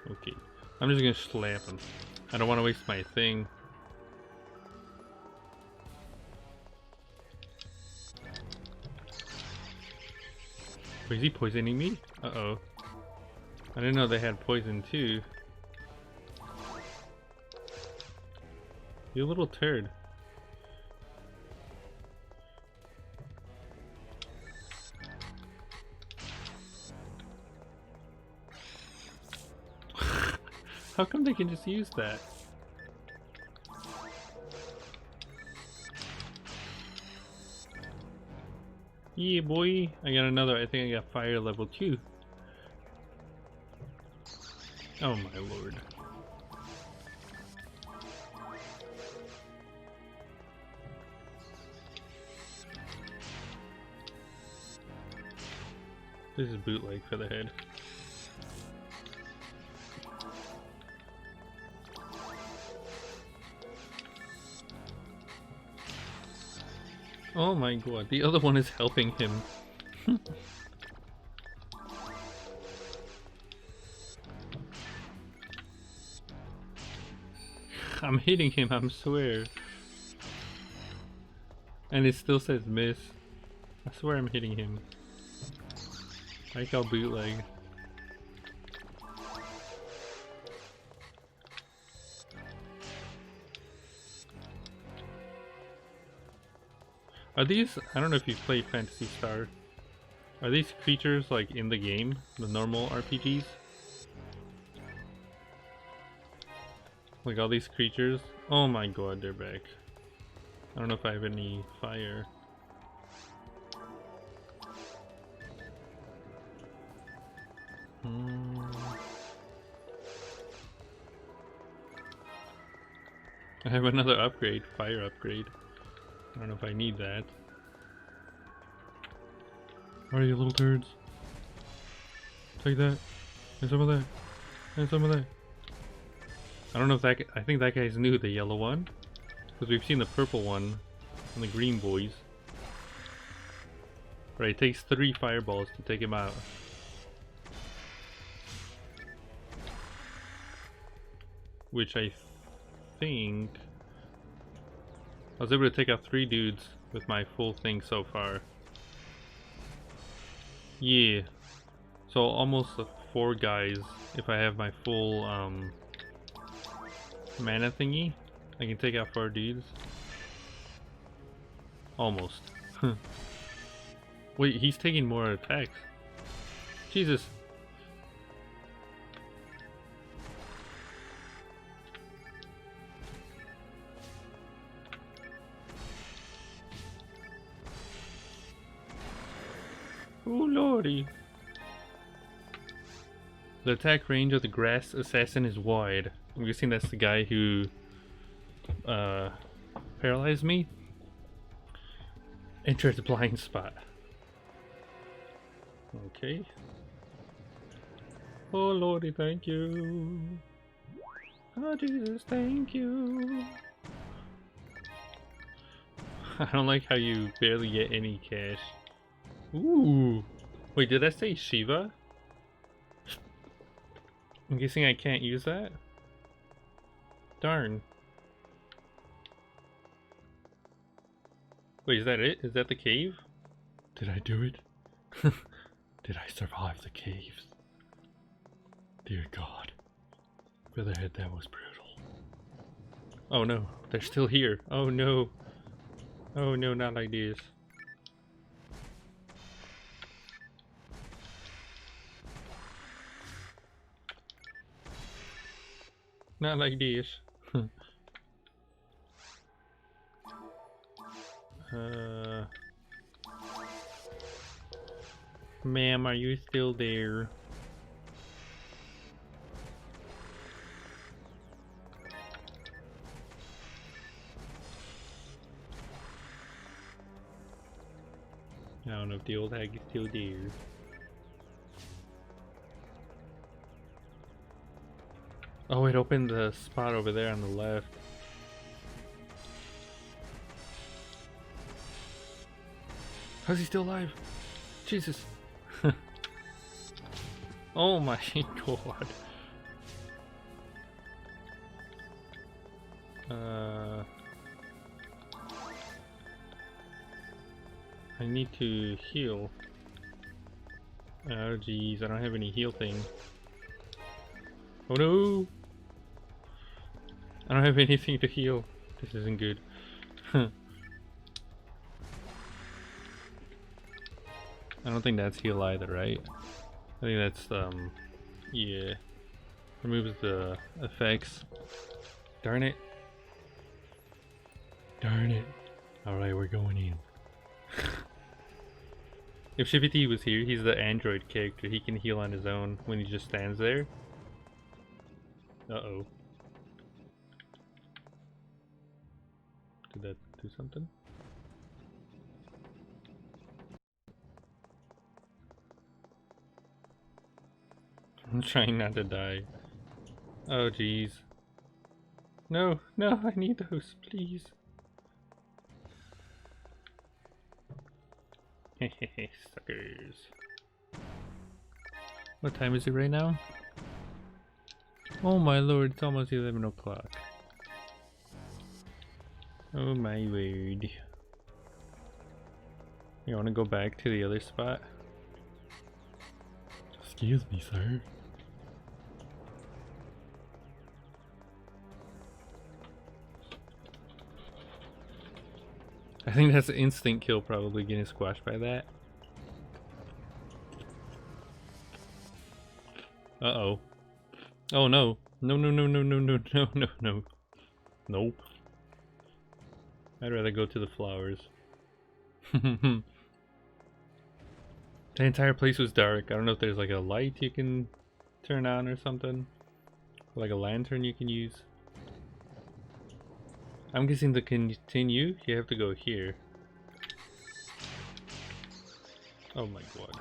Okay. I'm just gonna slap him. I don't want to waste my thing. Wait, is he poisoning me? Uh-oh. I didn't know they had poison too. You little turd. How come they can just use that? Yeah, boy. I got another. I think I got fire level 2. Oh my lord. This is bootleg for the head. Oh my god, the other one is helping him. I'm hitting him, I swear. And it still says miss. I swear I'm hitting him. I like how bootleg. Are these, I don't know if you've played Phantasy Star. Are these creatures like in the game? The normal RPGs? Like all these creatures? Oh my god, they're back. I don't know if I have any fire. I have another upgrade, fire upgrade. I don't know if I need that. Alright, you little turds. Take that. And some of that. And some of that. I don't know if that, I think that guy's new, the yellow one. Because we've seen the purple one and the green boys. Right, it takes 3 fireballs to take him out. Which I think... I was able to take out 3 dudes with my full thing so far. Yeah. So almost 4 guys if I have my full mana thingy. I can take out 4 dudes. Almost. Wait, he's taking more attacks. Jesus. Oh lordy. The attack range of the grass assassin is wide. I'm guessing that's the guy who paralyzed me. Enter the blind spot. Okay. Oh lordy, thank you. Oh Jesus, thank you. I don't like how you barely get any cash. Ooh. Wait, did I say Shiva? I'm guessing I can't use that? Darn. Wait, is that it? Is that the cave? Did I do it? Did I survive the caves? Dear God. Featherhead, that was brutal. Oh no, they're still here. Oh no. Oh no, not like this. Not like this. Ma'am, are you still there? I don't know if the old hag is still there. Oh, it opened the spot over there on the left. How's he still alive? Jesus. Oh my god. I need to heal. Oh geez, I don't have any heal thing. Oh no! I don't have anything to heal. This isn't good. I don't think that's heal either, right? I think that's yeah. Removes the effects. Darn it. Darn it. Alright, we're going in. If Festivity was here, he's the android character. He can heal on his own when he just stands there. Uh-oh. Did that do something? I'm trying not to die. Oh jeez. No, no, I need those, please. Hehehe, suckers. What time is it right now? Oh my lord, it's almost 11 o'clock. Oh my word. You wanna go back to the other spot? Excuse me, sir. I think that's an instant kill, probably getting squashed by that. Uh-oh. Oh no. No, no, no, no, no, no, no, no, no. Nope. I'd rather go to the flowers. The entire place was dark. I don't know if there's like a light you can turn on or something. Like a lantern you can use. I'm guessing to continue, you have to go here. Oh my god.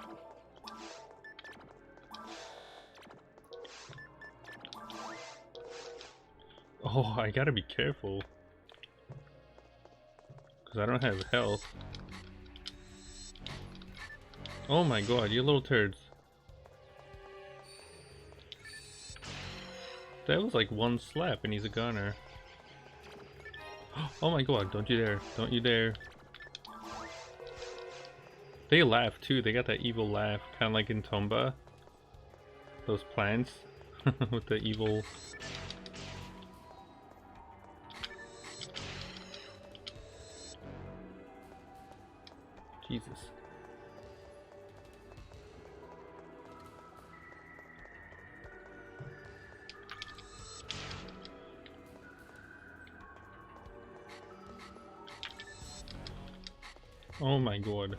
Oh, I gotta be careful. Because I don't have health. Oh my god, you little turds. That was like one slap and he's a gunner. Oh my god, don't you dare. Don't you dare. They laugh too, they got that evil laugh, kind of like in Tomba. Those plants with the evil... Jesus. Oh my god.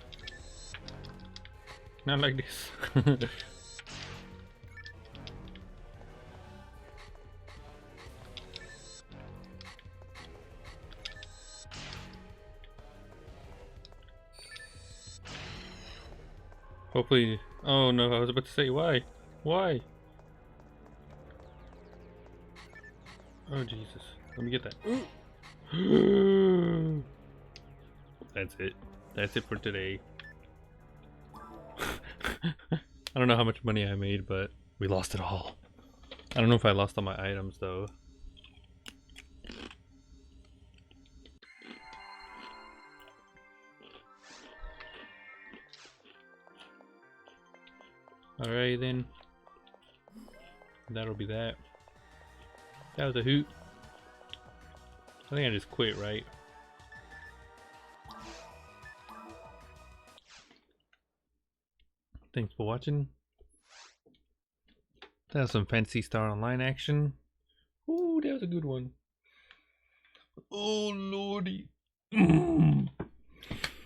Not like this. Hopefully... Oh no, I was about to say why? Why? Oh Jesus. Let me get that. That's it. That's it for today. I don't know how much money I made, but we lost it all. I don't know if I lost all my items though. Alright then. That'll be that. That was a hoot. I think I just quit, right? Thanks for watching. That was some Phantasy Star Online action. Ooh, that was a good one. Oh lordy.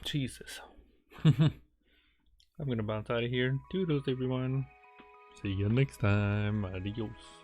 Jesus. I'm gonna bounce out of here. Toodles, everyone. See you next time. Adios.